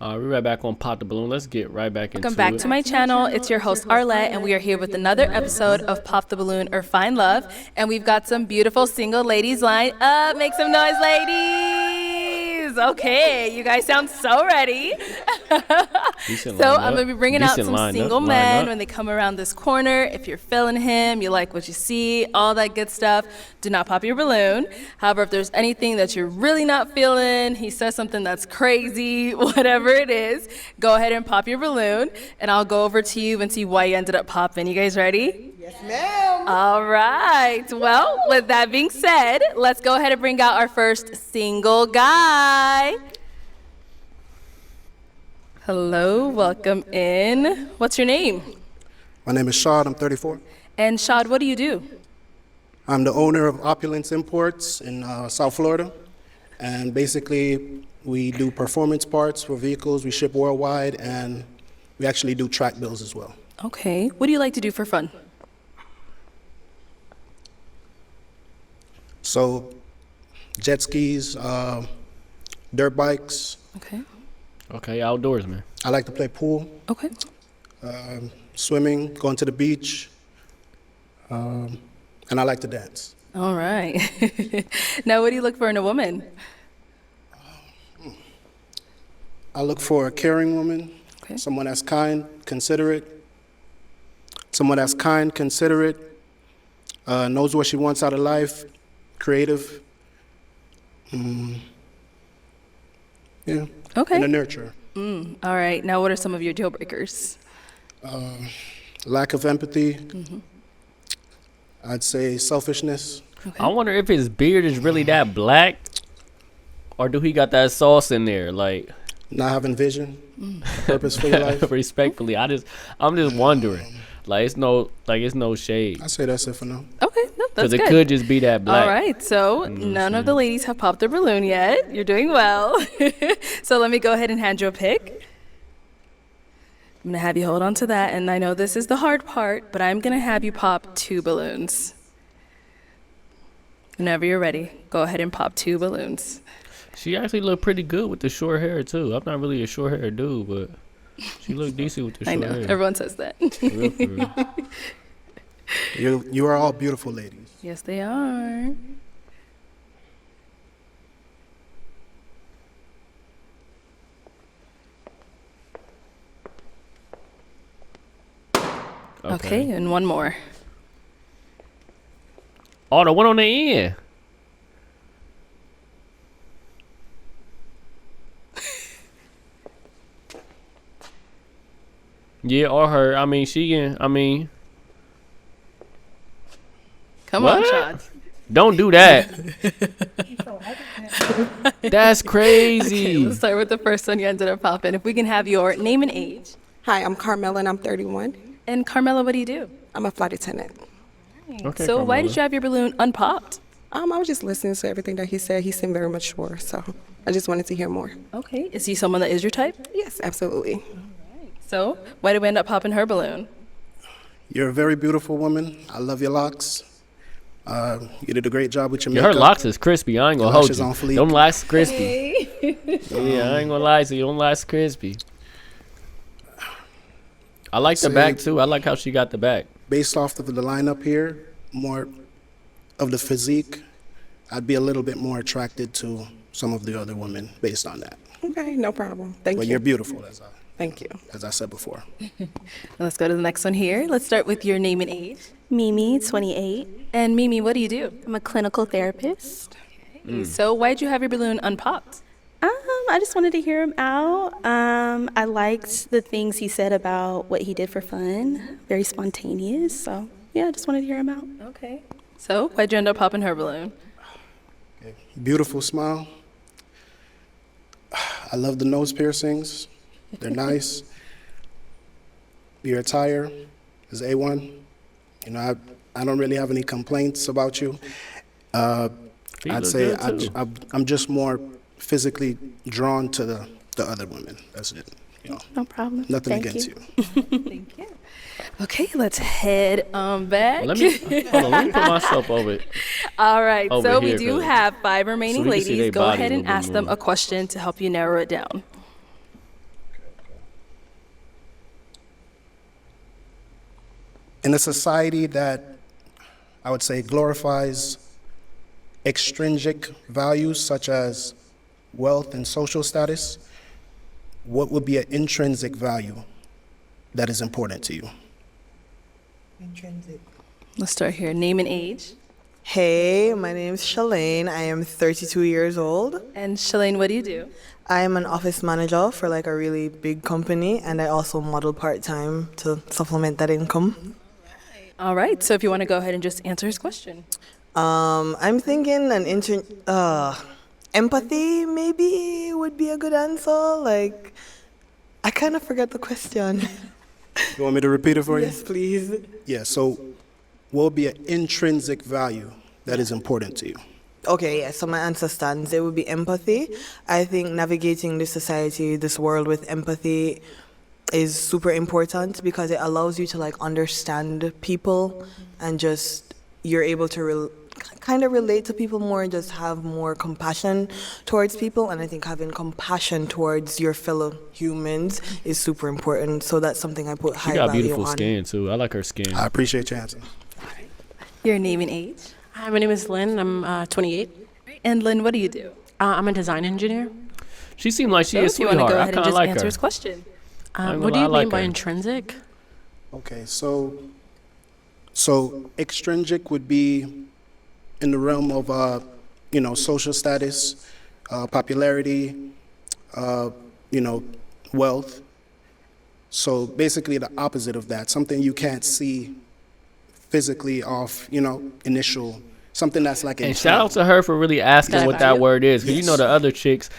We're right back on Pop the Balloon. Let's get right back into it. Welcome back to my channel. It's your host Arlette, and we are here with another episode of Pop the Balloon or Find Love. And we've got some beautiful single ladies lined up. Make some noise, ladies. Okay, you guys sound so ready. So I'm going to be bringing out some single men when they come around this corner. If you're feeling him, you like what you see, all that good stuff, do not pop your balloon. However, if there's anything that you're really not feeling, he says something that's crazy, whatever it is, go ahead and pop your balloon, and I'll go over to you and see why you ended up popping. You guys ready? Yes, ma'am. All right. Well, with that being said, let's go ahead and bring out our first single guy. Hello, welcome in. What's your name? My name is Shad. I'm 34. And Shad, what do you do? I'm the owner of Opulence Imports in South Florida. And basically, we do performance parts for vehicles. We ship worldwide, and we actually do track bills as well. Okay. What do you like to do for fun? So, jet skis, dirt bikes. Okay, outdoors, man. I like to play pool. Okay. Swimming, going to the beach. And I like to dance. All right. Now, what do you look for in a woman? I look for a caring woman, Okay. someone that's kind, considerate, knows what she wants out of life, creative. Yeah. Okay. And a nurturer. All right. Now, what are some of your deal breakers? Lack of empathy. I'd say selfishness. I wonder if his beard is really that black, or do he got that sauce in there? Like, Not having vision, purpose for your life. respectfully, I'm just wondering. Like, it's no shade, I say that's it for now. Okay. No, that's because it good. could just be that black. All right. So none of the ladies have popped their balloon yet. You're doing well. So let me go ahead and hand you a pick. I'm going to have you hold on to that. And I know this is the hard part, but I'm going to have you pop 2 balloons. Whenever you're ready, go ahead and pop 2 balloons. She actually looked pretty good with the short hair too. I'm not really a short hair dude, but she looked decent with the I short know. hair. Everyone says that. For real, for real. You are all beautiful ladies. Yes, they are. Okay, and one more. Oh, the one on the end. Yeah, or her. I mean, she can. I mean, Come what? on, Sean. Don't do that. That's crazy. Let's start with the first one you ended up popping. If we can have your name and age. Hi, I'm Carmela, and I'm 31. And Carmela, what do you do? I'm a flight attendant. Okay, So why Carmela. did you have your balloon unpopped? I was just listening to everything that he said. He seemed very mature, so I just wanted to hear more. Okay. Is he someone that is your type? Yes, absolutely. So why did we end up popping her balloon? You're a very beautiful woman. I love your locks. You did a great job with your Yeah, makeup. her locks is crispy. I ain't gonna Your hold lashes you. on fleek. Them locks crispy. Yeah, I ain't gonna lie to you. Them locks crispy. I like the Say- back too. I like how she got the back. Based off of the lineup here, more of the physique, I'd be a little bit more attracted to some of the other women based on that. Okay, no problem. Thank But you. you're beautiful, Thank you. as I said before. Let's go to the next one here. Let's start with your name and age. Mimi, 28. And Mimi, what do you do? I'm a clinical therapist. So why did you have your balloon unpopped? I just wanted to hear him out. I liked the things he said about what he did for fun. Very spontaneous. So, yeah, I just wanted to hear him out. Okay. So why'd you end up popping her balloon? Beautiful smile. I love the nose piercings. They're nice. Your attire is A1. You know, I don't really have any complaints about you. I'd look say good, too. I'm just more physically drawn to the other women. That's it. You know, No problem. nothing Thank against you. Thank you. Okay, let's head back. Well, let me put myself over it. All right, over so we here, do 'cause- have 5 remaining so we can see ladies. they Go bodies ahead a and little ask them more. a question to help you narrow it down. In a society that I would say glorifies extrinsic values such as wealth and social status, what would be an intrinsic value that is important to you? Intrinsic. Let's start here. Name and age. Hey, my name is Shalane. I am 32 years old. And Shalane, what do you do? I am an office manager for like a really big company, and I also model part-time to supplement that income. All right. So if you want to go ahead and just answer his question. I'm thinking empathy maybe would be a good answer. Like, I kind of forgot the question. You want me to repeat it for you? Yes, please. Yeah, so what would be an intrinsic value that is important to you? Okay, yeah, so my answer stands. It would be empathy. I think navigating this society, this world with empathy is super important because it allows you to like understand people and just you're able to kind of relate to people more, just have more compassion towards people. And I think having compassion towards your fellow humans is super important. So that's something I put She high got value beautiful on. skin too. I like her skin. I appreciate your answer. Your name and age. Hi, my name is Lynn. I'm 28. And Lynn, what do you do? I'm a design engineer. She seemed like she So is if you want to sweetheart. go I ahead and kind of just like answer her. his question. ain't What do gonna you lie, I mean like by her. intrinsic? Okay, so extrinsic would be in the realm of social status, popularity, wealth. So basically the opposite of that, something you can't see physically off, initial, something that's like And shout out to her for really asking Got what it. that word is, because you know Yes. the other chicks,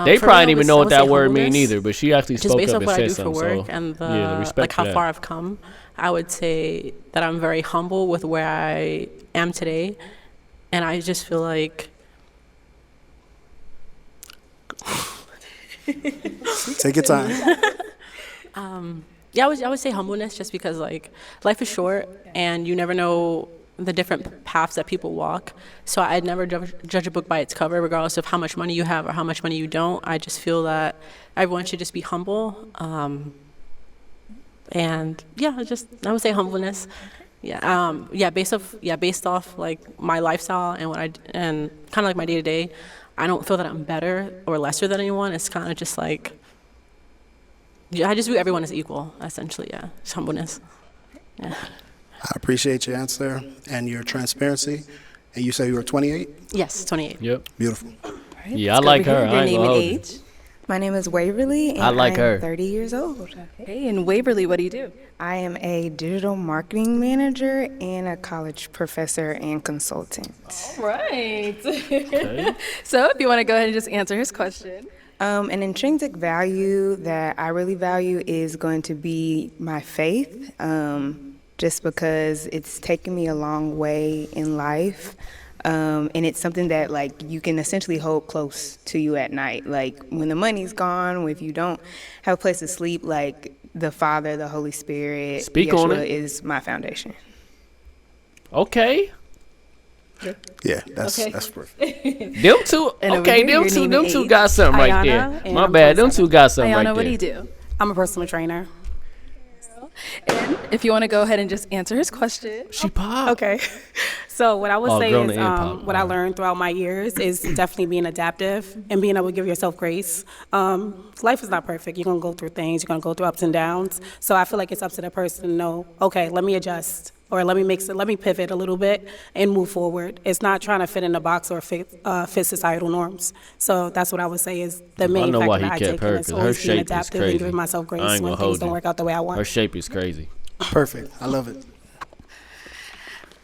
they For probably me, didn't even I know what would say that word mean humbleness. either, but she actually Just spoke based up off and what I said do for something. work So and yeah, the respect like how for that. far I've come, I would say that I'm very humble with where I am today, and I just feel like Take your time. yeah, I would say humbleness just because like life is short and you never know the different paths that people walk. So I'd never judge a book by its cover, regardless of how much money you have or how much money you don't. I just feel that everyone should just be humble. And yeah, I would say humbleness. Yeah, based off like my lifestyle and and kind of like my day to day. I don't feel that I'm better or lesser than anyone. It's kind of just like, I just view everyone as equal, essentially. Yeah, it's humbleness. Yeah. I appreciate your answer and your transparency. And you say you were 28? Yes, 28. Yep. Beautiful. Yeah, I Let's go like over her. here. I Your ain't name gonna and hold you. age. My name is Waverly, and I like I'm her. 30 years old. Hey, and Waverly, what do you do? I am a digital marketing manager and a college professor and consultant. Right. Okay. So if you want to go ahead and just answer his question. An intrinsic value that I really value is going to be my faith, just because it's taken me a long way in life. And it's something that like you can essentially hold close to you at night. Like when the money's gone, if you don't have a place to sleep, like the Father, the Holy Spirit, Speak on Yeshua it. is my foundation. Okay. Yeah, that's perfect. Them two. And over Okay, here, them your two. name Them and two age. got something right Ayana, there. and My I'm bad. Them 27. two got something Ayana, right what do there. you do? I'm a personal trainer. And if you want to go ahead and just answer his question. She pop. Okay. So what I would Oh, say grown is and pop. what I learned throughout my years is definitely being adaptive and being able to give yourself grace. Life is not perfect. You're going to go through things. You're going to go through ups and downs. So I feel like it's up to the person to know, okay, let me adjust or let me pivot a little bit and move forward. It's not trying to fit in a box or fit societal norms. So that's what I would say is the main know why factor he that I kept take in her, is 'cause her always being shape is adaptive crazy. and giving myself I grace ain't when gonna things hold don't you. work out the way I want. Her shape is crazy. Perfect. I love it.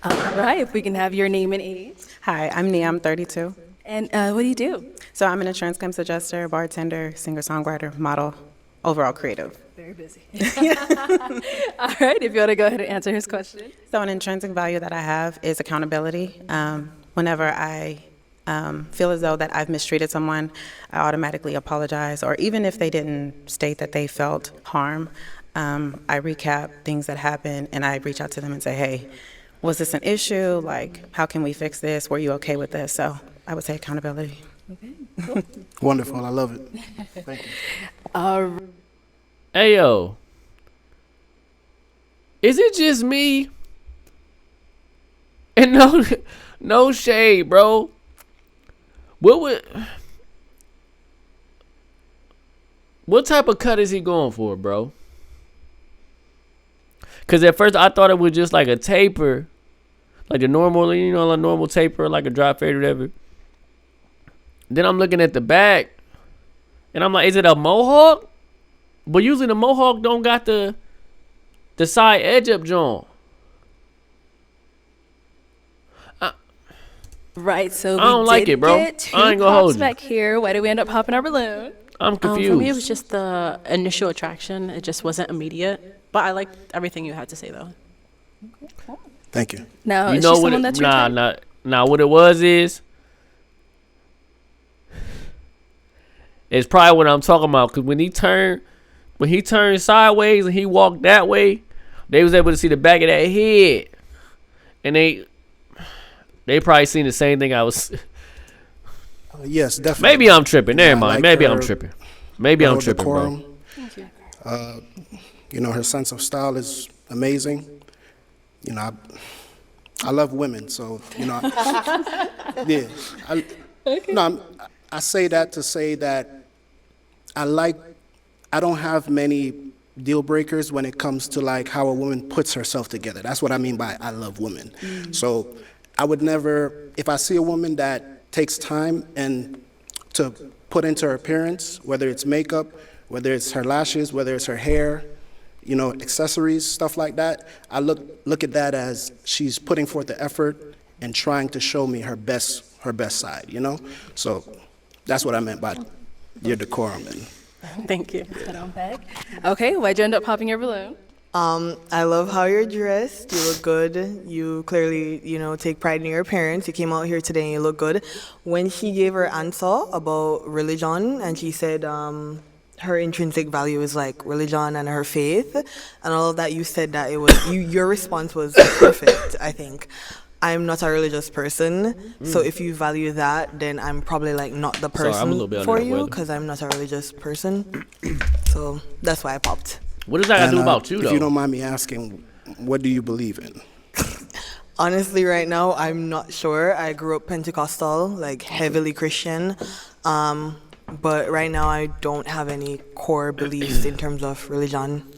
All right, if we can have your name and age. Hi, I'm Nia. I'm 32. And what do you do? So I'm an insurance claims adjuster, bartender, singer-songwriter, model, overall creative. Very busy. All right, if you want to go ahead and answer his question. So an intrinsic value that I have is accountability. Whenever I feel as though that I've mistreated someone, I automatically apologize. Or even if they didn't state that they felt harm, I recap things that happened and I reach out to them and say, hey, was this an issue? Like, how can we fix this? Were you okay with this? So I would say accountability. Wonderful. I love it. Thank you. Hey yo. Is it just me? And no shade, bro. What type of cut is he going for, bro? Cause at first I thought it was just like a taper, like a normal, a normal taper, like a drop fade or whatever. Then I'm looking at the back, and I'm like, is it a mohawk? But usually the mohawk don't got the side edge up, John. Right, so I don't like it, bro. Get two I ain't gonna pops hold you. back here. Why did we end up popping our balloon? I'm confused. For me, it was just the initial attraction. It just wasn't immediate. But I liked everything you had to say, though. Thank you. Now, You is know she what? someone that's your type? Nah. What it was is, it's probably what I'm talking about. Cause when he turned sideways and he walked that way, they was able to see the back of that head, and they probably seen the same thing I was. Yes, definitely. Maybe I'm tripping. Never I mind. like Maybe her- I'm tripping. Maybe I'm tripping, bro. decorum. Her sense of style is amazing. I love women, so yeah. I say that to say that I don't have many deal breakers when it comes to like how a woman puts herself together. That's what I mean by I love women. So I would never, if I see a woman that takes time and to put into her appearance, whether it's makeup, whether it's her lashes, whether it's her hair, accessories, stuff like that, I look at that as she's putting forth the effort and trying to show me her best side, So that's what I meant by your decorum. Thank you. Okay, why'd you end up popping your balloon? I love how you're dressed. You look good. You clearly, take pride in your appearance. You came out here today and you look good. When she gave her answer about religion and she said her intrinsic value is like religion and her faith and all of that, you said that it was your response was perfect, I think. I'm not a religious person, so if you value that, then I'm probably like not the person for you because I'm not a religious person. So that's why I popped. What does that got to do about you, though? If you don't mind me asking, what do you believe in? Honestly, right now, I'm not sure. I grew up Pentecostal, like heavily Christian. But right now, I don't have any core beliefs in terms of religion.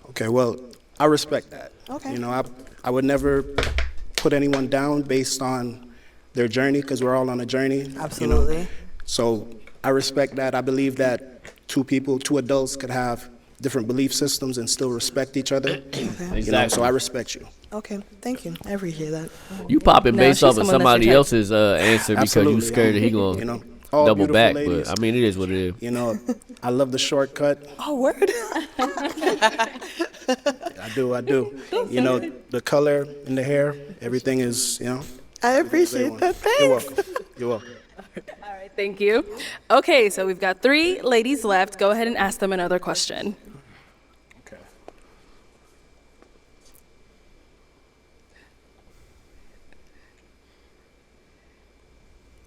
Okay, well, I respect that. Okay. I would never put anyone down based on their journey because we're all on a journey. Absolutely. So I respect that. I believe that two adults could have different belief systems and still respect each other. Exactly. So I respect you. Okay, thank you. I appreciate that. You popping No, based she's off of someone that's somebody your type. else's answer because you Absolutely. scared that he gonna all double beautiful back. ladies. But I mean, it is what it is. I love the shortcut. Oh, word. I do. The color in the hair, everything is, I appreciate that. You're Thanks. welcome. You're welcome. All right, thank you. Okay, so we've got 3 ladies left. Go ahead and ask them another question. Okay.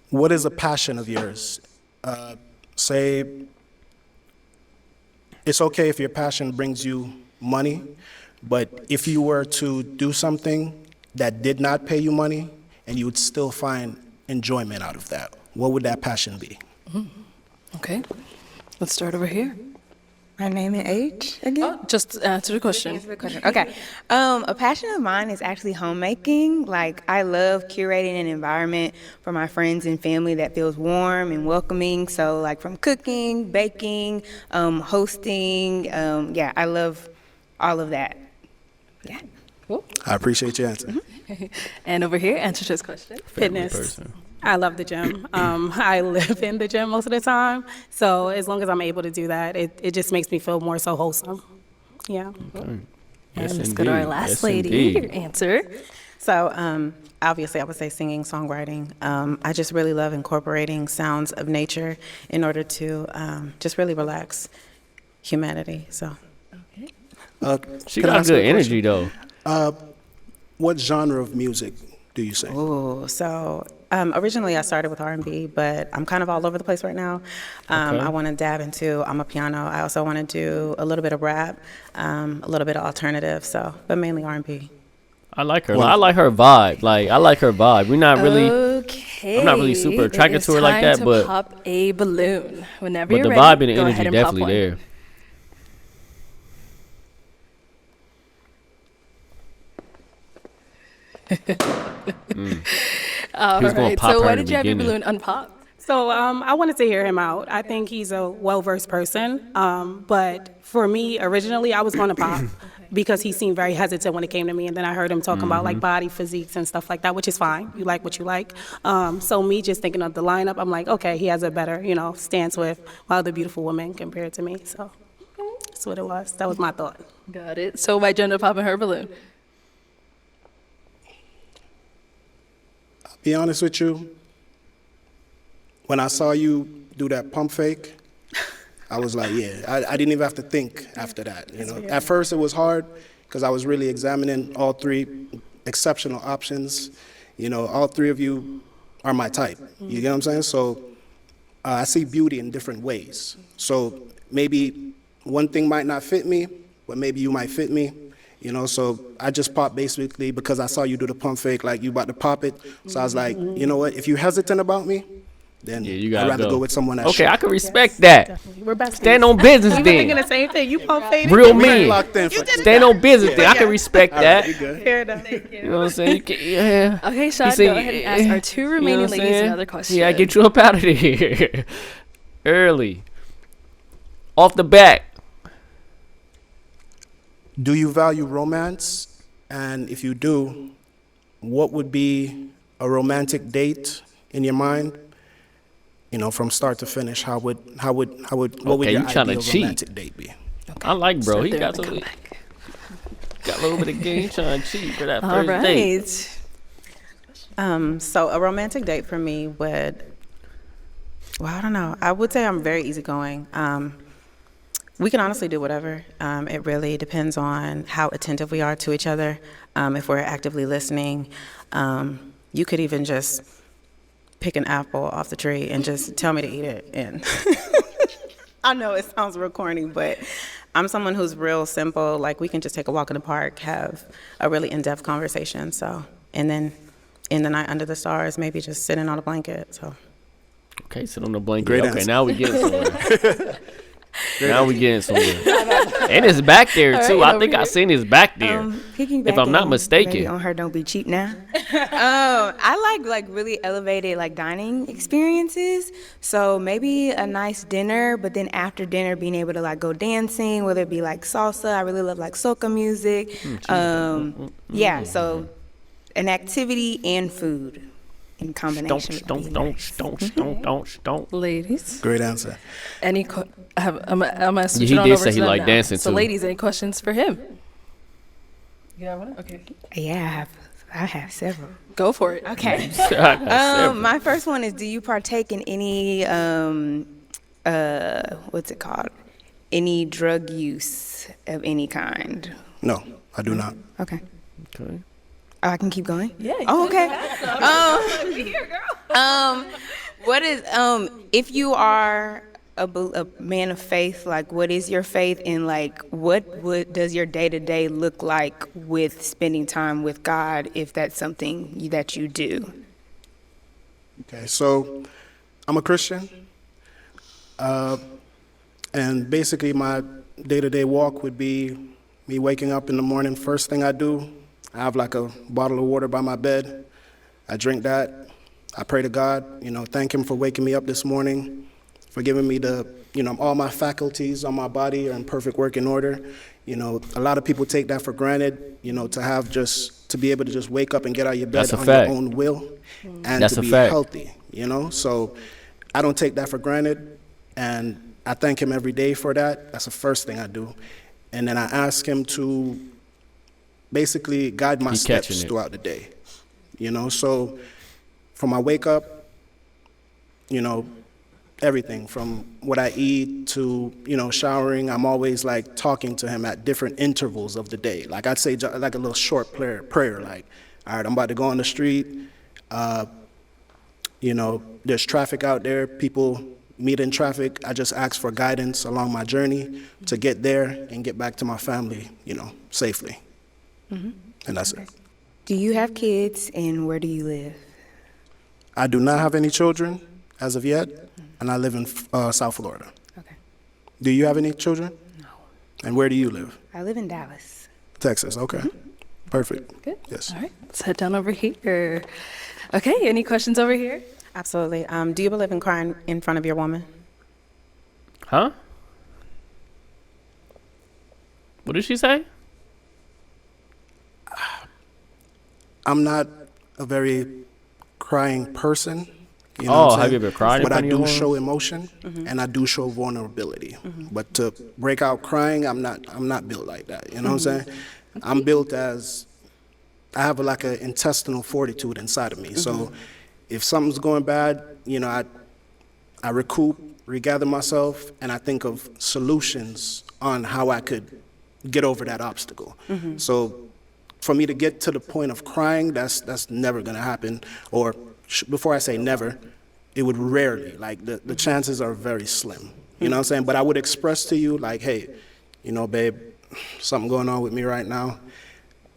What is a passion of yours? Say, it's okay if your passion brings you money, but if you were to do something that did not pay you money and you would still find enjoyment out of that, what would that passion be? Okay, let's start over here. My name and age again? Just answer the question. Answer the question. Okay. A passion of mine is actually homemaking. Like, I love curating an environment for my friends and family that feels warm and welcoming. So, like, from cooking, baking, hosting. I love all of that. Yeah. I appreciate your answer. And over here, answer this question. Fitness. person. I love the gym. I live in the gym most of the time. So as long as I'm able to do that, it just makes me feel more so wholesome. Yeah. And let's go to our last lady. Your answer. So obviously I would say singing, songwriting. I just really love incorporating sounds of nature in order to just really relax humanity. So She Can I got ask you good a energy, though. What genre of music do you sing? so Originally, I started with R&B, but I'm kind of all over the place right now. Okay. I want to dab into amapiano. I also want to do a little bit of rap, a little bit of alternative, but mainly R&B. I like her. I like her vibe. I like her vibe. We're not really. Okay. I'm not really super attracted to her like that, It but is time to pop a balloon. Whenever but you're the ready, vibe and the go energy ahead and pop definitely one. there. All He was gonna right. pop So her why in the did you have your beginning. balloon unpopped? So I wanted to hear him out. I think he's a well-versed person. But for me, originally, I was going to pop because he seemed very hesitant when it came to me. And then I heard him talking about like body physiques and stuff like that, which is fine. You like what you like. So me just thinking of the lineup, I'm like, okay, he has a better, stance with other beautiful women compared to me. So that's what it was. That was my thought. Got it. So why Jenna popping her balloon? Be honest with you, when I saw you do that pump fake, I was like, yeah, I didn't even have to think after that. At first it was hard because I was really examining all three exceptional options. All three of you are my type. You get what I'm saying? So I see beauty in different ways. So maybe one thing might not fit me, but maybe you might fit me. So I just popped basically because I saw you do the pump fake, like you about to pop it. So I was like, you know what, if you're hesitant about me, then you I'd gotta rather go with someone that's Okay, sure. I can respect that. We're best Stand on business We were thinking then. the same thing. You pump faded. Real We ain't men. locked in for Stand on business then. I can respect All right, that. you good. Fair enough. You know what I'm saying? Yeah. Okay, Sean, You see, go ahead and ask our two you know what remaining I'm ladies saying? another question. Yeah, I get you up out of here early. Off the bat. Do you value romance? And if you do, what would be a romantic date in your mind? From start to finish, what would Okay, your you tryna ideal cheat. romantic date be? I like bro. He There got we some, come back. got a little bit of game trying to cheat for that All first date. right. So a romantic date for me would, I don't know. I would say I'm very easygoing. We can honestly do whatever. It really depends on how attentive we are to each other. If we're actively listening, you could even just pick an apple off the tree and just tell me to eat it. And I know it sounds real corny, but I'm someone who's real simple. Like we can just take a walk in the park, have a really in-depth conversation. And then in the night under the stars, maybe just sitting on a blanket. So. Okay, sit on the blanket. Great Okay, answer. now we getting somewhere. Now we getting somewhere. And it's back there All too. right, I think over I here. seen his back there. If I'm not Maybe mistaken. on her Don't Be Cheap Now. I like really elevated dining experiences. So maybe a nice dinner, but then after dinner being able to go dancing, whether it be salsa. I really love soca music. Yeah, so an activity and food in combination. would be nice. Don't. Ladies, Great answer. I'm gonna switch He it on did over say to he them liked now. dancing, So too. ladies, any questions for him? You got one? Okay. Yeah, I have several. Go for it. Okay. Several. My first one is, do you partake in any what's it called? Any drug use of any kind? No, I do not. Okay. Okay. Oh, I can keep going? Yeah. Oh, okay. What is if you are a man of faith, what is your faith, and what does your day-to-day look like with spending time with God, if that's something that you do? Okay, so I'm a Christian, and basically my day-to-day walk would be me waking up in the morning. First thing I do, I have a bottle of water by my bed. I drink that. I pray to God, thank Him for waking me up this morning, for giving me all my faculties on my body are in perfect working order. A lot of people take that for granted, to be able to just wake up and get out of your bed That's a on fact. your own will and That's to a be fact. healthy, So I don't take that for granted, and I thank Him every day for that. That's the first thing I do. And then I ask Him to basically guide my He steps catching it. throughout the day. So from my wake up, everything from what I eat to, showering, I'm always talking to Him at different intervals of the day. I'd say a little short prayer, all right, I'm about to go on the street. there's traffic out there, people meet in traffic. I just ask for guidance along my journey to get there and get back to my family, safely. And that's it. Do you have kids, and where do you live? I do not have any children as of yet, and I live in South Florida. Okay. Do you have any children? No. And where do you live? I live in Dallas. Texas, okay. Perfect. Good. Yes. All right. Let's head down over here. Okay. Any questions over here? Absolutely. Do you believe in crying in front of your woman? Huh? What did she say? I'm not a very crying person. You know what I'm Have saying? you ever cried in But I front of your do woman? show emotion, and I do show vulnerability. But to break out crying, I'm not built like that. You know what I'm saying? I'm built as, I have like an intestinal fortitude inside of me. So if something's going bad, I recoup, regather myself, and I think of solutions on how I could get over that obstacle. So for me to get to the point of crying, that's never gonna happen. Or before I say never, it would rarely, like the chances are very slim. You know what I'm saying? But I would express to you like, hey, babe, something going on with me right now.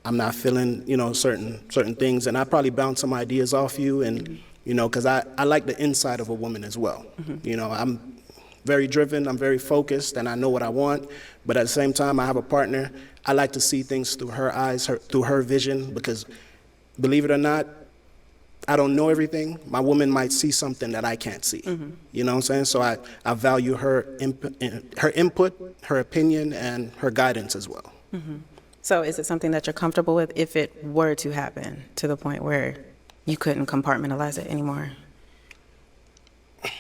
I'm not feeling, certain things, and I probably bounce some ideas off you, and because I like the inside of a woman as well. I'm very driven, I'm very focused, and I know what I want. But at the same time, I have a partner. I like to see things through her eyes, through her vision, because believe it or not, I don't know everything. My woman might see something that I can't see. You know what I'm saying? So I value her input, her opinion, and her guidance as well. So is it something that you're comfortable with if it were to happen to the point where you couldn't compartmentalize it anymore? Okay.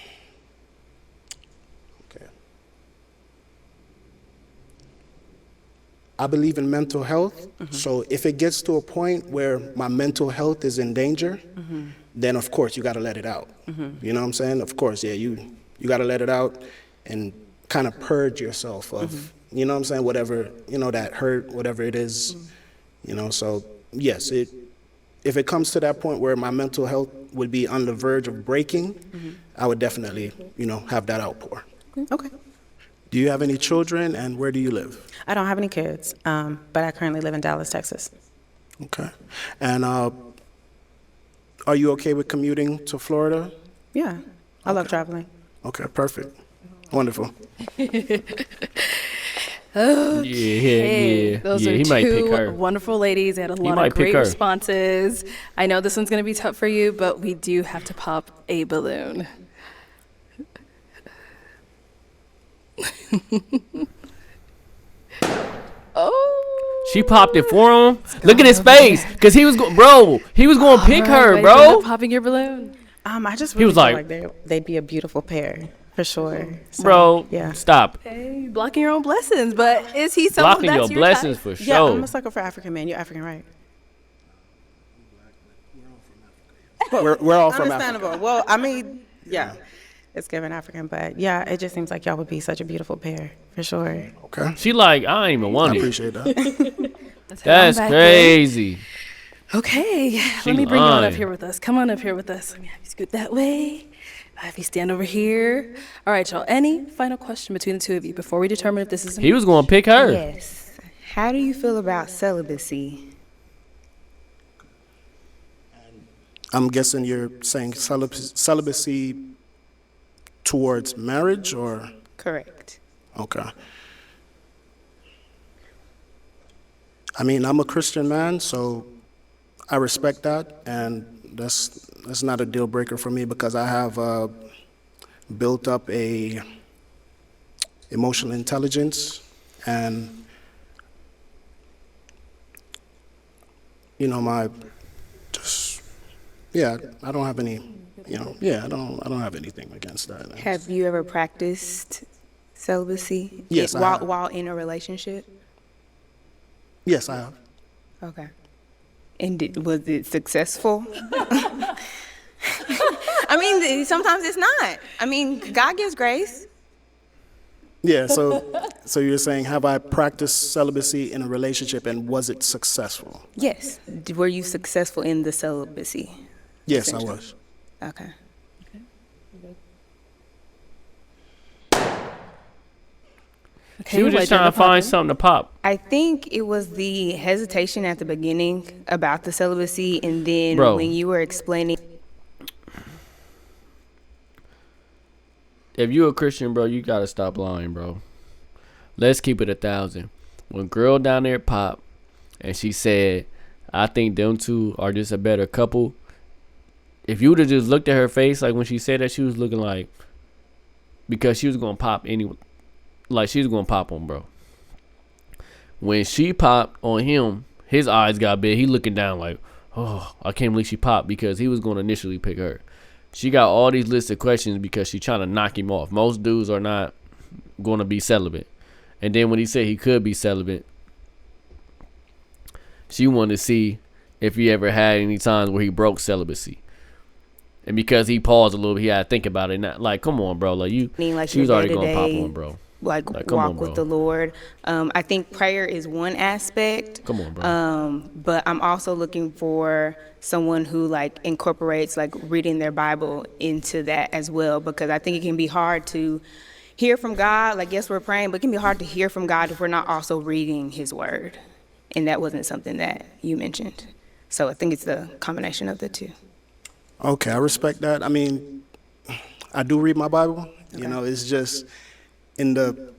I believe in mental health. So if it gets to a point where my mental health is in danger, then of course you got to let it out. You know what I'm saying? Of course, yeah, you got to let it out and kind of purge yourself of, you know what I'm saying, whatever, that hurt, whatever it is, so yes, if it comes to that point where my mental health would be on the verge of breaking, I would definitely, have that outpour. Okay. Do you have any children, and where do you live? I don't have any kids, but I currently live in Dallas, Texas. Okay. And are you okay with commuting to Florida? Yeah, I love traveling. Okay, perfect. Wonderful. Okay. Yeah. Those Yeah, are he might pick two her. wonderful ladies. They had a lot might of pick great her. responses. I know this one's going to be tough for you, but we do have to pop a balloon. Oh. She popped it for him. Look at his face, cause he was going to pick her, Right, bro. popping your balloon. I just He really was feel like- they'd be a beautiful pair for sure. So, Bro, yeah. stop. Hey, blocking your own blessings, but is he someone Blocking that's your your blessings type? for Yeah, sure. I'm a sucker for African men. You're African, right? We're all from Africa. Understandable. Well, I mean, yeah, it's given African, but yeah, it just seems like y'all would be such a beautiful pair for sure. Okay. She like, I ain't even I want it. appreciate that. Let's head on That's back in. crazy. Okay, She let me bring you on up lying. here with us. Come on up here with us. Let me have you scoot that way. Have you stand over here. All right, y'all. Any final question between the two of you before we determine if this is He was going to pick her. Yes. How do you feel about celibacy? I'm guessing you're saying celibacy towards marriage, or? Correct. Okay. I mean, I'm a Christian man, so I respect that, and that's not a deal breaker for me, because I have built up a emotional intelligence, and I don't have any, I don't have anything against that. Have you ever practiced celibacy? Yes, I have. While in a relationship? Yes, I have. Okay. And was it successful? I mean, sometimes it's not. I mean, God gives grace. Yeah, so you're saying, have I practiced celibacy in a relationship, and was it successful? Yes. Were you successful in the celibacy? Yes, I was. Okay. She was just trying to find something to pop. I think it was the hesitation at the beginning about the celibacy, and then Bro. when you were explaining. If you a Christian, bro, you gotta stop lying, bro. Let's keep it 1,000. When girl down there pop, and she said, I think them two are just a better couple. If you would have just looked at her face, like when she said that, she was looking like, because she was gonna pop anyway. Like she was gonna pop on bro. When she popped on him, his eyes got big. He looking down like, oh, I can't believe she popped, because he was gonna initially pick her. She got all these lists of questions because she trying to knock him off. Most dudes are not going to be celibate. And then when he said he could be celibate, she wanted to see if he ever had any times where he broke celibacy. And because he paused a little bit, he had to think about it. Not like, come on, bro. Like she was already going to pop on, bro. Like walk with the Lord. I think prayer is one aspect. Come on, bro. But I'm also looking for someone who like incorporates like reading their Bible into that as well, because I think it can be hard to hear from God. Like, yes, we're praying, but it can be hard to hear from God if we're not also reading his word. And that wasn't something that you mentioned. So I think it's the combination of the two. Okay, I respect that. I mean, I do read my Bible. Okay. You know, it's just in the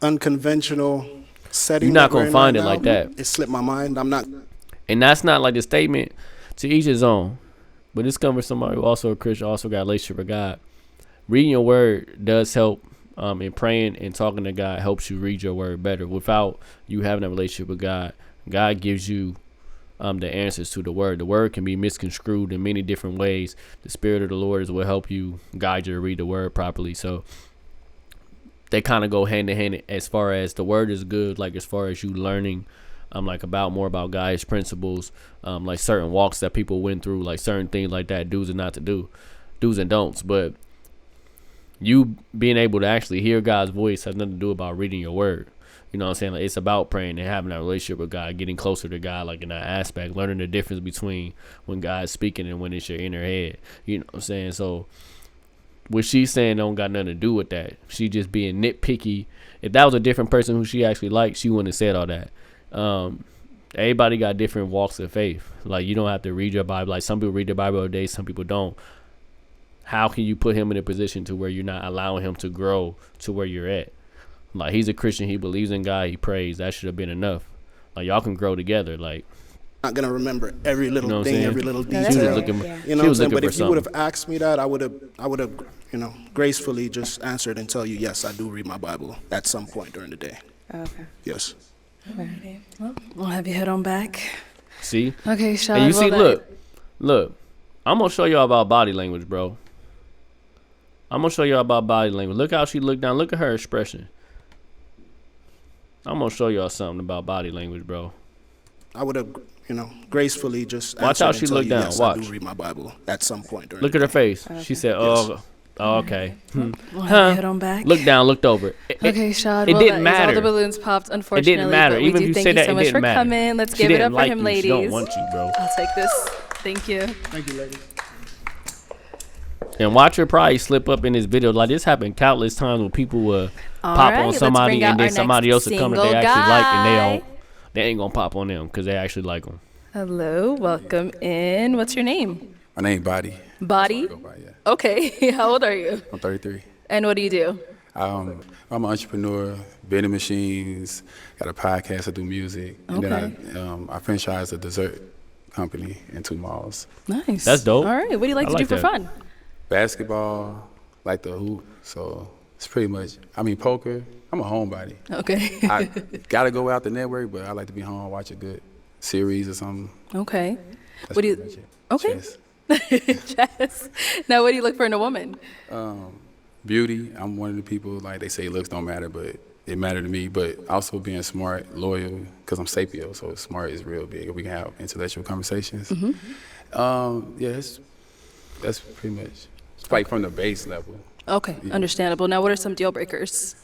unconventional setting. You're not going to find it like that. It slipped my mind. I'm not. And that's not like the statement, to each his own. But this comes from somebody who also a Christian, also got a relationship with God. Reading your word does help, and praying and talking to God helps you read your word better. Without you having a relationship with God, God gives you the answers to the word. The word can be misconstrued in many different ways. The Spirit of the Lord will help you, guide you to read the word properly. So they kind of go hand in hand as far as the word is good, like as far as you learning like more about God's principles, like certain walks that people went through, like certain things like that, do's and not to do, do's and don'ts. But you being able to actually hear God's voice has nothing to do about reading your word. You know what I'm saying? Like, it's about praying and having a relationship with God, getting closer to God, like in that aspect, learning the difference between when God's speaking and when it's your inner head. You know what I'm saying? So what she's saying don't got nothing to do with that. She just being nitpicky. If that was a different person who she actually liked, she wouldn't have said all that. Everybody got different walks of faith. Like, you don't have to read your Bible. Like, some people read the Bible a day, some people don't. How can you put him in a position to where you're not allowing him to grow to where you're at? Like, he's a Christian, he believes in God, he prays. That should have been enough. Like, y'all can grow together. Like, not gonna remember every little thing, every little detail. She was looking, you know what I'm saying? But if you would have asked me that, I would have, gracefully just answered and tell you, yes, I do read my Bible at some point during the day. Okay. Yes. Okay. Well, we'll have you head on back. See? Okay, Sean. And you see, look. I'm gonna show y'all about body language, bro. I'm gonna show y'all about body language. Look how she looked down. Look at her expression. I'm gonna show y'all something about body language, bro. I would have, gracefully just watch how she looked down. Yes, watch. I do read my Bible at some point during Look the at her day. face. She said, "Oh, okay." We'll have you head on back. Look down. Looked over. Okay, Sean. It didn't matter. All the balloons popped. Unfortunately, it didn't matter. But Even we if do you thank say that, so it much didn't for matter. coming. Let's She give it didn't up like for him, you. ladies. She don't want you, bro. I'll take this. Thank you. Thank you, ladies. And watch her probably slip up in this video. Like, this happened countless times when people would pop on somebody and then somebody else would come that they actually like, and they ain't gonna pop on them because they actually like them. Hello, welcome in. What's your name? My name Body. Body? Yeah. Okay. How old are you? I'm 33. And what do you do? I'm an entrepreneur, vending machines, got a podcast, I do music. Okay. And then I franchise a dessert company in 2 malls. Nice. That's dope. All right. What do you like to do for fun? Basketball, like the hoop. So it's pretty much, poker. I'm a homebody. Okay. I got to go out the network, but I like to be home, watch a good series or something. Okay. That's what do you? Okay. Chess. Chess. Now, what do you look for in a woman? Beauty. I'm one of the people, like they say looks don't matter, but it mattered to me. But also being smart, loyal, because I'm sapio, so smart is real big. We can have intellectual conversations. Mm-hmm. That's pretty much. It's like from the base level. Okay, understandable. Now, what are some deal breakers?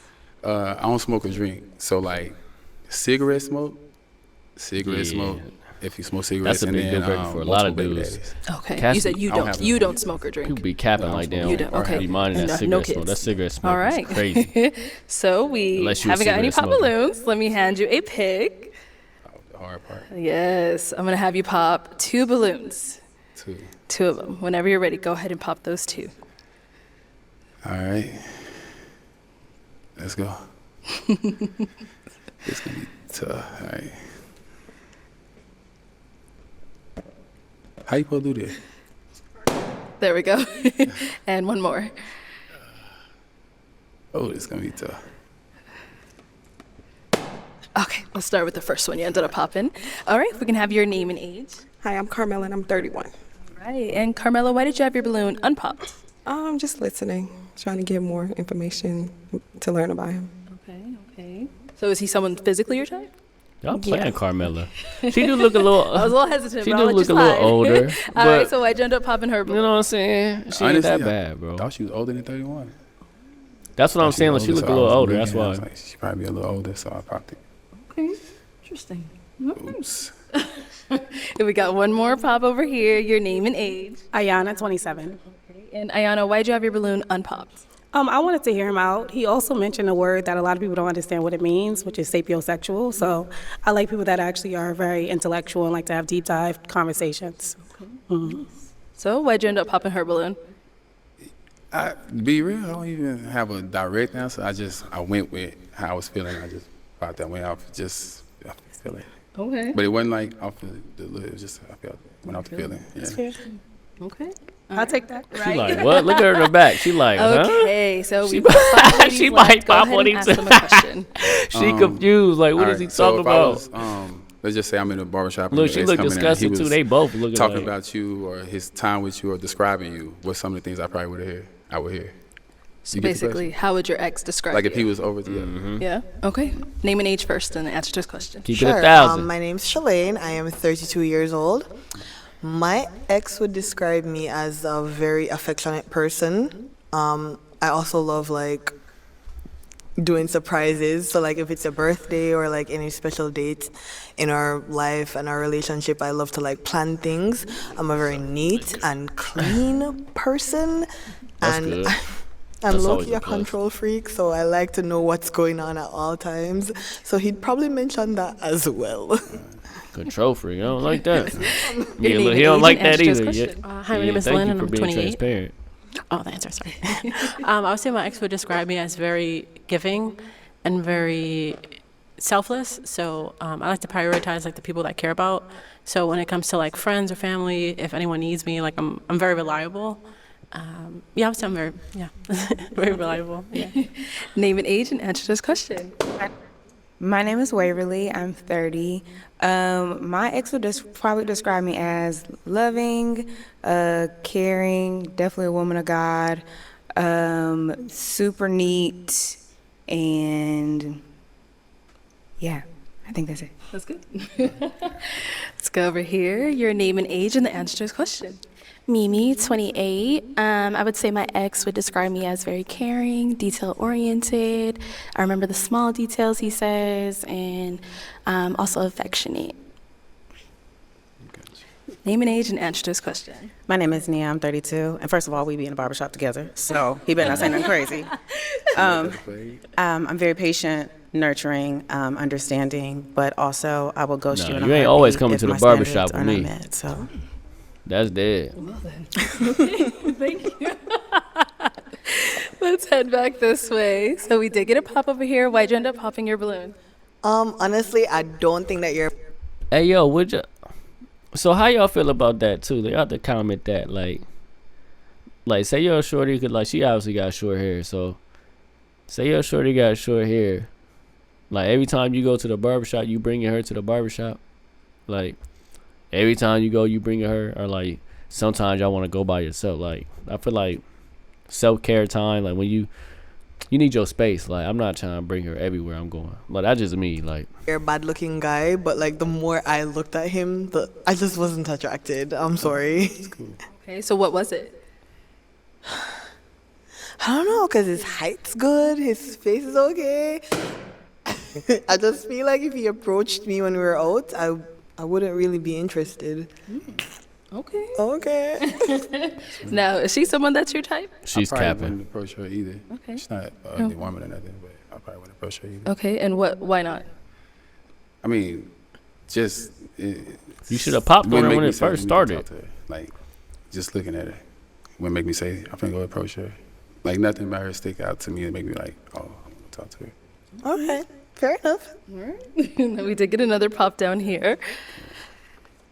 I don't smoke or drink, so like cigarette smoke, if you smoke cigarettes, That's a big and deal then breaker for a lot of multiple baby dudes. daddies. Okay. Cass- You said you I don't don't. have You no- don't smoke or drink. People be capping like You damn. don't, okay. Be minding that No cigarette smoke. kids. That cigarette smoke All right. is crazy. So we Unless you a haven't got any cigarette pop smoker. balloons. Let me hand you a pick. The hard part. Yes, I'm gonna have you pop 2 balloons. 2. 2 of them. Whenever you're ready, go ahead and pop those 2. All right. Let's go. It's gonna be tough. All right. How you supposed to do this? There we go. And one more. Oh, it's gonna be tough. Okay, let's start with the first one you ended up popping. All right, we can have your name and age. Hi, I'm Carmela and I'm 31. All right, and Carmela, why did you have your balloon unpopped? I'm just listening, trying to get more information to learn about him. Okay. So is he someone physically your type? Y'all playing Carmela. She do look a little. I was a little hesitant, She but do I'll let look you a little slide. older. All but right, so why'd you end up popping her you balloon? know what I'm saying? She ain't that bad, bro. I thought she was older than 31. That's what I'm saying. Like, she look a little older. That's I why. was like, she probably be a little older, so I popped it. Okay, interesting. Oops. And we got one more pop over here, your name and age. Ayana, 27. And Ayana, why'd you have your balloon unpopped? I wanted to hear him out. He also mentioned a word that a lot of people don't understand what it means, which is sapiosexual. So I like people that actually are very intellectual and like to have deep dive conversations. So why'd you end up popping her balloon? Be real, I don't even have a direct answer. I went with how I was feeling. I just popped that way off, just feeling. Okay. But it wasn't like off the look. It was just I felt went off the feeling. Yeah. Okay. I'll take that. She like, what? Look at her in the back. She like, huh? Okay, so She we got 5 ladies she left. might Go pop ahead on and each ask them a question. She confused. Like, what All is he right, so talking if about? I was, let's just say I'm in a barbershop. Look, and she the ex look coming in, disgusted he too. was They both looking talking like- about you or his time with you or describing you. What's some of the things I probably would hear? I would hear. So You get the basically, question? how would your ex describe Like you? if he was over to you. Yeah. Okay. Name and age first, and then answer this question. Keep Sure. it 1,000. My name's Shalane. I am 32 years old. My ex would describe me as a very affectionate person. I also love like doing surprises. So like if it's a birthday or like any special date in our life and our relationship, I love to like plan things. I'm a very neat and clean person. That's and good. I'm That's always low-key a a plus. control freak, so I like to know what's going on at all times. So he'd probably mention that as well. Control freak. I don't like that. Your Yeah, name look, and he don't age like and that answer this either. question. Hi, my name is thank Lynn you and for I'm being 28. transparent. Oh, the answer, sorry. I would say my ex would describe me as very giving and very selfless. So I like to prioritize like the people that I care about. So when it comes to like friends or family, if anyone needs me, like I'm very reliable. Yeah, I would say I'm very, very reliable. Yeah. Name and age, and answer this question. My name is Waverly. I'm 30. My ex would probably describe me as loving, caring, definitely a woman of God, super neat, and yeah, I think that's it. That's good. Let's go over here. Your name and age, and the answer to this question. Mimi, 28. I would say my ex would describe me as very caring, detail-oriented. I remember the small details he says, and also affectionate. Name and age, and answer to this question. My name is Nia. I'm 32. And first of all, we be in a barbershop together, so he better not say nothing crazy. I'm very patient, nurturing, understanding, but also I will ghost you in a you ain't always heartbeat coming if to the my barbershop standards with are not me. met, so. That's dead. Thank you. Let's head back this way. So we did get a pop over here. Why'd you end up popping your balloon? Honestly, I don't think that you're Hey, yo, would you? So how y'all feel about that too? They have to comment that, like say your shorty could, like, she obviously got short hair. So say your shorty got short hair. Like every time you go to the barbershop, you bringing her to the barbershop. Like every time you go, you bringing her, or like sometimes y'all want to go by yourself. Like I feel like self-care time, like when you need your space. Like I'm not trying to bring her everywhere I'm going. Like that's just me. Like a bad-looking guy, but like the more I looked at him, I just wasn't attracted. I'm sorry. It's cool. Okay, so what was it? I don't know, cause his height's good, his face is okay. I just feel like if he approached me when we were out, I wouldn't really be interested. Okay. Okay. Now, is she someone that's your type? She's I probably capping. wouldn't approach her either. Okay. She's not an ugly woman or nothing, but I probably wouldn't approach her either. Okay, and why not? I mean, just You should have popped on her when it first started. Like, just looking at her would make me say, I'm finna go approach her. Like, nothing about her stick out to me and make me like, oh, I'm gonna talk to her. Okay. Fair enough. We did get another pop down here.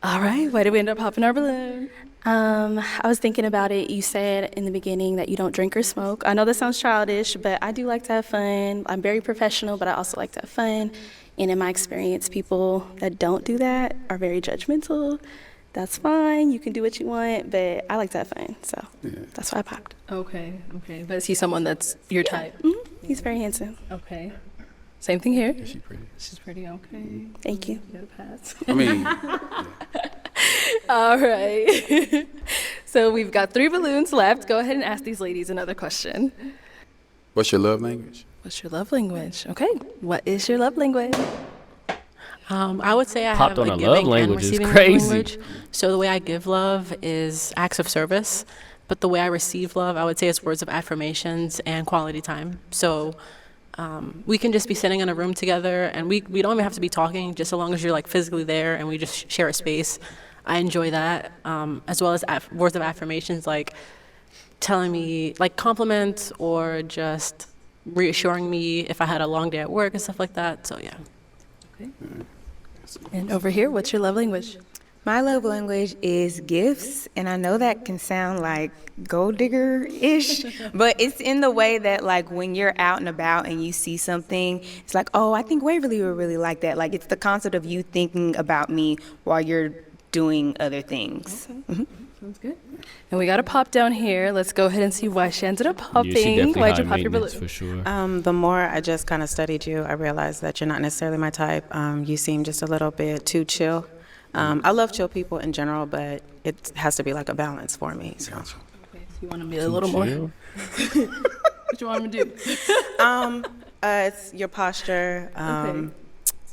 All right, why did we end up popping our balloon? I was thinking about it. You said in the beginning that you don't drink or smoke. I know that sounds childish, but I do like to have fun. I'm very professional, but I also like to have fun. And in my experience, people that don't do that are very judgmental. That's fine. You can do what you want, but I like to have fun. So that's why I popped. Okay. But is he someone that's your type? He's very handsome. Okay. Same thing here. She's pretty. She's pretty, okay. Thank you. Get a pass. I mean, All right. So we've got 3 balloons left. Go ahead and ask these ladies another question. what's your love language? What's your love language? Okay. What is your love language? I would say I Popped have on a a giving love and language is receiving crazy. love language. So the way I give love is acts of service, but the way I receive love, I would say it's words of affirmations and quality time. So we can just be sitting in a room together, and we don't even have to be talking, just so long as you're like physically there and we just share a space. I enjoy that, as well as words of affirmations, like telling me, like compliments or just reassuring me if I had a long day at work and stuff like that. So yeah. Okay. And over here, what's your love language? My love language is gifts, and I know that can sound like gold digger-ish, but it's in the way that, like, when you're out and about and you see something, it's like, oh, I think Waverly would really like that. Like, it's the concept of you thinking about me while you're doing other things. Okay. Sounds good. And we got a pop down here. Let's go ahead and see why she ended up popping. Yeah, she definitely Why'd you high pop your maintenance balloon? for sure. The more I just kind of studied you, I realized that you're not necessarily my type. You seem just a little bit too chill. I love chill people in general, but it has to be like a balance for me. So. Okay, so you want to be a little more? What you want me to do? It's your posture,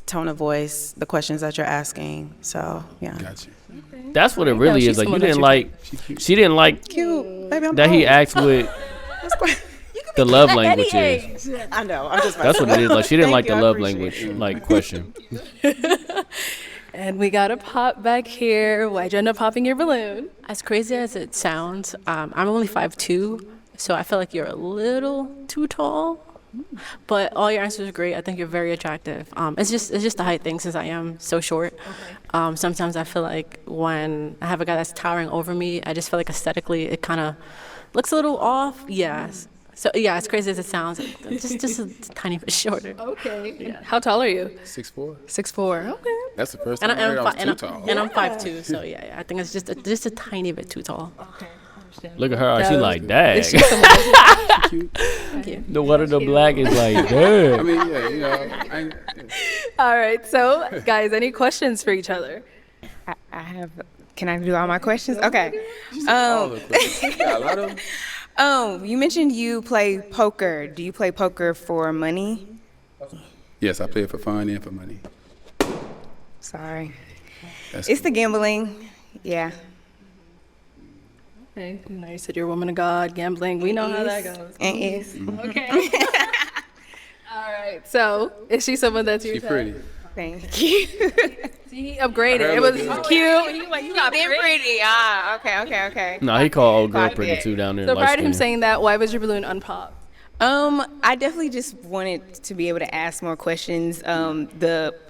tone of voice, the questions that you're asking. So yeah. Gotcha. Okay. That's what it really she's is. Like, you someone that didn't you like, she didn't like Cute. Baby, I'm that he old. asked what the love language is. I know. I'm just. That's what it is. Like, she didn't like Thank the you, I love appreciate language, it. like, question. And we got a pop back here. Why'd you end up popping your balloon? As crazy as it sounds, I'm only 5'2", so I feel like you're a little too tall. But all your answers are great. I think you're very attractive. It's just the height thing, since I am so short. Sometimes I feel like when I have a guy that's towering over me, I just feel like aesthetically it kind of looks a little off. Yes. So yeah, as crazy as it sounds, just a tiny bit shorter. Okay. Yeah. How tall are you? 6'4". 6'4". Okay. That's the first time I heard I was too tall. And I'm 5'2", so yeah, I think it's just a tiny bit too tall. Okay. Look at her. She like, dang. Thank you. The one of the black is like, dang. I mean, yeah, you know. All right. So, guys, any questions for each other? I have. Can I do all my questions? Okay. All the questions. Yeah, a lot of them. You mentioned you play poker. Do you play poker for money? Yes, I play it for fun and for money. Sorry. That's It's the gambling. Yeah. Okay. Now you said you're a woman of God, gambling. We know how that goes. And is. Okay. All right. So, is she someone that's your She's type? pretty. Thank you. See, he upgraded. Her It was look cute. He like, you got Been pretty. Ah, okay. No, he called old girl Quite a pretty bit. too down there. So light prior to him skin. saying that, why was your balloon unpopped? I definitely just wanted to be able to ask more questions.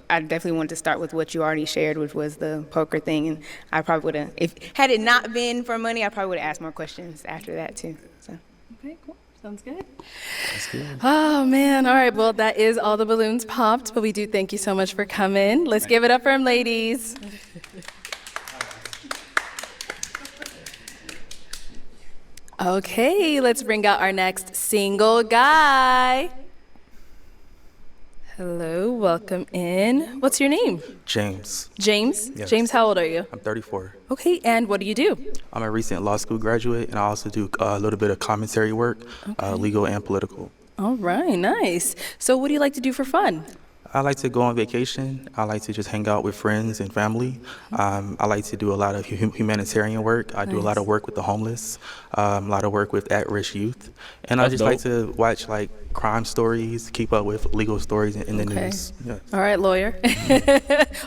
I definitely wanted to start with what you already shared, which was the poker thing, and I probably would have, had it not been for money, I probably would have asked more questions after that too. So. Okay, cool. Sounds good. That's good. Oh, man. All right. Well, that is all the balloons popped, but we do thank you so much for coming. Let's give it up for them, ladies. Okay, let's bring out our next single guy. Hello, welcome in. What's your name? James. James? Yes. James, how old are you? I'm 34. Okay, and what do you do? I'm a recent law school graduate, and I also do a little bit of commentary work, legal and political. All right, nice. So what do you like to do for fun? I like to go on vacation. I like to just hang out with friends and family. I like to do a lot of humanitarian work. I do a lot of work with the homeless, a lot of work with at-risk youth. And I just like to watch like crime stories, keep up with legal stories in the news. Yes. All right, lawyer.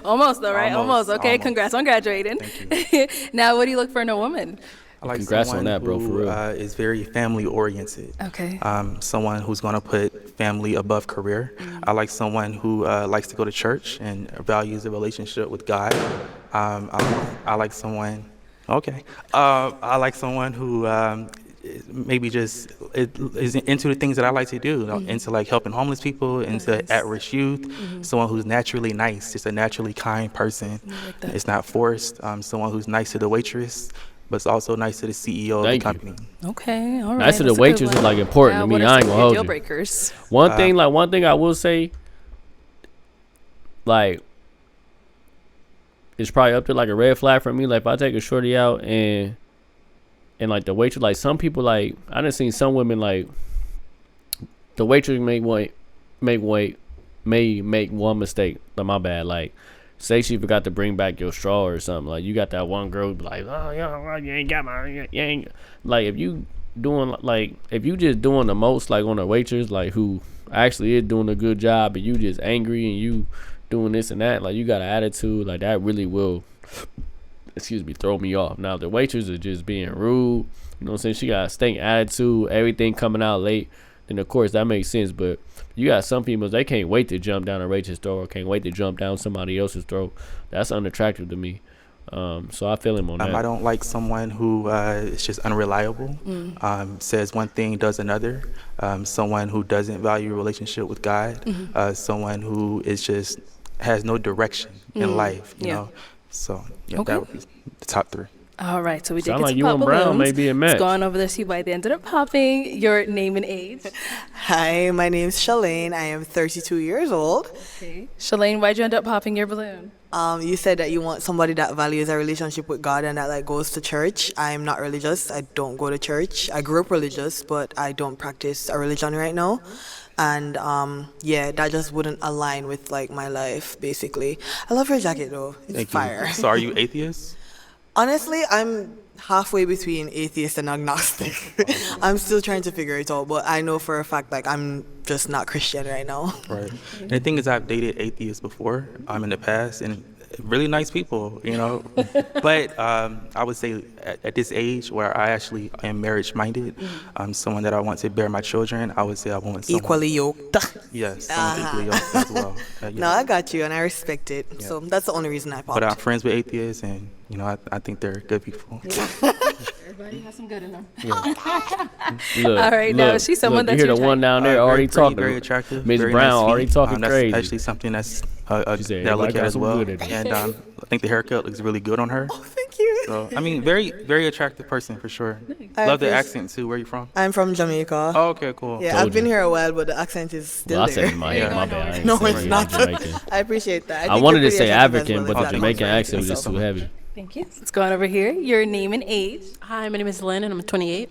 Almost though, right? Almost. Okay, Almost. congrats on graduating. Thank you. Now, what do you look for in a woman? I like Congrats someone on that, bro, for who real. is very family oriented. Okay. Someone who's going to put family above career. I like someone who likes to go to church and values a relationship with God. I like someone. Okay. I like someone who maybe just is into the things that I like to do, into like helping homeless people, into at-risk youth, someone who's naturally nice, just a naturally kind person. It's not forced. Someone who's nice to the waitress, but it's also nice to the CEO of the company. Okay, all right. Nice to the waitress is like important to me. I ain't gonna hold deal you. breakers? One thing I will say, like, it's probably up to like a red flag for me. Like if I take a shorty out and like the waitress, like some people, like I done seen some women like the waitress may make one mistake. Like my bad. Like say she forgot to bring back your straw or something. Like you got that one girl be like, oh yeah, you ain't got my, you ain't. Like if you just doing the most like on a waitress like who actually is doing a good job and you just angry and you doing this and that, like you got an attitude, like that really will throw me off. Now if the waitress is just being rude, you know what I'm saying, she got a stink attitude, everything coming out late, then of course that makes sense. But you got some people, they can't wait to jump down a waitress throat or can't wait to jump down somebody else's throat. That's unattractive to me. So I feel him on that. I don't like someone who is just unreliable, says one thing, does another, someone who doesn't value a relationship with God, someone who is just has no direction in life, you know. So that would be the top three. All right, so we did Sound get like to you pop and Brown balloons. may be a match. It's going over there. See why they ended up popping. Your name and age. Hi, my name's Shalane. I am 32 years old. Okay. Shalane, why'd you end up popping your balloon? You said that you want somebody that values a relationship with God and that like goes to church. I'm not religious. I don't go to church. I grew up religious, but I don't practice a religion right now. And that just wouldn't align with like my life, basically. I love your jacket though. It's Thank fire. you. So are you atheist? Honestly, I'm halfway between atheist and agnostic. I'm still trying to figure it out, but I know for a fact like I'm just not Christian right now. Right. And the thing is, I've dated atheists before in the past, and really nice people, you know. But I would say at this age where I actually am marriage-minded, someone that I want to bear my children, I would say I want someone Equally yoked. Yes, someone equally yoked as well. No, I got you, and I respect it. Yeah. So that's the only reason I popped. But I'm friends with atheists, and you know, I think they're good people. Everybody has some good in them. Look, all right, now she's someone that you hear the one down there already talking. Very attractive. Ms. Very Brown nice already feet. talking that's crazy. Actually, something that's that I like look at as well. And I think the haircut looks really good on her. Oh, thank you. So I mean, very attractive person for sure. Love the accent too. Where are you from? I'm from Jamaica. Oh, okay, cool. Yeah, I've been here a while, but the accent is still I there. said my bad. I ain't No, saying it's you're not. Jamaican. I appreciate that. I think wanted you're to pretty say attractive African, as but well, the if that Jamaican makes accent was sense. just too heavy. Thank you. Let's go on over here. Your name and age. Hi, my name is Lynn, and I'm 28.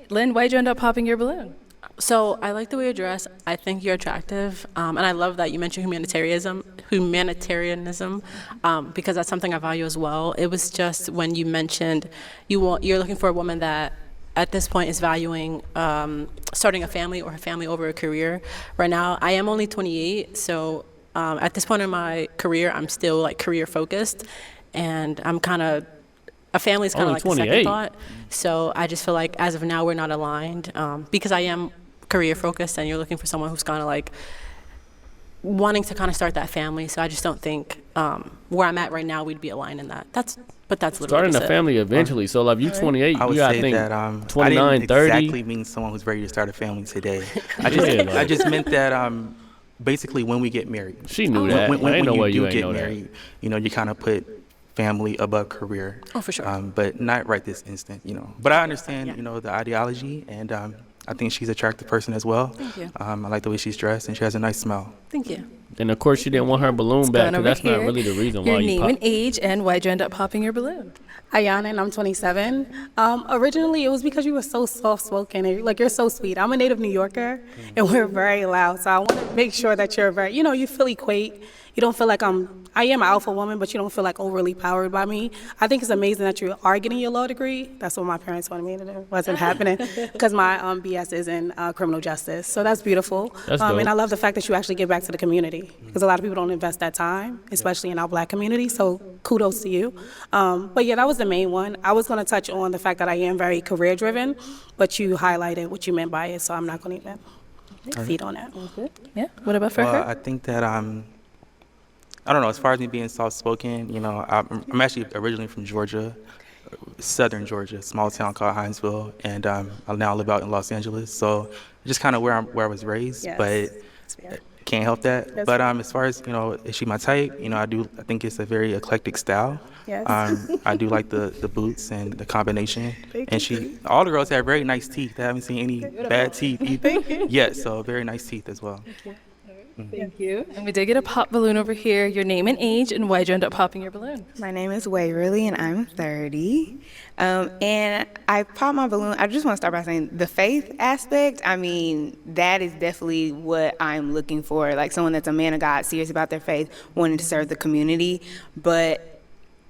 Lynn, why'd you end up popping your balloon? So I like the way you dress. I think you're attractive, and I love that you mentioned humanitarianism, because that's something I value as well. It was just when you mentioned you're looking for a woman that at this point is valuing starting a family or a family over a career. Right now, I am only 28, so at this point in my career, I'm still like career focused, and I'm kind of. A family's kind of like the second thought. So I just feel like as of now, we're not aligned because I am career focused and you're looking for someone who's kind of like wanting to kind of start that family. So I just don't think where I'm at right now, we'd be aligned in that. That's literally starting a family eventually. So like you 28, I would you got say to think that 29, I didn't 30. exactly mean someone who's ready to start a family today. I just meant that basically when we get married. She knew that. When ain't no way you you ain't get know married, that. you know, you kind of put family above career. Oh, for sure. But not right this instant, you know. But I understand, you know, the ideology, and I think she's an attractive person as well. Thank you. I like the way she's dressed, and she has a nice smile. Thank you. And of course, she didn't want her balloon back, going because over that's not here. really the reason Your why you name pop. and age, and why'd you end up popping your balloon? Ayana, and I'm 27. Originally, it was because you were so soft-spoken. And, like, you're so sweet. I'm a native New Yorker, and we're very loud. So I want to make sure that you're very, you feel equate. You don't feel like I am an alpha woman, but you don't feel like overly powered by me. I think it's amazing that you are getting your law degree. That's what my parents wanted me to do. Wasn't happening because my BS is in criminal justice. So that's beautiful. That's dope. And I love the fact that you actually give back to the community because a lot of people don't invest that time, especially in our Black community. So kudos to you. But yeah, that was the main one. I was going to touch on the fact that I am very career driven, but you highlighted what you meant by it, so I'm not going to even feed on that. Yeah. What about for Well, her? I think that I don't know. As far as me being soft-spoken, I'm actually originally from Georgia, southern Georgia, small town called Hinesville, and I now live out in Los Angeles. So just kind of where I was raised, Yes. but can't help that. That's But as far as is she my type? I think it's a very eclectic style. Yes. I do like the boots and the combination. Thank And you. all the girls have very nice teeth. I haven't seen any bad teeth yet. So very nice teeth as well. Thank you. And we did get a pop balloon over here. Your name and age, and why'd you end up popping your balloon? My name is Waverly, and I'm 30. And I popped my balloon. I just want to start by saying the faith aspect, that is definitely what I'm looking for. Like someone that's a man of God, serious about their faith, wanting to serve the community. But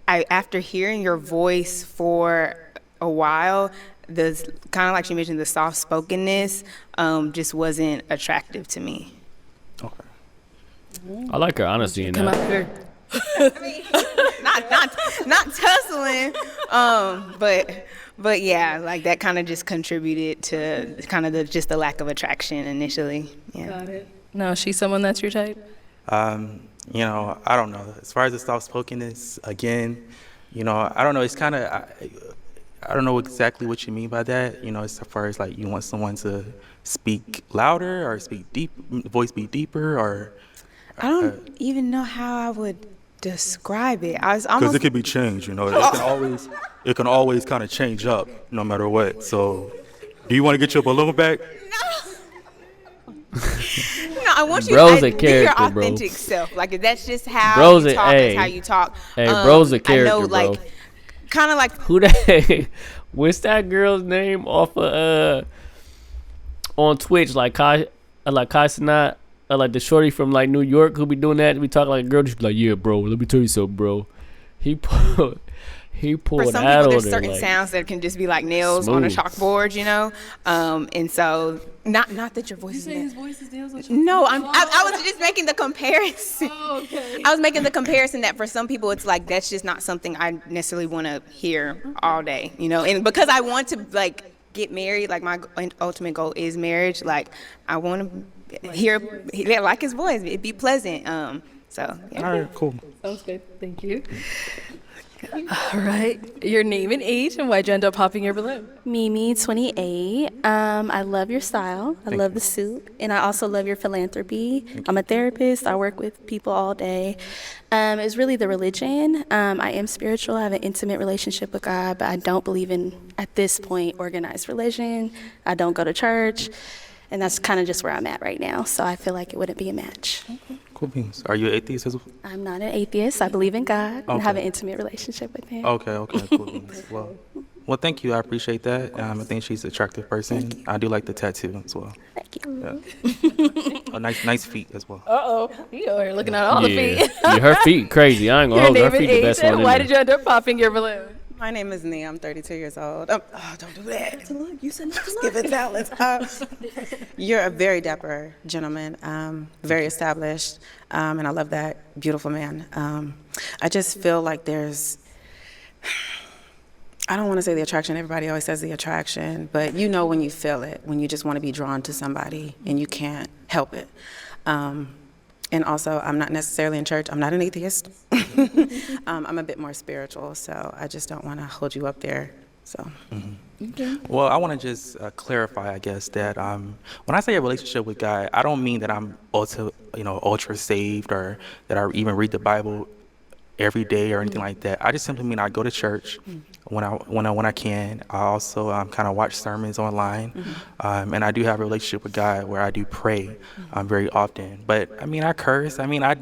after hearing your voice for a while, the kind of like she mentioned, the soft-spokenness just wasn't attractive to me. Okay. I like her honesty in Come that. out here. not tussling, but yeah, like that kind of just contributed to kind of the lack of attraction initially. Yeah. Got it. No, she's someone that's your type? I don't know. As far as the soft-spokenness, again, I don't know. It's kind of, I don't know exactly what you mean by that. As far as like you want someone to speak louder or speak deep, voice be deeper, or. I don't even know how I would describe it. I was almost. Because it could be changed, it can always kind of change up no matter what. So, do you want to get your balloon back? No, I want you Bro's to a be your character, bro. authentic self. Like if that's just how Bro's you a- talk, hey. that's how you talk. Hey, bro's a character, I know, bro. like, kind of like Who that? What's that girl's name off of on Twitch? Like Kai Sinat, like the shorty from like New York who be doing that. We talk like a girl, just be like, yeah, bro. Let me tell you something, bro. He pulled for some that people, on there's her, certain like, sounds that can just be like nails on a smooth. chalkboard, and so not that your voice is. his voice is nails on No, I was just making the comparison. Oh, okay. I was making the comparison that for some people it's like that's just not something I necessarily want to hear all day, and because I want to like get married, like my ultimate goal is marriage. Like I want to hear like his voice, it'd be pleasant. So yeah. All right, cool. Sounds good. Thank you. All right. Your name and age, and why'd you end up popping your balloon? Mimi, 28. I love your style. I love the suit. And I also love your philanthropy. I'm a therapist. I work with people all day. It's really the religion. I am spiritual. I have an intimate relationship with God, but I don't believe in, at this point, organized religion. I don't go to church. And that's kind of just where I'm at right now. So I feel like it wouldn't be a match. Cool beans. Are you an atheist as well? I'm not an atheist. I believe in God and Okay. have an intimate relationship with Him. Okay, cool beans. Well, thank you. I appreciate that. I think she's an attractive person. I do like the tattoo as well. Thank you. Yeah. Oh, nice feet as well. Uh-oh. You are looking at all the feet. Yeah, her feet crazy. I ain't gonna Your hold her. name Her and feet the age, best one and in why there. did you end up popping your balloon? My name is Nia. I'm 32 years old. Oh, don't do that. Look, you said not to Give it talents. You're a very dapper gentleman, very established, and I love that beautiful man. I just feel like there's, I don't want to say the attraction. Everybody always says the attraction, but you know when you feel it, when you just want to be drawn to somebody and you can't help it. And also, I'm not necessarily in church. I'm not an atheist. I'm a bit more spiritual, so I just don't want to hold you up there. So. Okay. Well, I want to just clarify, I guess, that when I say a relationship with God, I don't mean that I'm ultra saved or that I even read the Bible every day or anything like that. I just simply mean I go to church, when I can. I also kind of watch sermons online, and I do have a relationship with God where I do pray very often. But I mean, I curse. I mean, I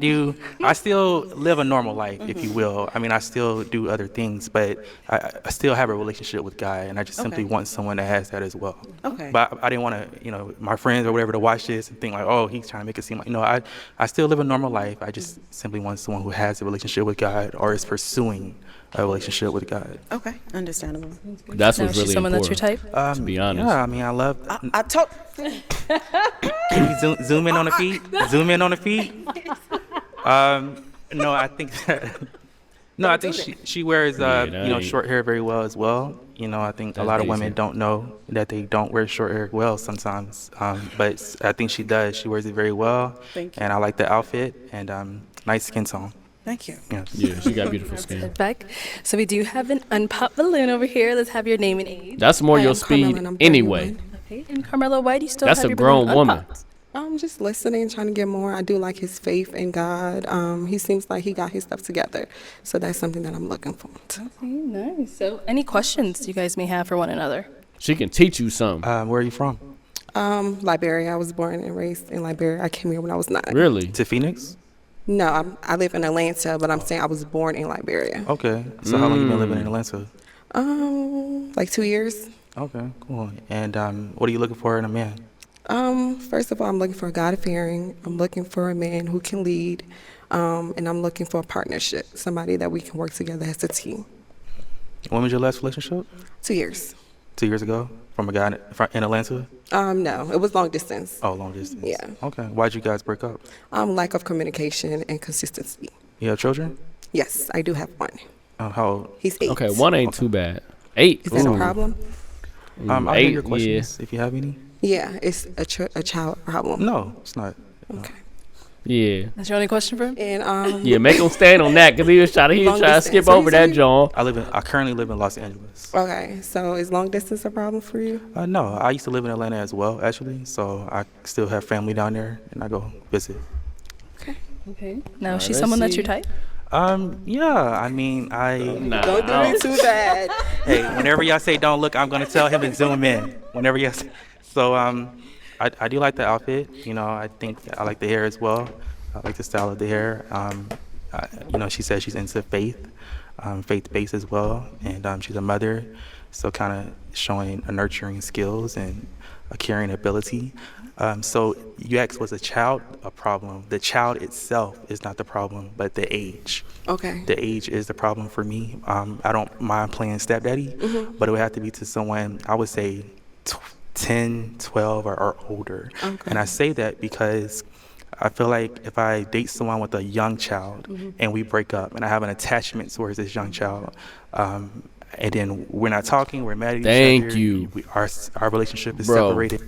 still live a normal life, if you will. I mean, I still do other things, but I still have a relationship with God, and I just simply want someone that has that as well. Okay. But I didn't want to, my friends or whatever to watch this and think like, oh, he's trying to make it seem like, I still live a normal life. I just simply want someone who has a relationship with God or is pursuing a relationship with God. Okay, understandable. That's Now, what's is she really someone important. that's your type? To be honest. Yeah, I mean, I love. I told. Can you zoom in on the feet? Zoom in on the feet. No, I think. No, I think she wears short hair very well as well. I think a lot of women don't know that they don't wear short hair well sometimes. But I think she does. She wears it very well. Thank you. And I like the outfit and nice skin tone. Thank you. Yeah, she got beautiful skin. Back. So we do have an unpopped balloon over here. Let's have your name and age. That's more Hi, your I'm Carmela, speed and I'm anyway. 31. Okay. And Carmelo, why do you still That's have a your grown balloon woman. unpopped? I'm just listening, trying to get more. I do like his faith in God. He seems like he got his stuff together. So that's something that I'm looking for. Okay, nice. So any questions you guys may have for one another? She can teach you something. Where are you from? Liberia. I was born and raised in Liberia. I came here when I was 9. Really? To Phoenix? No, I live in Atlanta, but I'm saying I was born in Liberia. Okay. So how long you been living in Atlanta? Like 2 years. Okay, cool. And what are you looking for in a man? First of all, I'm looking for a God-fearing. I'm looking for a man who can lead, and I'm looking for a partnership, somebody that we can work together as a team. When was your last relationship? 2 years. 2 years ago? From a guy in Atlanta? No, it was long distance. Oh, long distance. Yeah. Okay. Why'd you guys break up? Lack of communication and consistency. You have children? Yes, I do have one. How old? He's 8. Okay, one ain't too bad. 8. Is that a problem? I'll 8, hear your questions if you have any. Yeah, it's a child problem. No, it's not. Okay. Yeah. That's your only question for him? And Yeah, make him stand on that because he was trying to Long skip distance. over that, John. I currently live in Los Angeles. Okay, so is long distance a problem for you? No, I used to live in Atlanta as well, actually. So I still have family down there, and I go visit. Okay. Now, is she let's someone that's see. your type? Yeah. I mean, Nah, Don't do it too bad. Hey, whenever y'all say don't look, I'm gonna tell him to zoom in. Whenever y'all say. So I do like the outfit. I think I like the hair as well. I like the style of the hair. She says she's into faith-based as well, and she's a mother, so kind of showing a nurturing skills and a caring ability. So you asked, was a child a problem? The child itself is not the problem, but the age. Okay. The age is the problem for me. I don't mind playing stepdaddy, but it would have to be to someone, I would say 10, 12, or older. Okay. And I say that because I feel like if I date someone with a young child and we break up and I have an attachment towards this young child, and then we're not talking, we're mad at each other. Thank you. Our relationship is Bro. separated.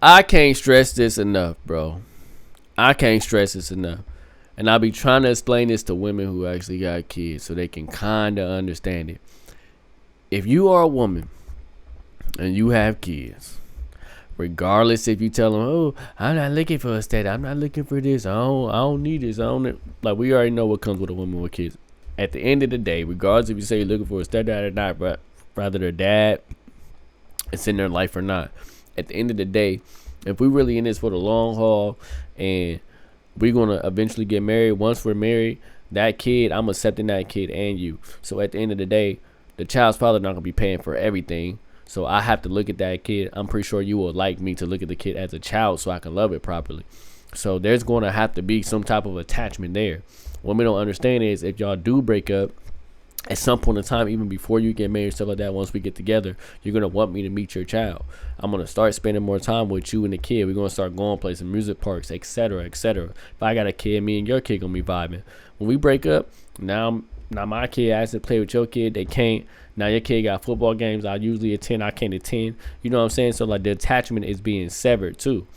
I can't stress this enough, bro. I can't stress this enough. And I'll be trying to explain this to women who actually got kids so they can kind of understand it. If you are a woman and you have kids, regardless if you tell them, oh, I'm not looking for a state, I'm not looking for this, I don't need this, like we already know what comes with a woman with kids. At the end of the day, regardless if you say you're looking for a stepdad or not, but rather their dad, it's in their life or not. At the end of the day, if we really in this for the long haul and we're going to eventually get married, once we're married, that kid, I'm accepting that kid and you. So at the end of the day, the child's father not going to be paying for everything. So I have to look at that kid. I'm pretty sure you will like me to look at the kid as a child so I can love it properly. So there's going to have to be some type of attachment there. What we don't understand is if y'all do break up, at some point in time, even before you get married, stuff like that, once we get together, you're going to want me to meet your child. I'm going to start spending more time with you and the kid. We're going to start going places, music parks, etc., etc. If I got a kid, me and your kid going to be vibing. When we break up, now my kid has to play with your kid. They can't. Now your kid got football games I usually attend. I can't attend. You know what I'm saying? So, like, the attachment is being severed, too.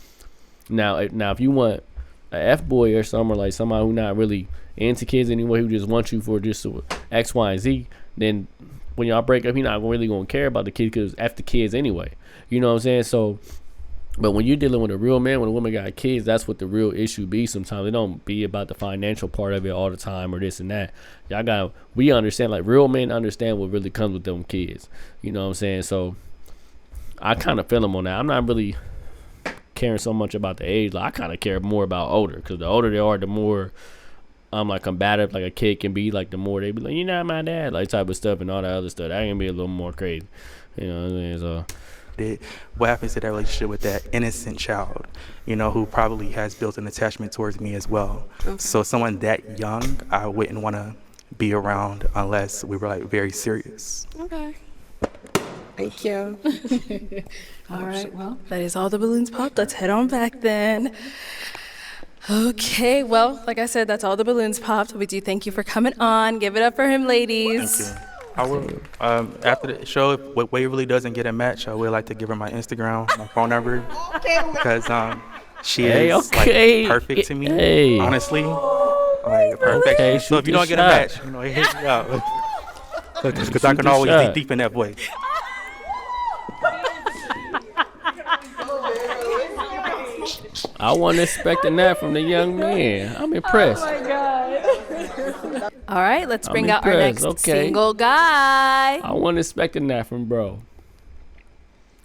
Now if you want a F-boy or something, or like somebody who not really into kids anyway, who just wants you for just X, Y, and Z, then when y'all break up, he not really gonna care about the kids because F the kids anyway. You know what I'm saying? So But when you're dealing with a real man, when a woman got kids, that's what the real issue be. Sometimes it don't be about the financial part of it all the time or this and that. We understand, like real men understand what really comes with them kids. You know what I'm saying? So I kind of feel them on that. I'm not really caring so much about the age. Like, I kind of care more about older, because the older they are, the more like combative like a kid can be. Like the more they be like, you're not my dad, like type of stuff and all that other stuff. That can be a little more crazy. You know what I'm saying? So what happens to that relationship with that innocent child, who probably has built an attachment towards me as well. Okay. So someone that young, I wouldn't want to be around unless we were like very serious. Okay. Thank you. All right, well, that is all the balloons popped. Let's head on back then. Okay, well, like I said, that's all the balloons popped. We do thank you for coming on. Give it up for him, ladies. Thank you. I will, after the show, if Waverly doesn't get a match, I would like to give her my Instagram, my phone number, because she is like perfect to me, honestly. Like perfect. Okay, so if you don't get a match, hit me out, because I can always dig deep in that voice. I wasn't expecting that from the young man. I'm impressed. Oh my God. All right, let's bring out our next single guy. I wasn't expecting that from bro.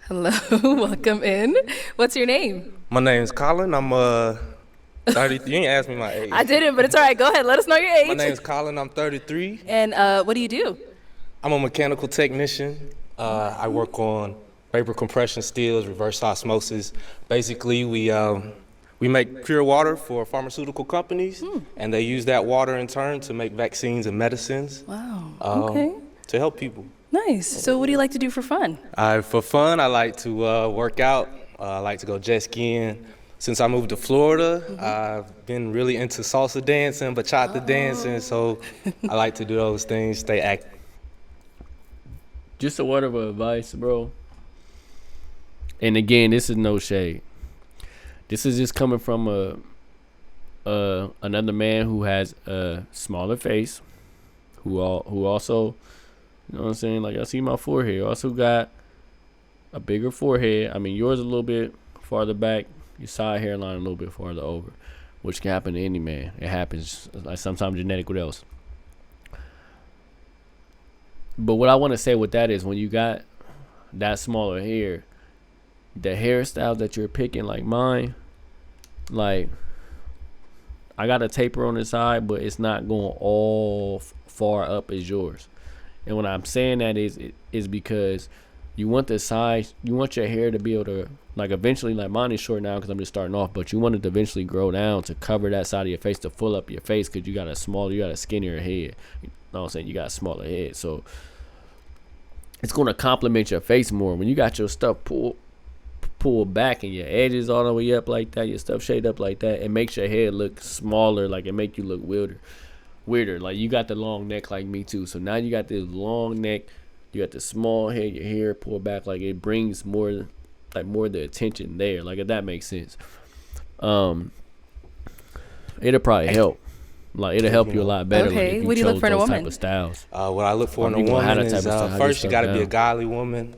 Hello, welcome in. What's your name? My name's Colin. I'm 33. You ain't asked me my age. I didn't, but it's all right. Go ahead. Let us know your age. My name's Colin. I'm 33. And what do you do? I'm a mechanical technician. I work on vapor compression steels, reverse osmosis. Basically, we make pure water for pharmaceutical companies, and they use that water in turn to make vaccines and medicines. Wow. Okay. To help people. Nice. So what do you like to do for fun? For fun, I like to work out. I like to go jet skiing. Since I moved to Florida, I've been really into salsa dancing, bachata dancing, so I like to do those things, stay active. Just a word of advice, bro. And again, this is no shade. This is just coming from another man who has a smaller face, who also, you know what I'm saying? Like, I see my forehead. Also got a bigger forehead. I mean, yours a little bit farther back, your side hairline a little bit farther over, which can happen to any man. It happens, like sometimes genetic, what else? But what I want to say with that is, when you got that smaller hair, the hairstyle that you're picking, like mine, like I got a taper on the side, but it's not going all far up as yours. And when I'm saying that is because you want the size, you want your hair to be able to, like, eventually, like mine is short now because I'm just starting off, but you want it to eventually grow down to cover that side of your face, to full up your face, because you got a skinnier head. You know what I'm saying? You got a smaller head, so it's going to complement your face more. When you got your stuff pulled back and your edges all the way up like that, your stuff shaded up like that, it makes your head look smaller, like it make you look weirder. Like, you got the long neck like me too, so now you got this long neck, you got the small head, your hair pulled back, like it brings more the attention there, like, if that makes sense. It'll probably help. Like, it'll help you a lot better. Okay, like, what do you look for in a woman? Type of styles. What I look for in a woman is, first, you got to be a godly woman.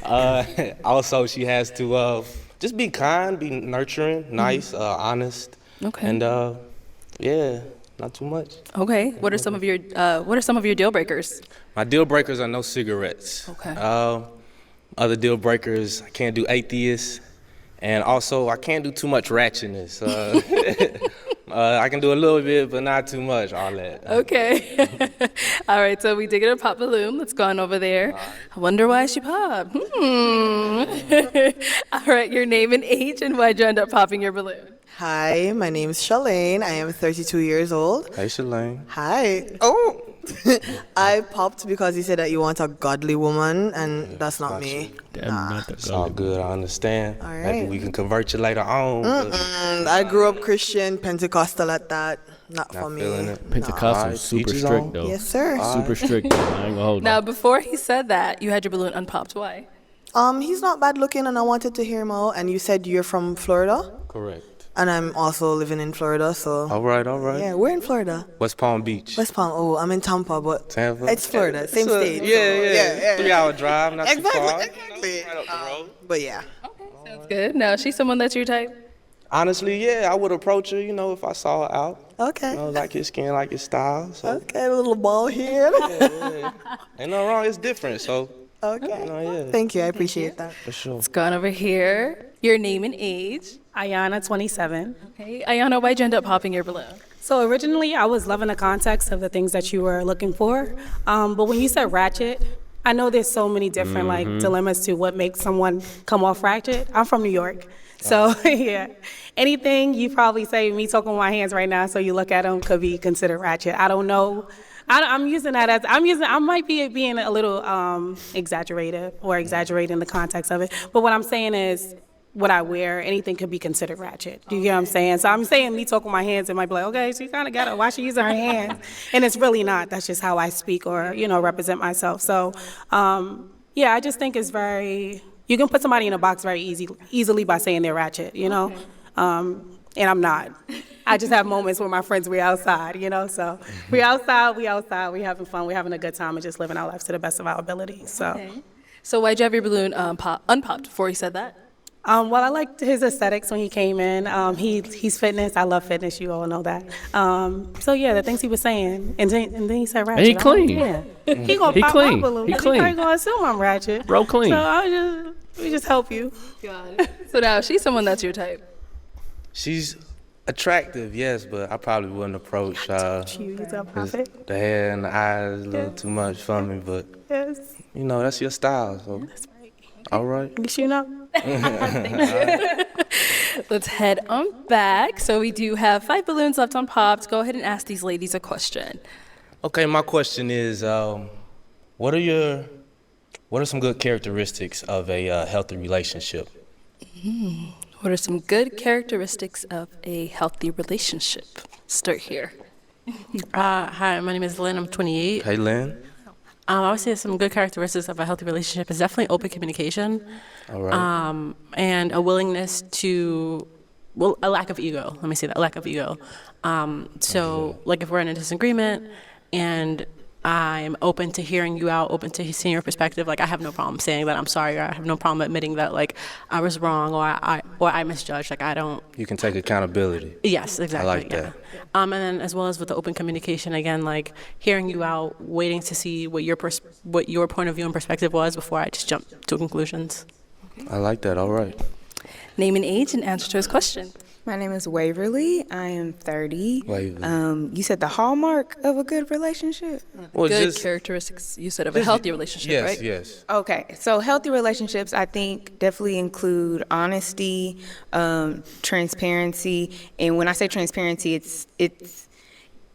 Also, she has to just be kind, be nurturing, nice, honest. Okay. And yeah, not too much. Okay. What are some of your deal breakers? My deal breakers are no cigarettes. Okay. Other deal breakers, I can't do atheists, and also I can't do too much ratchetness. I can do a little bit, but not too much. All that. Okay. All right. So we did get a pop balloon. Let's go on over there. Right. I wonder why she popped. All right. Your name and age, and why'd you end up popping your balloon? Hi, my name is Shalane. I am 32 years old. Hey, Shalane. Hi. Oh. I popped because you said that you want a godly woman, and that's not me. Nah. It's all good. I understand. All right. Maybe we can convert you later on. I grew up Christian, Pentecostal at that. Not for me. Pentecostal is super strict, though. Yes, sir. Super strict, though. I ain't gonna hold Now, before he said that, you had your balloon unpopped. Why? He's not bad looking, and I wanted to hear him out. And you said you're from Florida? Correct. And I'm also living in Florida, so. All right, all right. Yeah, we're in Florida. West Palm Beach. West Palm. Oh, I'm in Tampa, but Tampa? it's Florida, same state. Yeah. 3-hour drive, not too far. Exactly. Right up the road. But yeah. Sounds good. Now, she's someone that's your type? Honestly, yeah, I would approach her, if I saw her out. Okay. Like his skin, like his style. So. Okay, a little bald head. Yeah. Ain't no wrong, it's different, so. Okay. Yeah. Thank you, I appreciate that. For sure. Let's go on over here. Your name and age. Ayana, 27. Okay. Ayana, why'd you end up popping your balloon? So originally, I was loving the context of the things that you were looking for. But when you said ratchet, I know there's so many different dilemmas to what makes someone come off ratchet. I'm from New York. So, yeah, anything you probably say, me talking with my hands right now, so you look at them, could be considered ratchet. I don't know. I'm using that as, I might be being a little exaggerated or exaggerating the context of it. But what I'm saying is, what I wear, anything could be considered ratchet. Do you get what I'm saying? So I'm saying me talking with my hands, it might be like, okay, she kind of got it. Why she using her hands? And it's really not. That's just how I speak or, represent myself. So, yeah, I just think it's very, you can put somebody in a box very easily by saying they're ratchet, Okay. And I'm not. I just have moments where my friends, we outside, so we outside, we having fun, we having a good time and just living our lives to the best of our ability, so. Okay. So why'd you have your balloon unpopped before he said that? Well, I liked his aesthetics when he came in. He's fitness. I love fitness. You all know that. So yeah, the things he was saying, and then he said ratchet. And he clean. He gonna pop clean. my balloon. He 'cause clean. He probably gonna assume I'm ratchet. Bro clean. So we just help you. Got it. So now she's someone that's your type. She's attractive, yes, but I probably wouldn't approach He's a prophet. the hair and the eyes a little too much for me, but Yes. that's your style, so. That's right. All right. You know. Let's head on back. So we do have 5 balloons left unpopped. Go ahead and ask these ladies a question. Okay, my question is, what are some good characteristics of a healthy relationship? What are some good characteristics of a healthy relationship? Start here. Hi, my name is Lynn. I'm 28. Hey, Lynn. I would say some good characteristics of a healthy relationship is definitely open communication. All right. And a willingness to, a lack of ego. Let me say that, a lack of ego. So, like if we're in a disagreement and I'm open to hearing you out, open to seeing your perspective, like I have no problem saying that I'm sorry, or I have no problem admitting that like I was wrong or I misjudged. Like I don't. You can take accountability. Yes, exactly. I like that. And then as well as with the open communication, again, like hearing you out, waiting to see what your point of view and perspective was before I just jump to conclusions. I like that. All right. Name and age and answer to his question. My name is Waverly. I am 30. Waverly. You said the hallmark of a good relationship? Well, good characteristics, you said, of a healthy relationship, right? Yes. Okay, so healthy relationships, I think, definitely include honesty, transparency. And when I say transparency,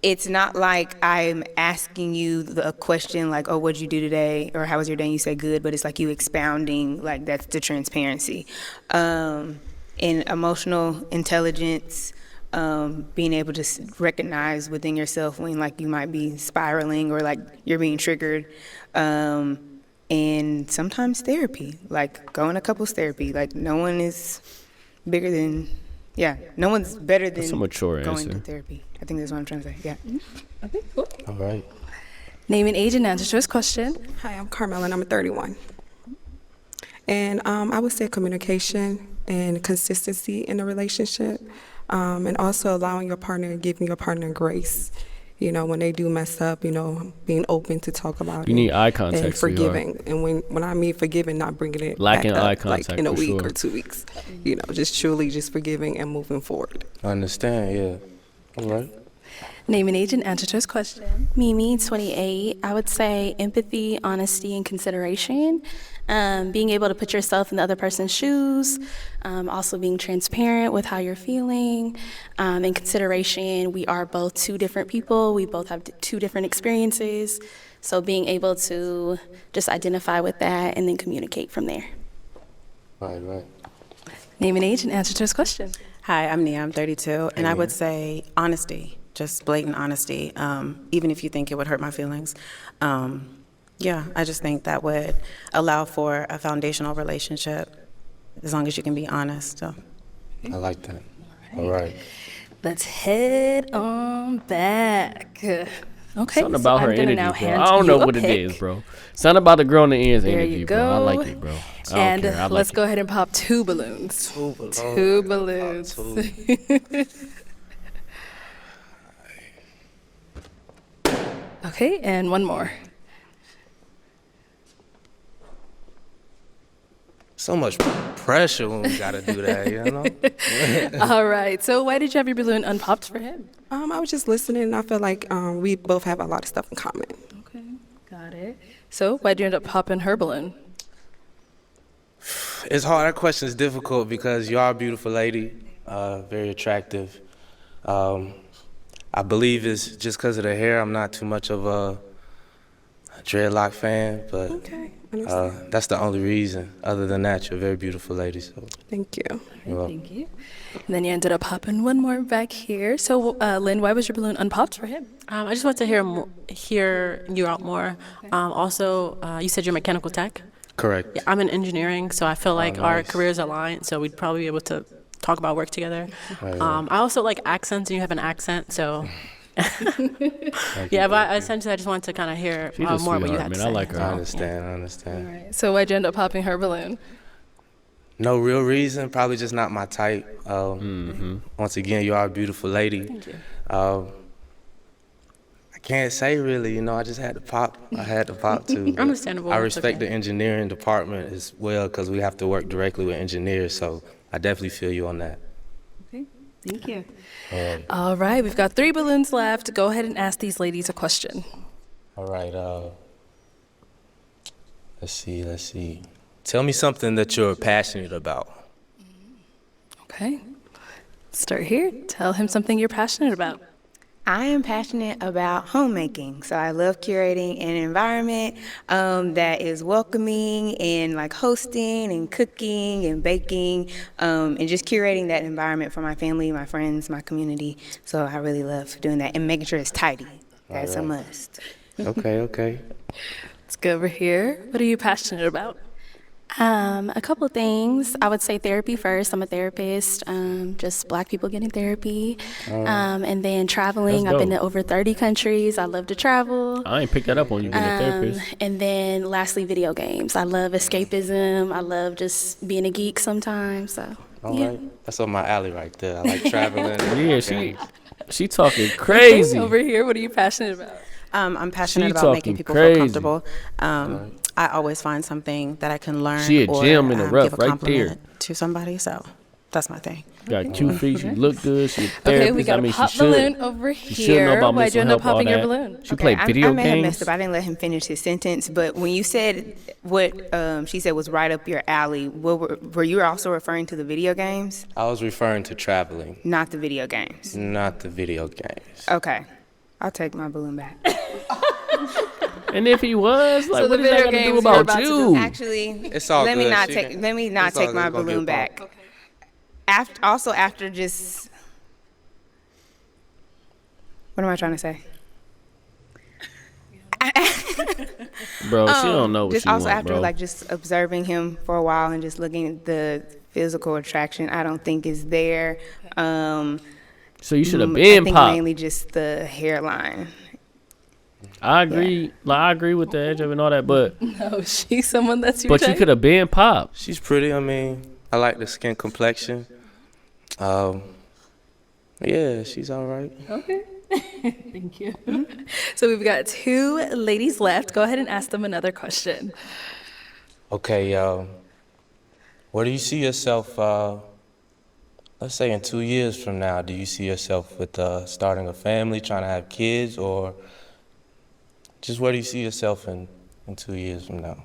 it's not like I'm asking you a question like, oh, what'd you do today? Or how was your day? And you say good, but it's like you expounding, like that's the transparency. And emotional intelligence, being able to recognize within yourself when like you might be spiraling or like you're being triggered. And sometimes therapy, like going to couples therapy. Like no one is bigger than, no one's better than That's a mature going answer. to therapy. I think that's what I'm trying to say, yeah. Okay, cool. All right. Name and age and answer to his question. Hi, I'm Carmela and I'm 31. And I would say communication and consistency in a relationship, and also allowing your partner, giving your partner grace. When they do mess up, being open to talk about it. You need eye contact, and forgiving. And when I mean forgiving, not bringing it lacking back eye up, contact like in a for week sure. or 2 weeks. Just truly just forgiving and moving forward. I understand. Yeah. All right. Name and age and answer to his question. Mimi, 28. I would say empathy, honesty, and consideration. Being able to put yourself in the other person's shoes. Also being transparent with how you're feeling. In consideration, we are both 2 different people. We both have 2 different experiences. So being able to just identify with that and then communicate from there. Right. Name and age and answer to his question. Hi, I'm Nia. I'm 32, and I would say honesty, just blatant honesty, even if you think it would hurt my feelings. I just think that would allow for a foundational relationship as long as you can be honest. So. I like that. All right. Let's head on back. Okay, Something so about I'm her gonna energy, now bro. hand I don't you know a what it pick. is, bro. Something about the girl on the end's There energy, you bro. I go. like it, bro. I don't And care. I like let's it. go ahead and pop 2 balloons. 2 balloons. Two balloons. Okay, and one more. So much pressure when we gotta do that, you know? All right. So why did you have your balloon unpopped for him? I was just listening, and I feel like we both have a lot of stuff in common. Okay, got it. So why'd you end up popping her balloon? It's hard. That question is difficult because you are a beautiful lady, very attractive. I believe it's just because of the hair. I'm not too much of a dreadlock fan, but Okay, that's the only reason. Other than that, you're a very beautiful lady. So thank you. you're welcome. Thank you. And then you ended up popping one more back here. So, Lynn, why was your balloon unpopped for him? I just want to hear you out more. Also, you said you're mechanical tech. Correct. Yeah, I'm in engineering, so I feel like our nice. careers align, so we'd probably be able to talk about work together. Right. I also like accents, and you have an accent, so. Yeah, but essentially, I just wanted to kind of hear She's a more what you sweetheart, had man. to I say. like her. I understand. I understand. All right. So why'd you end up popping her balloon? No real reason. Probably just not my type. Once again, you are a beautiful lady. Thank you. I can't say really. You know, I just had to pop. I had to pop too. but Understandable. I That's respect okay. the engineering department as well because we have to work directly with engineers. So I definitely feel you on that. Okay. Thank you. Um, All right. We've got 3 balloons left. Go ahead and ask these ladies a question. all right. Let's see. Tell me something that you're passionate about. Okay. Start here. Tell him something you're passionate about. I am passionate about homemaking. So I love curating an environment that is welcoming and like hosting and cooking and baking and just curating that environment for my family, my friends, my community. So I really love doing that and making sure it's tidy. That's a must. Okay. Let's go over here. What are you passionate about? A couple of things. I would say therapy first. I'm a therapist. Just Black people getting therapy. And then traveling. That's I've been dope. to over 30 countries. I love to travel. I ain't picked that up on you being a therapist. And then lastly, video games. I love escapism. I love just being a geek sometimes. So, All yeah. right. That's up my alley right there. I like traveling. Yeah, she talking crazy. Over here, what are you passionate about? I'm passionate She about making talking people crazy. feel comfortable. I always find something that I can learn She a or gem in the rough give a right compliment to somebody. So that's my thing. Got cute feet. She look good. She a therapist. Okay, we got I a mean, pop she should. balloon over She should know here. about Why'd you mental end up health, all popping your that. balloon? She played I video may have games. messed up. I didn't let him finish his sentence. But when you said what she said was right up your alley, were you also referring to the video games? I was referring to traveling, Not the video games. not the video games. Okay. I'll take my balloon back. And if he was, like, So what the is that video got to do games you're about about to you? Actually, It's all let me good. not She take can- let me not it's all take good. my It's gonna be a balloon pop. back. After just what am I trying to say? Bro, she don't know what Just she also want, after bro. like just observing him for a while and just looking at the physical attraction, I don't think is there. So you should have I been think popped. mainly just the hairline. I agree. Like, I agree with the edge of it and all that, but No, she's someone that's your but you type. could have been popped. She's pretty. I mean, I like the skin complexion. Yeah, she's all right. Okay. Thank you. So we've got 2 ladies left. Go ahead and ask them another question. Okay, where do you see yourself, let's say in 2 years from now, do you see yourself with starting a family, trying to have kids, or just where do you see yourself in 2 years from now?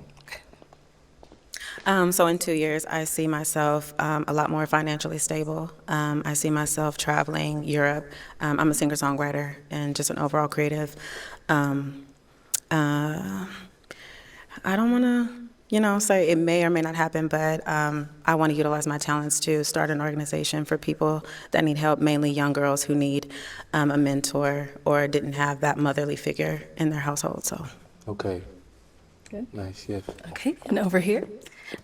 So in 2 years, I see myself a lot more financially stable. I see myself traveling Europe. I'm a singer-songwriter and just an overall creative. I don't want to, say it may or may not happen, but I want to utilize my talents to start an organization for people that need help, mainly young girls who need a mentor or didn't have that motherly figure in their household. So. Okay. Good. Nice, yeah. Okay, and over here.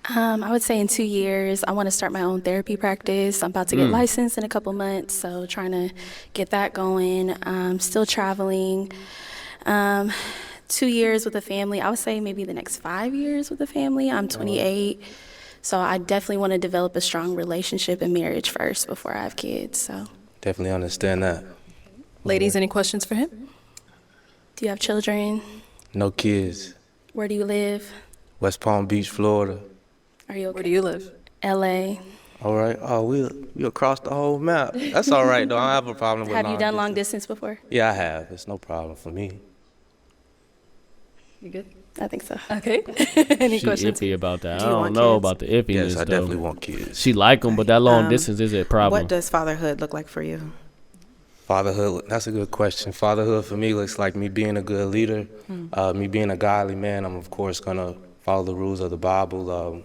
I would say in 2 years, I want to start my own therapy practice. I'm about to get licensed in a couple months, so trying to get that going. Still traveling. 2 years with a family. I would say maybe the next 5 years with a family. I'm 28, so I definitely want to develop a strong relationship and marriage first before I have kids. So Definitely understand that. Ladies, any questions for him? do you have children? No kids. Where do you live? West Palm Beach, Florida. Are you okay? Where do you live? LA. All right. Oh, we across the whole map. That's all right, though. I don't have a problem with Have you done long distance. distance before? Yeah, I have. It's no problem for me. You good? I think so. Okay. Any She questions? iffy about that. Do I you don't want know kids? about the iffiness. Yes, I though. definitely want kids. She like them, but that long distance is a problem. What does fatherhood look like for you? Fatherhood, that's a good question. Fatherhood for me looks like me being a good leader, me being a godly man. I'm, of course, going to follow the rules of the Bible,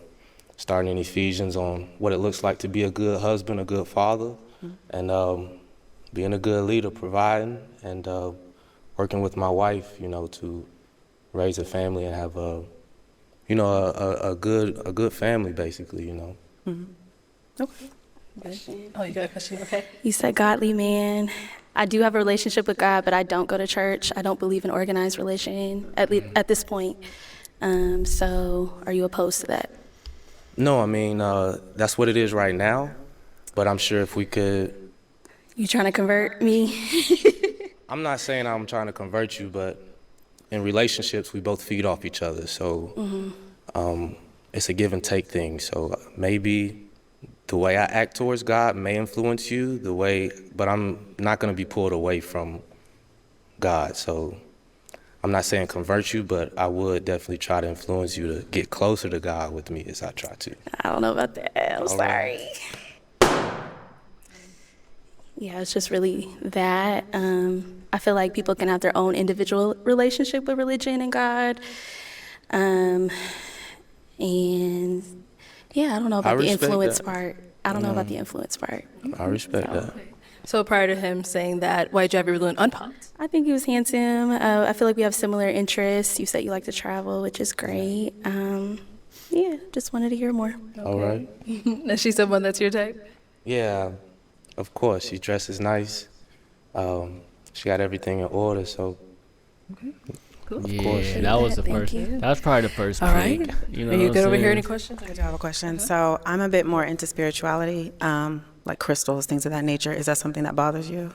starting in Ephesians on what it looks like to be a good husband, a good father, and being a good leader, providing, and working with my wife, to raise a family and have a good family, basically, Okay. Oh, you got a question? Okay. You said godly man. I do have a relationship with God, but I don't go to church. I don't believe in organized religion at this point. So are you opposed to that? No, I mean, that's what it is right now, but I'm sure if we could... You trying to convert me? I'm not saying I'm trying to convert you, but in relationships, we both feed off each other, so it's a give and take thing. So maybe the way I act towards God may influence you, but I'm not going to be pulled away from God. So I'm not saying convert you, but I would definitely try to influence you to get closer to God with me as I try to. I don't know about that. I'm sorry. Yeah, it's just really that. I feel like people can have their own individual relationship with religion and God. And yeah, I don't know about the influence part. I don't know about the influence part. I respect that. So prior to him saying that, why'd you have your balloon unpopped? I think he was handsome. I feel like we have similar interests. You said you like to travel, which is great. Yeah, just wanted to hear more. All right. Is she someone that's your type? Yeah, of course. She dresses nice. She got everything in order, so... Cool. Of course. Yeah, that was the Thank first. you. That was probably the first. All right. pick, you know Are you what good I'm over here? saying? Any questions? I do have a question. So I'm a bit more into spirituality, like crystals, things of that nature. Is that something that bothers you?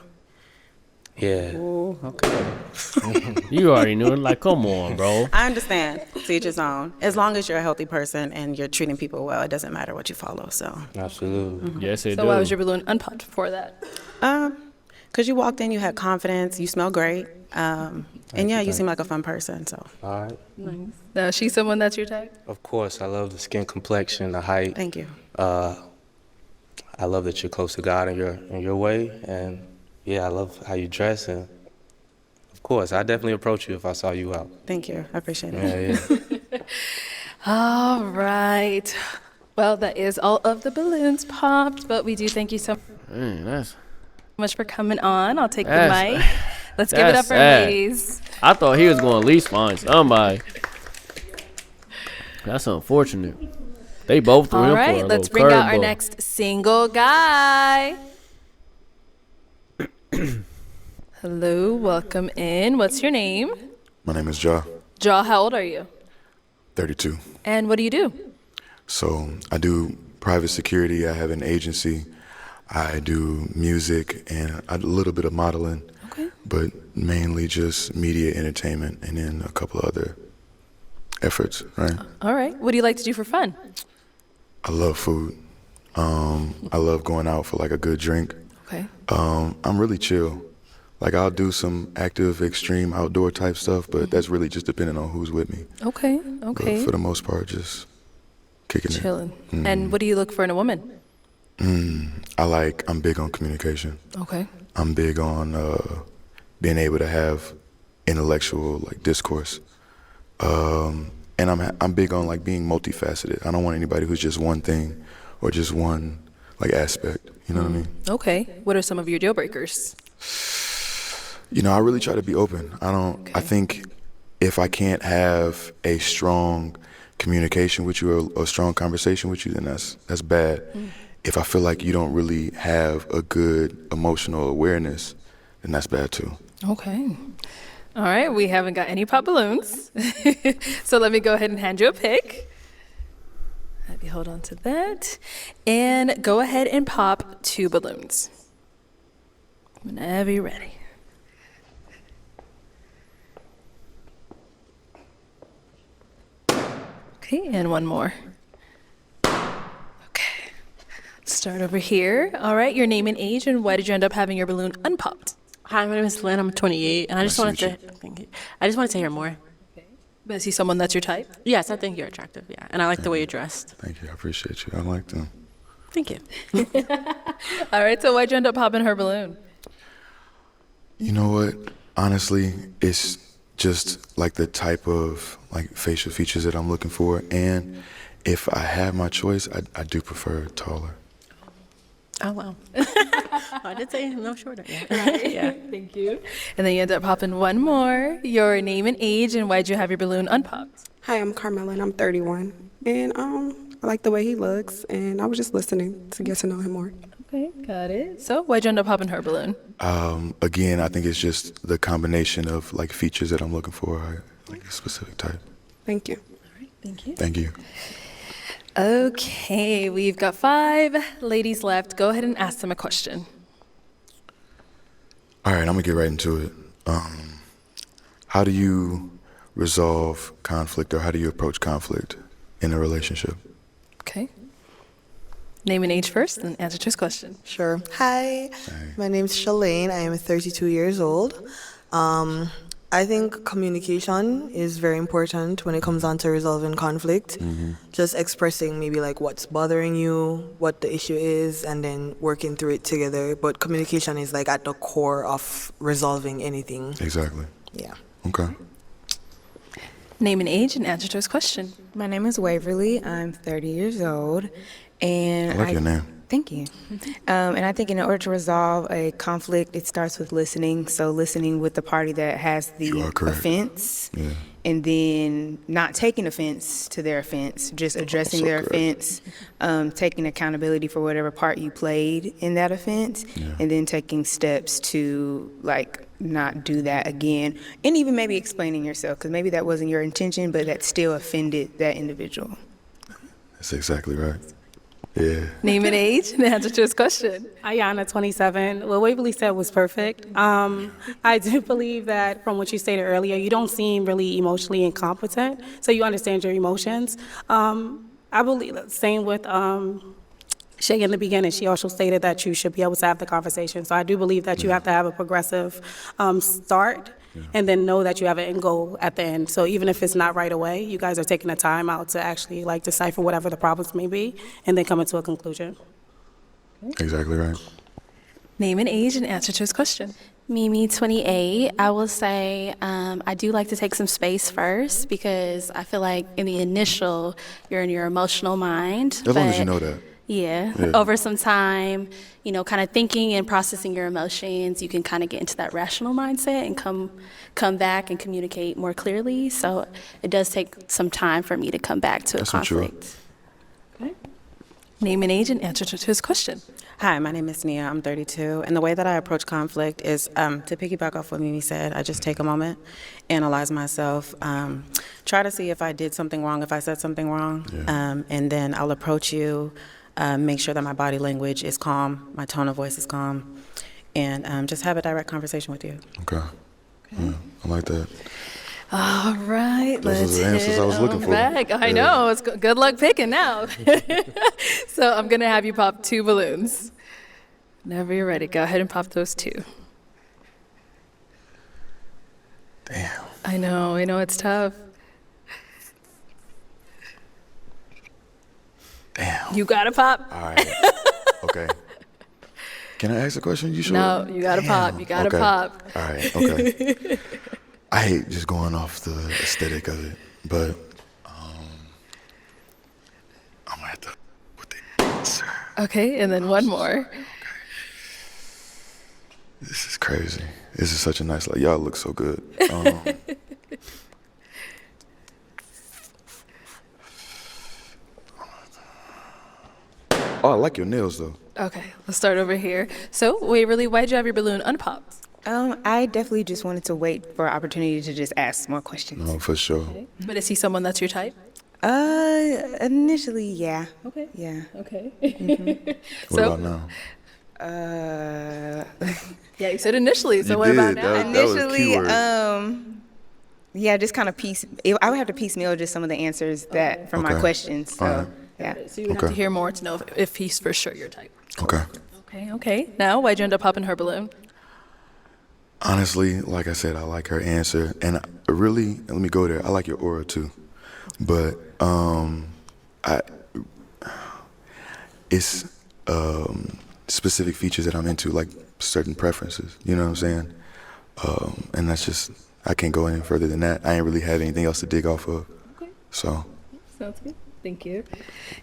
Yeah. Ooh, okay. You already knew it. Like, come on, bro. I understand. To each his own. As long as you're a healthy person and you're treating people well, it doesn't matter what you follow. So. Absolutely. Yes, it So do. why was your balloon unpopped before that? Because you walked in, you had confidence, you smell great, and yeah, you seem like a fun person. So. All right. Nice. Now, is she someone that's your type? Of course. I love the skin complexion, the height. Thank you. I love that you're close to God in your way, and yeah, I love how you dress, and of course, I definitely approach you if I saw you out. Thank you. I appreciate it. Yeah. All right. Well, that is all of the balloons popped, but we do thank you so That's much for coming on. I'll take the That's- mic. Let's give it that's up for sad. ladies. I thought he was going to at least find somebody. That's unfortunate. They both threw him All for a right, little let's bring out our curveball. next single guy. Hello, welcome in. What's your name? My name is Ja, Jaw, how old are you? 32. And what do you do? So I do private security. I have an agency. I do music and a little bit of modeling, but mainly just media entertainment and then a couple of other efforts, right? All right. What do you like to do for fun? I love food. I love going out for like a good drink. Okay. I'm really chill. Like I'll do some active, extreme outdoor type stuff, but that's really just depending on who's with me. Okay. But for the most part, just kicking Chilling. it. Mm. And what do you look for in a woman? I'm big on communication. Okay. I'm big on being able to have intellectual like discourse. And I'm big on like being multifaceted. I don't want anybody who's just one thing or just one like aspect. You know what I mean? Okay. What are some of your deal breakers? You know, I really try to be open. I think if I can't have a strong communication with you or a strong conversation with you, then that's bad. If I feel like you don't really have a good emotional awareness, then that's bad too. Okay. All right, we haven't got any pop balloons. So let me go ahead and hand you a pick. Have you hold on to that. And go ahead and pop 2 balloons. Whenever you're ready. Okay, and one more. Okay. Start over here. All right, your name and age, and why did you end up having your balloon unpopped? Hi, my name is Lynn. I'm 28, and I just wanted to. Thank you. I just wanted to hear more. But is he someone that's your type? Yes, I think you're attractive. Yeah, and I like the way you're dressed. Thank you. I appreciate you. I like them. Thank you. All right, so why'd you end up popping her balloon? You know what? Honestly, it's just like the type of like facial features that I'm looking for, and if I have my choice, I do prefer taller. Oh, wow. I did say no shorter. Yeah. Right. Yeah. Thank you. And then you end up popping one more. Your name and age, and why'd you have your balloon unpopped? Hi, I'm Carmela, and I'm 31. And I like the way he looks, and I was just listening to get to know him more. Okay, got it. So why'd you end up popping her balloon? Again, I think it's just the combination of like features that I'm looking for, like a specific type. Thank you. All right, thank you. Thank you. Okay, we've got 5 ladies left. Go ahead and ask them a question. All right, I'm gonna get right into it. How do you resolve conflict, or how do you approach conflict in a relationship? Okay. Name and age first, and answer to his question. Sure. Hi, my name's Shalane. I am 32 years old. I think communication is very important when it comes on to resolving conflict. Just expressing maybe like what's bothering you, what the issue is, and then working through it together. But communication is like at the core of resolving anything. Exactly. Yeah. Okay. Name and age, and answer to his question. My name is Waverly. I'm 30 years old. And I like your name. Thank you. And I think in order to resolve a conflict, it starts with listening. So listening with the party that has the offense, and then not taking offense to their offense, just addressing their offense, taking accountability for whatever part you played in that offense, and then taking steps to like not do that again, and even maybe explaining yourself, because maybe that wasn't your intention, but that still offended that individual. That's exactly right. Yeah. Name and age, and answer to his question. Ayana, 27. What Waverly said was perfect. I do believe that from what you stated earlier, you don't seem really emotionally incompetent, so you understand your emotions. I believe, same with Shay in the beginning, she also stated that you should be able to have the conversation. So I do believe that you have to have a progressive start, and then know that you have an end goal at the end. So even if it's not right away, you guys are taking the time out to actually like decipher whatever the problems may be, and then coming to a conclusion. Exactly right. Name and age, and answer to his question. Mimi, 28. I will say I do like to take some space first, because I feel like in the initial, you're in your emotional mind. As long as you know that. Yeah. Over some time, you know, kind of thinking and processing your emotions, you can kind of get into that rational mindset and come back and communicate more clearly. So it does take some time for me to come back to a conflict. Okay. Name and age, and answer to his question. Hi, my name is Nia. I'm 32. And the way that I approach conflict is to piggyback off what Mimi said, I just take a moment, analyze myself, try to see if I did something wrong, if I said something wrong, and then I'll approach you. Make sure that my body language is calm, my tone of voice is calm, and just have a direct conversation with you. Okay. Yeah, I like that. All right, Those are the answers I was looking for. Back. I know. It's good luck picking now. So I'm going to have you pop 2 balloons. Whenever you're ready, go ahead and pop those 2. Damn. I know. It's tough. Damn. You got to pop. All right. Okay. Can I ask a question? You sure? No, you got to pop. You got to pop. All right. Okay. I hate just going off the aesthetic of it, but I'm gonna have to put the answer. Okay, and then one more. Okay. This is crazy. This is such a nice light. Y'all look so good. Oh, I like your nails though. Okay, let's start over here. So, Waverly, why'd you have your balloon unpopped? I definitely just wanted to wait for an opportunity to just ask more questions. No, for sure. But is he someone that's your type? Initially, yeah. Okay. Yeah. Okay. What about now? Yeah, you said initially. So You what did. about now? That was Initially, keyword. yeah, just kind of I would have to piecemeal just some of the answers that from my Okay. questions. So, All right. yeah. So you would have to hear more to know if he's for sure your type. Okay. Okay. Now, why'd you end up popping her balloon? Honestly, like I said, I like her answer, and really, let me go there. I like your aura too, but it's specific features that I'm into, like certain preferences. You know what I'm saying? And that's just, I can't go any further than that. I ain't really have anything else to dig off of. Okay. So. Sounds good. Thank you.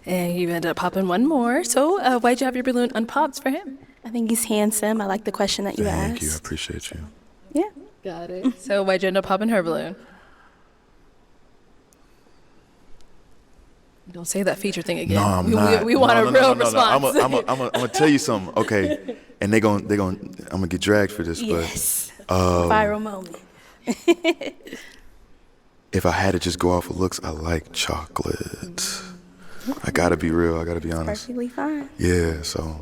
And you ended up popping one more. So why'd you have your balloon unpopped for him? I think he's handsome. I like the question that you asked. Thank you. I appreciate you. Yeah. Got it. So why'd you end up popping her balloon? Don't say that feature thing again. No, I'm not. We want a real response. I'm gonna tell you something, okay? And I'm gonna get dragged for this, Yes. but Viral moment. if I had to just go off of looks, I like chocolate. I gotta be real. I gotta be honest. Perfectly fine. Yeah. So.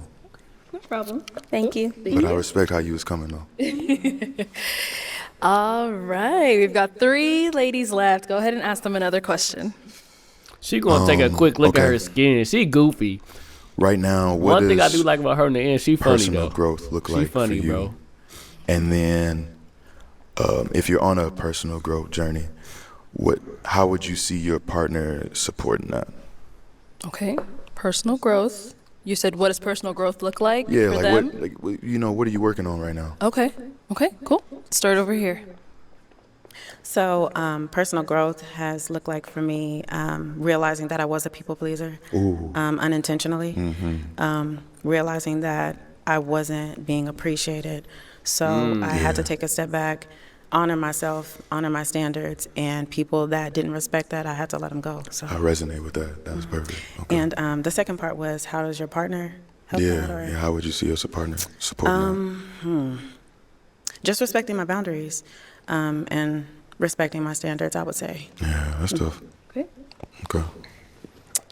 No problem. Thank you. But I respect how you was coming though. All right. We've got 3 ladies left. Go ahead and ask them another question. She gonna take a quick look at okay. her skin. She goofy. Right now, what One thing I does do like about her in the end, she funny personal though. growth look She like funny, for you? bro. And then, if you're on a personal growth journey, how would you see your partner supporting that? Okay. Personal growth. You said, what does personal growth look like Yeah, for like them? what are you working on right now? Okay. Okay, cool. Start over here. So personal growth has looked like for me realizing that I was a people pleaser unintentionally, realizing that I wasn't being appreciated. So I had to take a step back, honor myself, honor my standards, and people that didn't respect that, I had to let them go. So I resonate with that. That was perfect. Okay. And the second part was, how does your partner help that? Or, How would you see us a partner supporting that? Just respecting my boundaries and respecting my standards, I would say. Yeah, that's tough. Okay. Okay.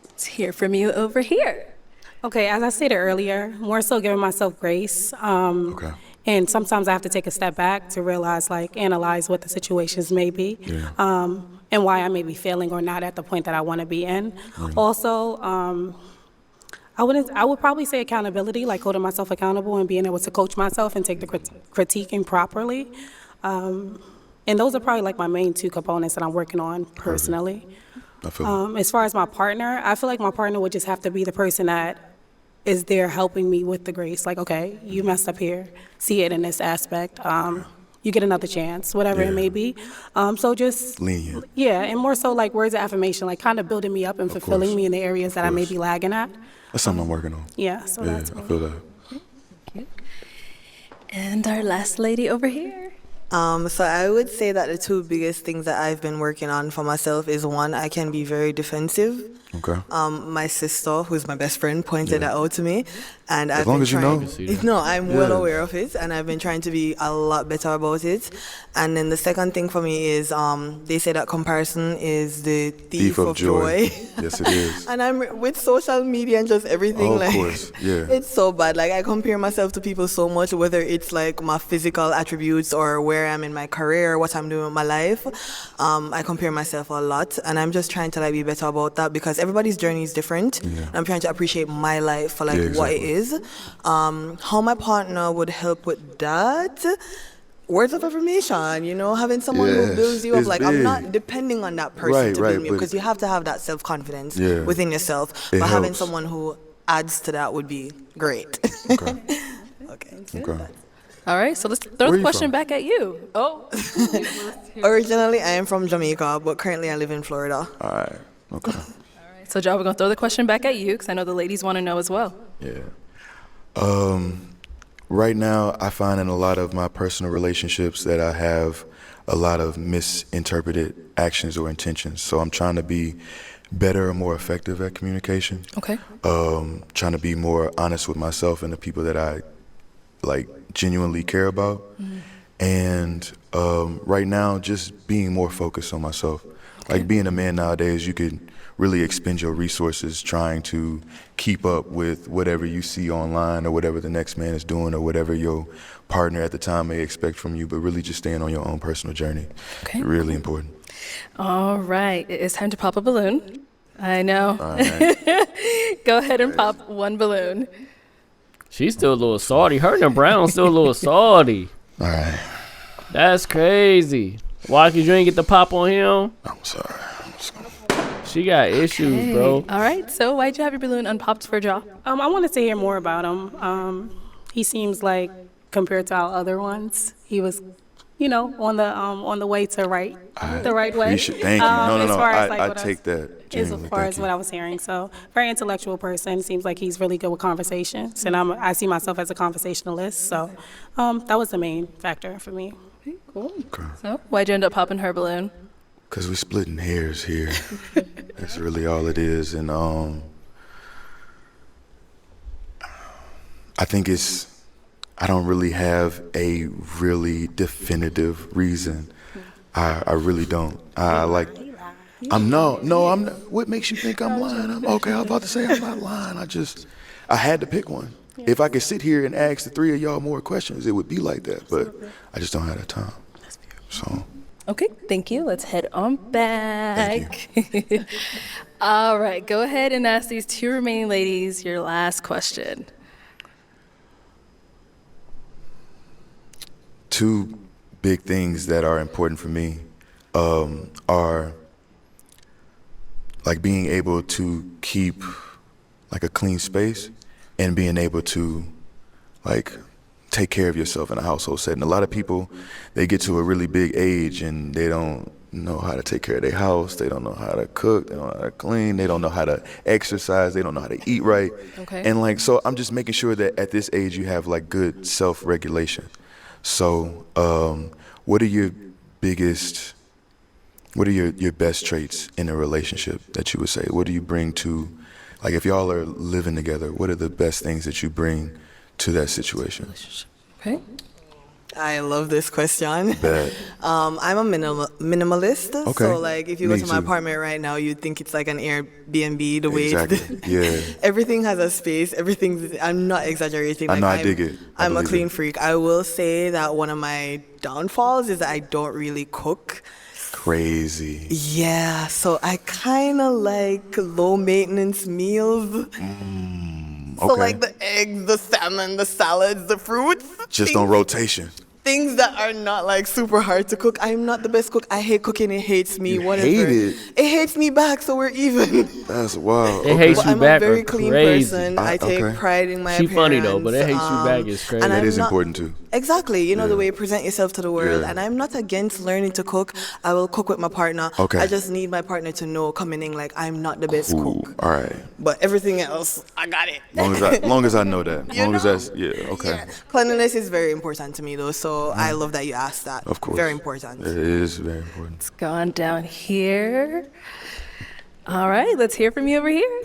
Let's hear from you over here. Okay, as I stated earlier, more so giving myself grace. Okay. And sometimes I have to take a step back to realize, analyze what the situations may be, and why I may be failing or not at the point that I want to be in. Also, I would probably say accountability, like holding myself accountable and being able to coach myself and take the critiquing properly. And those are probably my main 2 components that I'm working on personally. I feel As far as my partner, I feel like my partner would just have to be the person that is there helping me with the grace. Okay, you messed up here. See it in this aspect. You get another chance, whatever it may be. So just lenient. Yeah, and more so words of affirmation, kind of building me up and fulfilling me in the areas that I may be lagging at. That's something I'm working on. Yeah, so that's I feel that. And our last lady over here. So I would say that the 2 biggest things that I've been working on for myself is, 1, I can be very defensive. Okay. My sister, who's my best friend, pointed that out to me, and As long as you know. No, I'm well aware of it, and I've been trying to be a lot better about it. And then the second thing for me is, they say that comparison is the thief of joy. Yes, it is. And I'm with social media and just everything. Of course, yeah. It's so bad. I compare myself to people so much, whether it's my physical attributes or where I'm in my career, what I'm doing with my life. I compare myself a lot, and I'm just trying to be better about that because everybody's journey is different. Yeah. I'm trying to appreciate my life for what it is. How my partner would help with that. Words of affirmation, having someone who builds you up. I'm not depending on that person to build me up, because you have to have that self-confidence within yourself. But having someone who adds to that would be great. Okay. Okay. All right, so let's throw the question back at you. Oh. Originally, I am from Jamaica, but currently I live in Florida. All right. Okay. So, Joe, we're going to throw the question back at you because I know the ladies want to know as well. Yeah. Right now, I find in a lot of my personal relationships that I have a lot of misinterpreted actions or intentions. So I'm trying to be better or more effective at communication. Okay. Trying to be more honest with myself and the people that I like genuinely care about. And right now, just being more focused on myself. Like being a man nowadays, you could really expend your resources trying to keep up with whatever you see online or whatever the next man is doing or whatever your partner at the time may expect from you, but really just staying on your own personal journey. Okay. Really important. All right. It's time to pop a balloon. I know. All right. Go ahead and pop one balloon. She's still a little salty. Her and Brown still a little salty. All right. That's crazy. Why? Because you ain't get the pop on him? I'm sorry. She got issues, bro. All right. So why'd you have your balloon unpopped for Jaw? I wanted to hear more about him. He seems like, compared to our other ones, he was, on the way to the right way. Thank you. No. As far as, I take that. As far as what I was hearing, so very intellectual person. Seems like he's really good with conversations, and I see myself as a conversationalist. So that was the main factor for me. Cool. Okay. So why'd you end up popping her balloon? Because we're splitting hairs here. That's really all it is. And I think I don't really have a really definitive reason. I really don't. I'm not. What makes you think I'm lying? I'm okay. I was about to say I'm not lying. I had to pick one. If I could sit here and ask the three of y'all more questions, it would be like that. But I just don't have that time. So. Okay, thank you. Let's head on back. All right, go ahead and ask these two remaining ladies your last question. Two big things that are important for me are like being able to keep like a clean space and being able to like take care of yourself in a household setting. A lot of people, they get to a really big age and they don't know how to take care of their house. They don't know how to cook. They don't know how to clean. They don't know how to exercise. They don't know how to eat right. Okay. And so I'm just making sure that at this age you have like good self-regulation. So what are your best traits in a relationship that you would say? What do you bring to, like if y'all are living together, what are the best things that you bring to that situation? Okay. I love this question. Bet. I'm a minimalist. Okay. So like if you go to my apartment right now, you'd think it's like an Airbnb the way Exactly. Yeah. everything has a space. I'm not exaggerating. I know, I dig it. I'm a clean freak. I will say that one of my downfalls is that I don't really cook. Crazy. Yeah, so I kind of like low maintenance meals. So Okay. like the eggs, the salmon, the salads, the fruits. Just on rotation. Things that are not like super hard to cook. I'm not the best cook. I hate cooking. It hates me. You Whatever. hate it? It hates me back, so we're even. That's wild. It hates you I'm back a very are clean crazy. person. I take Okay. pride in my She appearance. funny though, but it hates you back is crazy. and That I'm is not- important too. Exactly. You know the Yeah. way you present yourself to the world. Yeah. And I'm not against learning to cook. I will cook with my partner. Okay. I just need my partner to know coming in like I'm not the best Cool. cook. All right. But everything else, I got it. Long as I know that. You Long as know? that's okay. Cleanliness is very important to me though, so I love that you asked that. Of course. Very important. It is very important. It's gone down here. All right, let's hear from you over here.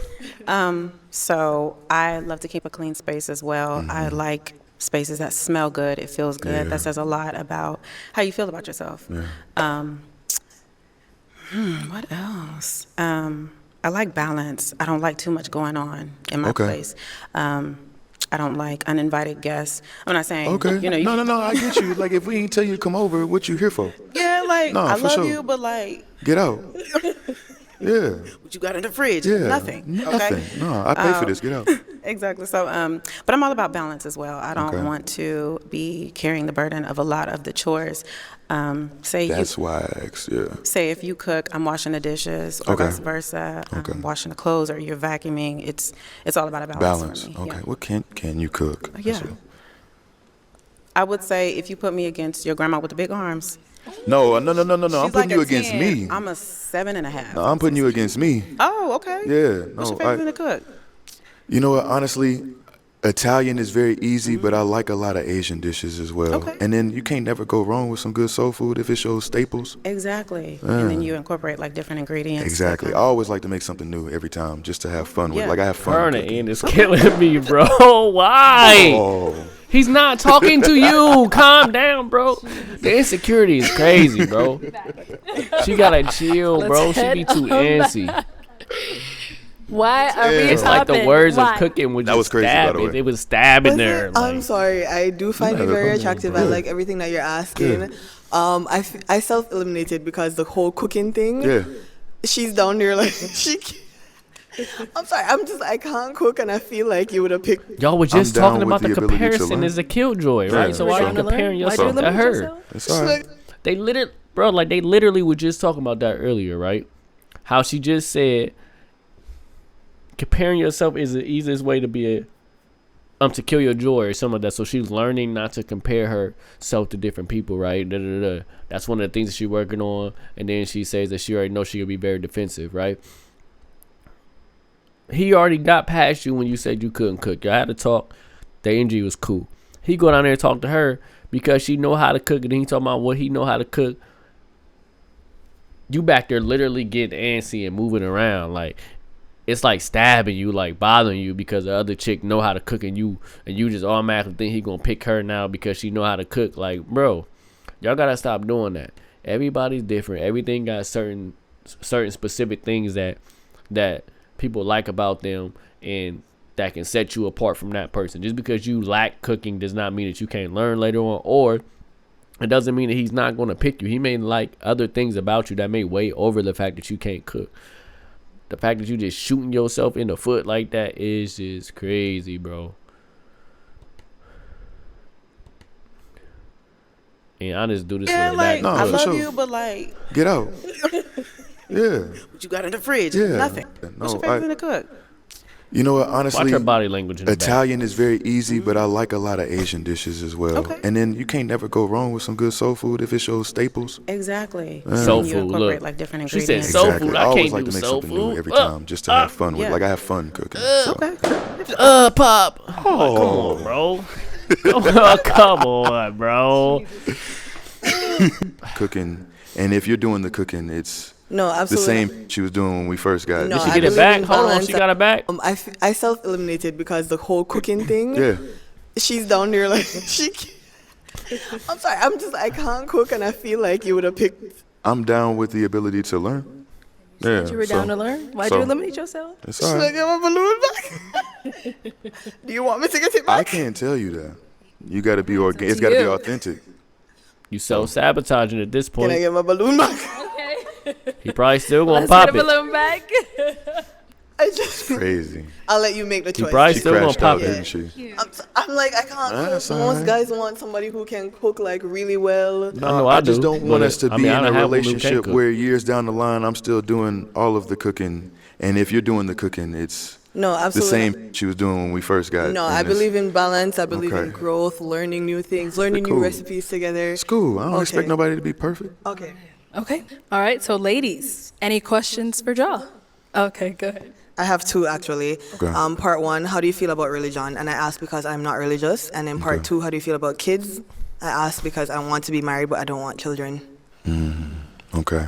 So I love to keep a clean space as well. I like spaces that smell good. It feels good. Yeah. That says a lot about how you feel about yourself. Yeah. What else? I like balance. I don't like too much going on in my Okay. place. I don't like uninvited guests. I'm not saying, Okay. you know. No, I get you. Like if we ain't tell you to come over, what you here for? Yeah, like, No, I for love sure. you, but like, Get out. Yeah. what you got in the fridge? Yeah. Nothing. Nothing. Okay? No, I pay for this. Get out. Exactly. So, but I'm all about balance as well. I don't Okay. want to be carrying the burden of a lot of the chores. That's why I asked. Yeah. Say if you cook, I'm washing the dishes, or Okay. vice versa. Okay. I'm washing the clothes, or you're vacuuming. It's all about a balance. Balance. For me. Okay. Yeah. What can you cook? Yeah. That's what- I would say if you put me against your grandma with the big arms. No. I'm she's putting like you a against 10. me. I'm a 7.5. No, I'm putting you against me. Oh, okay. Yeah. What's No. your favorite thing to cook? You know what? Honestly, Italian is very easy, but I like a lot of Asian dishes as well. Okay. And then you can't never go wrong with some good soul food if it's your staples. Exactly. And then you incorporate like different ingredients. Exactly. I always like to make something new every time just to have fun with. Yeah. Like I have fun. Burn cooking. it in is killing me, bro. Why? Oh. He's not talking to you. Calm down, bro. The insecurity is crazy, bro. She gotta chill, bro. She be too antsy. Why are we It's like the popping? words Why? of cooking would That just was crazy, by stab the it. way. It was stabbing there. I'm Like, sorry. I do find you very attractive. I Yeah. like everything that you're asking. I self-eliminated because the whole cooking thing. Yeah. She's down there like I'm sorry. I can't cook, and I feel like you would have picked. y'all were just I'm down talking with about the the ability to comparison learn. is a killjoy, right? Yeah. So why are you Trying to learn? comparing Why'd you yourself to limit her? yourself? That's all right. They literally were just talking about that earlier, right? How she just said comparing yourself is the easiest way to be to kill your joy or something like that. So she's learning not to compare herself to different people, right? That's one of the things that she's working on. And then she says that she already knows she could be very defensive, right? He already got past you when you said you couldn't cook. Y'all had to talk. The energy was cool. He go down there and talk to her because she know how to cook, and he talking about what he know how to cook. You back there literally getting antsy and moving around like it's like stabbing you, like bothering you because the other chick know how to cook and you just automatically think he gonna pick her now because she know how to cook. Like, bro, y'all gotta stop doing that. Everybody's different. Everything got certain specific things that people like about them and that can set you apart from that person. Just because you lack cooking does not mean that you can't learn later on, or it doesn't mean that he's not going to pick you. He may like other things about you that may weigh over the fact that you can't cook. The fact that you just shooting yourself in the foot like that is just crazy, bro. And I just do this Yeah, for the like, back. I for love sure. you, but like, Get out. Yeah. what you got in the fridge? Yeah. Nothing. What's your favorite thing to cook? You know what? Watch Honestly, her body language in the back. Italian is very easy, but I like a lot of Asian dishes as well. Okay. And then you can't never go wrong with some good soul food if it's your staples. Exactly. Soul And you food, incorporate look. like different She said ingredients. soul Exactly. food. I I always can't like do to make soul something new food. every time just to have fun with. yeah. Like I have fun cooking. So. Okay. Pop. Come on, bro. Come on, bro. Cooking, and if you're doing the cooking, it's No, the absolutely. same she was doing when we first got. No, Did she I get it believe back? in Hold on, balance. she got it back? I self-eliminated because the whole cooking thing. Yeah. She's down there like I'm sorry. I can't cook, and I feel like you would have picked. I'm down with the ability to learn. Yeah. You were down to learn. Why'd so- you eliminate yourself? It's Should all I right. get my balloon back? Do you want me to get it I back? can't tell you that. You got to be organic. It's got to be you. authentic. You self-sabotaging at this Can I point. get my balloon back? He probably still gonna Let's pop get a it. balloon back. Crazy. I'll let you make the He choice. probably She still gonna crashed pop out, it. didn't she? I'm like, I can't That's cook. all Most right. guys want somebody who can cook like really well. No, know I just do, don't want but us to I be mean, I in a don't have one who can relationship cook. where years down the line I'm still doing all of the cooking, and if you're doing the cooking, it's No, the absolutely. same she was doing when we first got. No, in I this. believe in balance. I believe in Okay. growth, learning new things, learning Cool. new recipes together. It's cool. I don't Okay. expect nobody to be perfect. Okay. Okay. All right. So, ladies, any questions for Ja? Okay, good. I have two actually. Okay. Part one, how do you feel about religion? And I ask because I'm not religious. And then part Okay. two, how do you feel about kids? I ask because I want to be married, but I don't want children. Okay.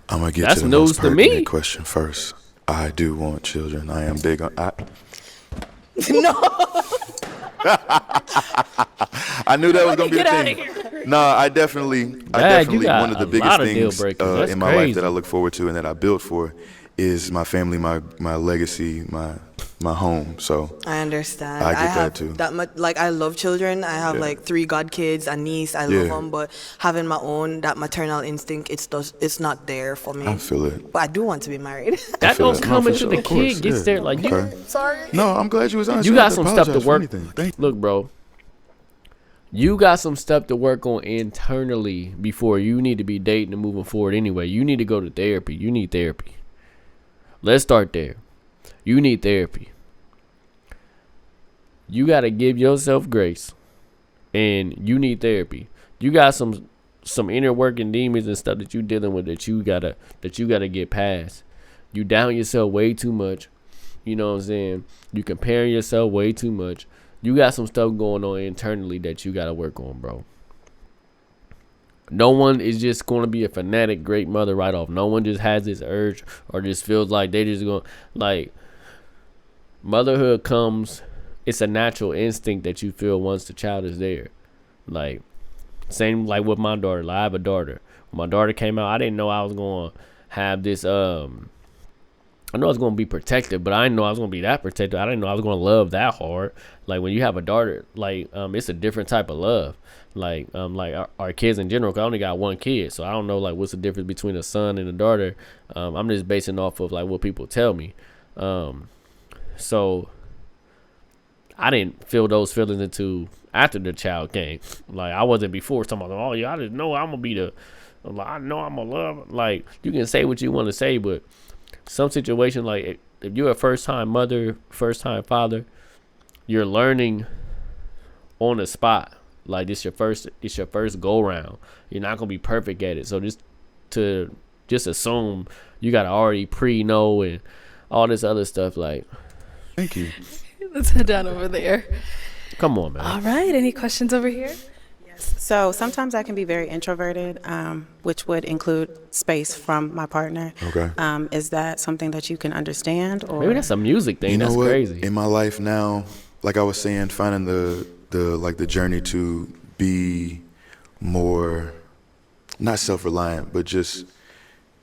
I'm gonna get That's to the news most to me. pertinent question first. I do want children. I am big on. No. I knew that was gonna be the Get outta thing. here. No, I definitely you got one of the a biggest lot of deal things breakers. That's in my life crazy. that I look forward to and that I built for is my family, my legacy, my home. So I understand. I get have that too. That much, like I love children. I have Yeah. like 3 godkids, a niece. I love Yeah. them, but having my own, that maternal instinct, it's not there for me. I feel it. But I do want to be married. That feel don't it. No, come for until sure. the Of course, kid gets yeah. there. Like you, Okay. Sorry. No, I'm glad you was honest. you don't got have some stuff to apologize for work. anything. Thank Look, bro. You got some stuff to work on internally before you need to be dating and moving forward anyway. You need to go to therapy. You need therapy. Let's start there. You need therapy. You got to give yourself grace. And you need therapy. You got some inner working demons and stuff that you dealing with that you gotta get past. You down yourself way too much. You know what I'm saying? You comparing yourself way too much. You got some stuff going on internally that you got to work on, bro. No one is just going to be a fanatic great mother right off. No one just has this urge or just feels like they just going, like, motherhood comes, it's a natural instinct that you feel once the child is there. Like, same like with my daughter. Like, I have a daughter. When my daughter came out, I didn't know I was going to have this, I know I was going to be protected, but I didn't know I was going to be that protected. I didn't know I was going to love that hard. Like, when you have a daughter, like, it's a different type of love. Like our kids in general, 'cause I only got one kid, so I don't know, like, what's the difference between a son and a daughter. I'm just basing off of, like, what people tell me. So I didn't feel those feelings until after the child came. Like, I wasn't before talking about, oh, yeah, I just know I'm going to be I know I'm going to love. Like, you can say what you want to say, but some situation, like, if you're a first-time mother, first-time father, you're learning on the spot. Like, it's your first go-round. You're not going to be perfect at it. So just assume you got to already pre-know and all this other stuff, like. Thank you. Let's head down over there. Come on, man. All right. Any questions over here? So sometimes I can be very introverted, which would include space from my partner. Okay. Is that something that you can understand? Or maybe that's a music thing. That's crazy. In my life now, like I was saying, finding the journey to be more, not self-reliant, but just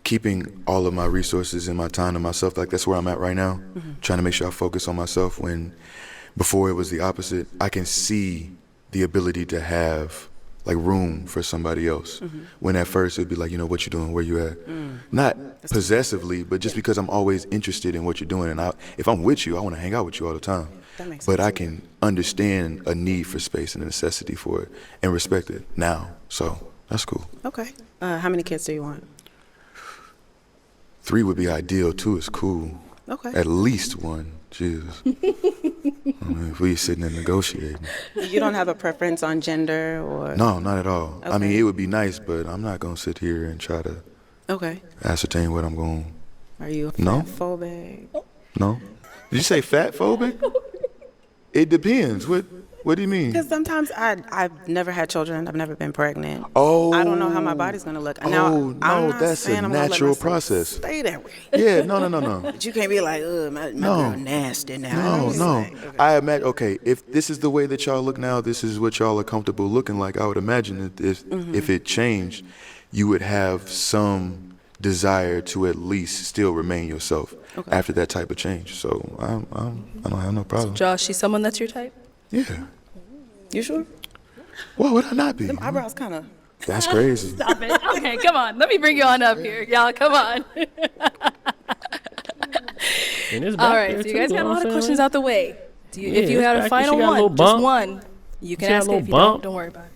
keeping all of my resources and my time to myself. Like, that's where I'm at right now. Trying to make sure I focus on myself, when before it was the opposite. I can see the ability to have, like, room for somebody else. When at first it'd be like, what you doing, where you at? Not possessively, but just because I'm always interested in what you're doing. And if I'm with you, I want to hang out with you all the time. But I can understand a need for space and a necessity for it and respect it now. So that's cool. Okay. How many kids do you want? 3 would be ideal. 2 is cool. Okay. At least 1. Jesus. If we sitting and negotiating. You don't have a preference on gender or? No, not at all. Okay. I mean, it would be nice, but I'm not going to sit here and try to ascertain what I'm going. Are you No? fat phobic? No. Did you say fat phobic? It depends. What do you mean? Because sometimes I've never had children. I've never been pregnant. Oh. I don't know how my body's going to look. Oh, now, no, I'm not that's saying a I'm gonna let natural myself process. Stay that way. Yeah, no. But you can't be like, my girl nasty now. No. I imagine, okay, if this is the way that y'all look now, this is what y'all are comfortable looking like, I would imagine that if it changed, you would have some desire to at least still remain yourself after that type of change. So I don't have no problem. Josh, she's someone that's your type? Yeah. You sure? Why would I not be? Them eyebrows kind of. That's crazy. Stop it. Okay, come on. Let me bring you on up here. Y'all, come on. All right, so you guys got a lot of questions out the way. If you had a final one, just one, you can ask it. If you don't worry about it.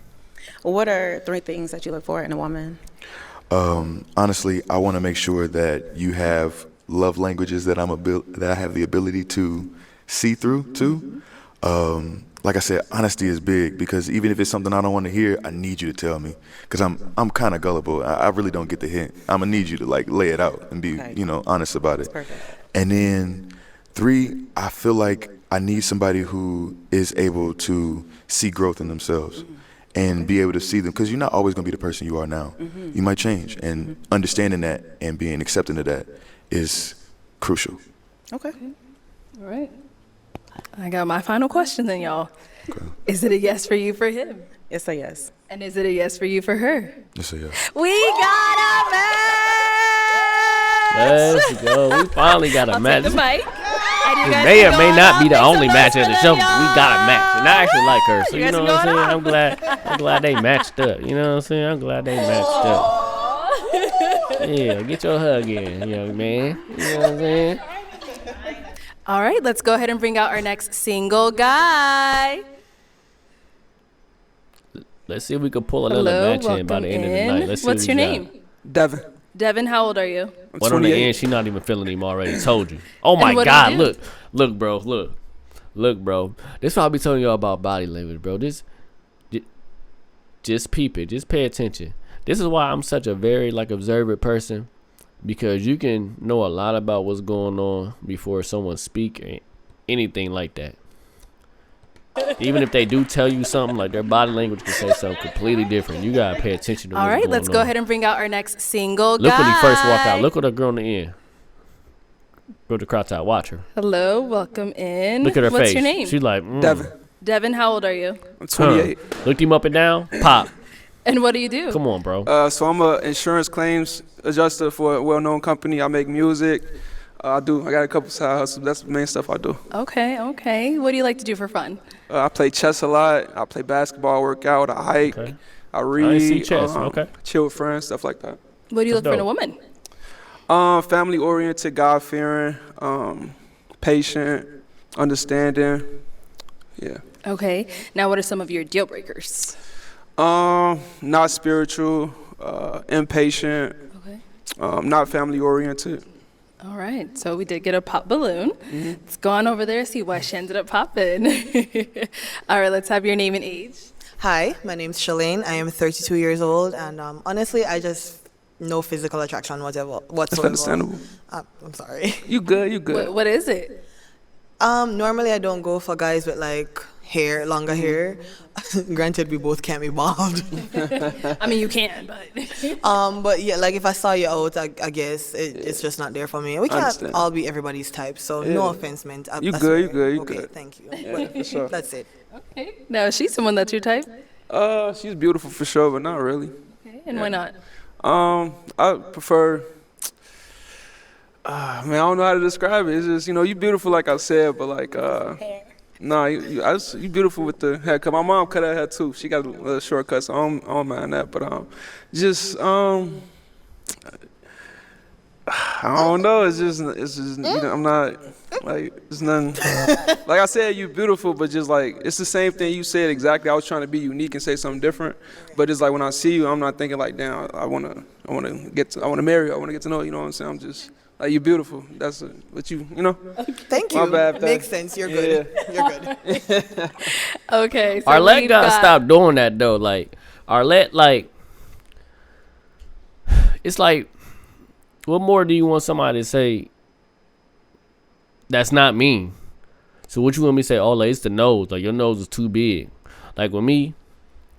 What are 3 things that you look for in a woman? Honestly, I want to make sure that you have love languages that I have the ability to see through too. Like I said, honesty is big, because even if it's something I don't want to hear, I need you to tell me, because I'm kind of gullible. I really don't get the hint. I'm gonna need you to, like, lay it out and be honest about it. That's perfect. And then 3, I feel like I need somebody who is able to see growth in themselves and be able to see them, because you're not always gonna be the person you are now. You might change, and understanding that and being accepting of that is crucial. Okay. All right. I got my final question then, y'all. Okay. Is it a yes for you for him? It's a yes. And is it a yes for you for her? It's a yes. We got a match! Let's go. We finally got a match. Take the mic. It may or may not be the only match of the show, but we got a match. And I actually like her, so you know what I'm saying? I'm glad they matched up. You know what I'm saying? I'm glad they matched up. Yeah, get your hug in, young man. You know what I'm saying? All right, let's go ahead and bring out our next single guy. Let's see if we can pull another match in by the end of the night. Let's see. What's your name? Devin. Devin, how old are you? But on the end, she's not even feeling him already. Told you. Oh my God! Look, bro. This is what I be telling y'all about body language, bro. Just peep it. Just pay attention. This is why I'm such a very observant person, because you can know a lot about what's going on before someone speak or anything like that. Even if they do tell you something, like their body language can say something completely different. You gotta pay attention to All what's right, going let's on. go ahead and bring out our next single Look guy. when he first walk out. Look at the girl on the end. Go to crowd out. Watch her. Hello, welcome in. Look at her What's face. your name? She's like, Devin. Devin, how old are you? I'm 28. Looked him up and down. Pop. And what do you do? Come on, bro. So I'm a insurance claims adjuster for a well-known company. I make music. I got a couple side hustles. That's the main stuff I do. Okay. What do you like to do for fun? I play chess a lot. I play basketball, work out, I hike, I read. see chess. Okay. Chill with friends, stuff like that. What do you That's look for in a dope. woman? Family-oriented, God-fearing, patient, understanding. Yeah. Okay. Now, what are some of your deal breakers? Not spiritual, impatient, not family-oriented. All right. So we did get a pop balloon. Let's go on over there, see why she ended up popping. All right. Let's have your name and age. Hi, my name's Shalane. I am 32 years old, and honestly, I just no physical attraction whatsoever. That's understandable. I'm sorry. You good. What is it? Normally I don't go for guys with like longer hair. Granted, we both can't be bald. I mean, you can, but. But yeah, like if I saw you out, I guess it's just not there for me. We can't Understand. all be everybody's type, so no offense meant. You good. Okay, thank you. Yeah, for sure. That's it. Okay. Now, is she someone that's your type? She's beautiful for sure, but not really. Okay. And why not? I prefer. I don't know how to describe it. It's just you beautiful like I said, but like nah, you beautiful with the haircut. My mom cut her hair too. She got a little shortcut, so I don't mind that. But I don't know. It's just I'm not like it's nothing. Like I said, you beautiful, but just like it's the same thing you said exactly. I was trying to be unique and say something different, but it's like when I see you, I'm not thinking like, damn, I wanna marry you. I wanna get to know you. You know what I'm saying? I'm just. Like, you're beautiful. That's what you know. Thank you. My bad. Makes sense. You're good. Yeah. You're good. Okay. So Arlette gotta stop doing that though. Like Arlette, like it's like, what more do you want somebody to say? That's not mean. So what you want me to say? Oh, like it's the nose. Like your nose is too big. Like with me,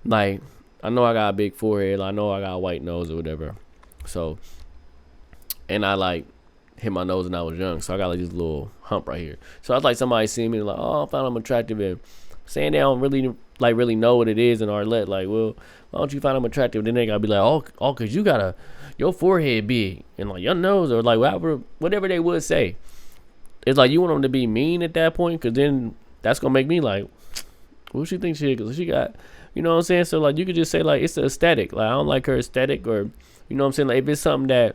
like I know I got a big forehead. I know I got a white nose or whatever. So, and I like hit my nose when I was young, so I got like this little hump right here. So I was like, somebody see me like, oh, I found I'm attractive, and saying they don't really know what it is, and Arlette like, well, why don't you find I'm attractive? Then they gotta be like, oh, cause you got your forehead big and like your nose, or like whatever they would say. It's like you want them to be mean at that point, cause then that's gonna make me like, what she think she is? Cause she got, you know what I'm saying? So like you could just say like it's the aesthetic. Like I don't like her aesthetic, or you know what I'm saying? Like if it's something that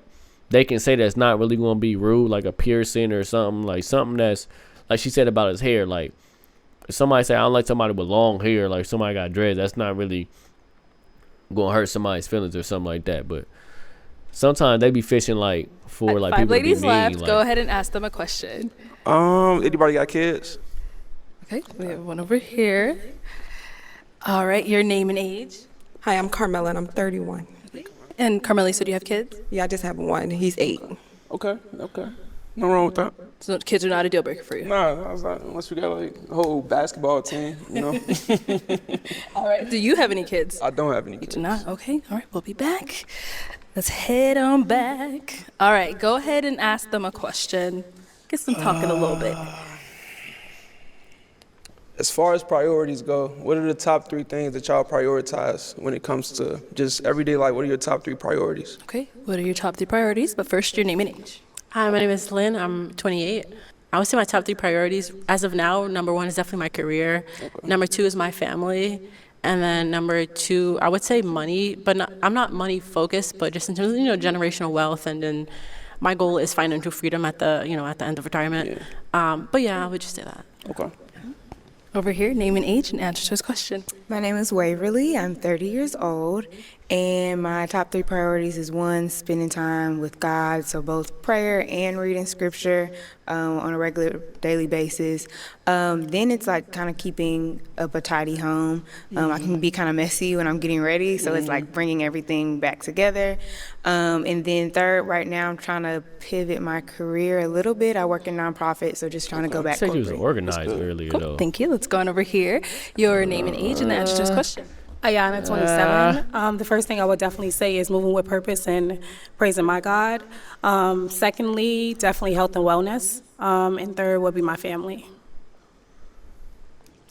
they can say that's not really going to be rude, like a piercing or something that's, like she said about his hair. Like, if somebody say, I don't like somebody with long hair, like somebody got dreads, that's not really going to hurt somebody's feelings or something like that. But sometimes they be fishing, like, for, like, 5 people ladies to be mean. left. Like, Go ahead and ask them a question. Anybody got kids? Okay, we have one over here. All right, your name and age. Hi, I'm Carmela, and I'm 31. And Carmela, so do you have kids? Yeah, I just have one. He's 8. Okay. No wrong with that. So kids are not a deal breaker for you? Nah, I was like, unless you got like a whole basketball team, you know. All right. Do you have any kids? I don't have any kids. You do not? Okay. All right. We'll be back. Let's head on back. All right. Go ahead and ask them a question. Get them talking a little bit. As far as priorities go, what are the top 3 things that y'all prioritize when it comes to just everyday life? What are your top 3 priorities? Okay. What are your top 3 priorities? But first, your name and age. Hi, my name is Lynn. I'm 28. I would say my top 3 priorities, as of now, number 1 is definitely my career. Okay. Number 2 is my family. And then number 2, I would say money, but I'm not money focused, but just in terms of, generational wealth. And then my goal is financial freedom at the end of retirement. Yeah. But yeah, I would just say that. Okay. Over here, name and age and answer to his question. My name is Waverly. I'm 30 years old, And my top 3 priorities is 1, spending time with God, so both prayer and reading scripture on a regular daily basis. Then it's like kind of keeping up a tidy home. I can be kind of messy when I'm getting ready, so it's like bringing everything back together. And then third, right now I'm trying to pivot my career a little bit. I work in nonprofit, so just trying to go back said you was corporate. organized earlier, Cool. though. Thank you. Let's go on over here. Your name and age and the answer to this question. Ayana, 27. The first thing I would definitely say is moving with purpose and praising my God. Secondly, definitely health and wellness. And third would be my family.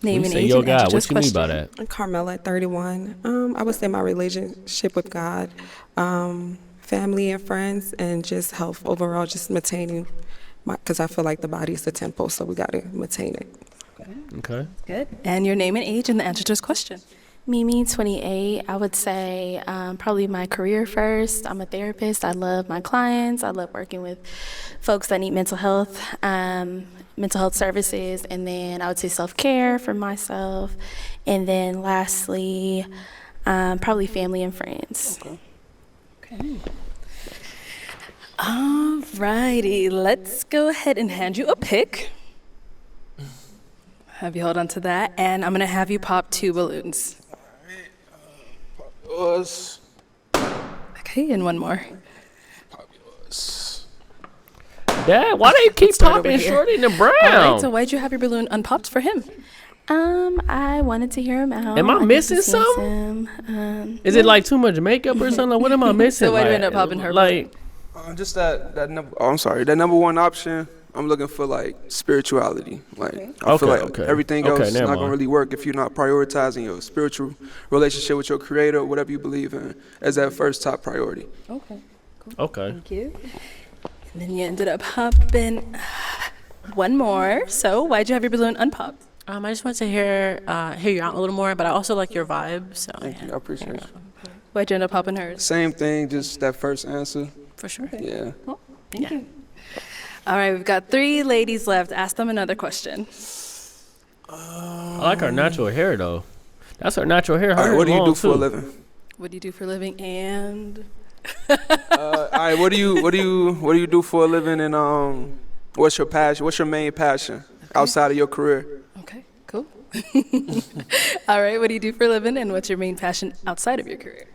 Name and say age your and answer God, to what this you mean question. by that? I'm Carmela at 31. I would say my relationship with God, family and friends, and just health overall, just maintaining because I feel like the body is the temple, so we got to maintain it. Okay. Good. And your name and age and the answer to this question. Mimi, 28. I would say probably my career first. I'm a therapist. I love my clients. I love working with folks that need mental health services. And then I would say self-care for myself. And then lastly, probably family and friends. Okay. All righty. Let's go ahead and hand you a pick. Have you hold on to that. And I'm going to have you pop 2 balloons. Yours. Okay, and one more. Dad, why do you keep Start over popping here. Shorty in the brown? All right, so why'd you have your balloon unpopped for him? I wanted to hear him out. Am I wanted to missing see something? him. Is it like too much makeup or something? Like, what am I missing? So why'd you Like- end up popping her Like, Just that number. Oh, I'm sorry. That number 1 option. I'm looking for like spirituality. Like I feel like everything else is not gonna really work if you're not prioritizing your spiritual relationship with your Creator, whatever you believe in, as that first top priority. Okay. Cool. Okay. Thank you. And then you ended up popping one more. So why'd you have your balloon unpopped? I just wanted to hear you out a little more, but I also like your vibe. So Thank you. I appreciate it. Why'd you end up popping hers? Same thing, just that first answer. For sure. Yeah. Cool. Thank you. All right, we've got 3 ladies left. Ask them another question. I like her natural hair though. That's her natural hair. Her All right, hair what do you long, do for a too. living? What do you do for a living? And All right, what do you do for a living, and what's your passion? What's your main passion outside of your career? okay, cool. All right, what do you do for a living, and what's your main passion outside of your career?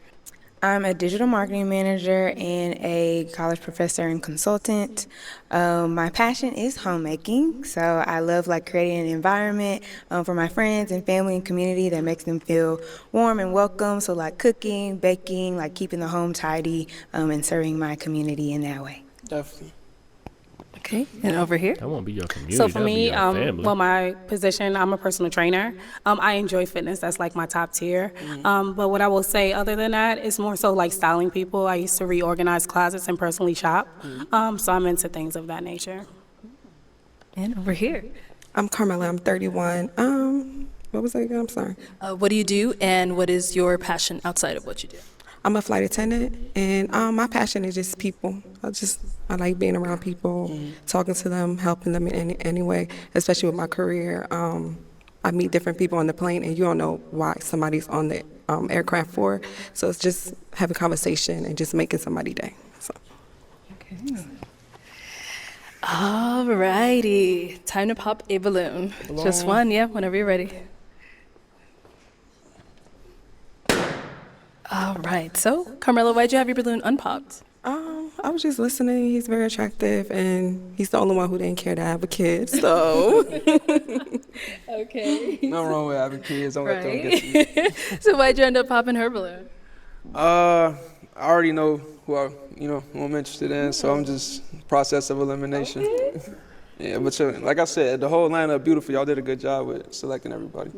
I'm a digital marketing manager and a college professor and consultant. My passion is homemaking, so I love like creating an environment for my friends and family and community that makes them feel warm and welcome. So like cooking, baking, like keeping the home tidy, and serving my community in that way. Definitely. Okay, and over here? That won't be your community. So for that'll be me, your family. well, my position, I'm a personal trainer. I enjoy fitness. That's like my top tier. But what I will say other than that is more so like styling people. I used to reorganize closets and personally shop. So I'm into things of that nature. And over here? I'm Carmela. I'm 31. What was that again? I'm sorry. What do you do, and what is your passion outside of what you do? I'm a flight attendant, and my passion is just people. I like being around people, talking to them, helping them in any way, especially with my career. I meet different people on the plane, and you don't know why somebody's on the aircraft for. So it's just having conversation and just making somebody's day. So. Okay. All righty. Time to pop a balloon. Just one, yeah, whenever you're ready. All right. So, Carmela, why'd you have your balloon unpopped? I was just listening. He's very attractive, and he's the only one who didn't care to have a kid. So, okay. Nothing wrong with having kids. Don't let them Right. get you. So, why'd you end up popping her balloon? I already know who I'm interested in, so I'm just process of elimination. Yeah, but like I said, the whole lineup beautiful. Y'all did a good job with selecting everybody.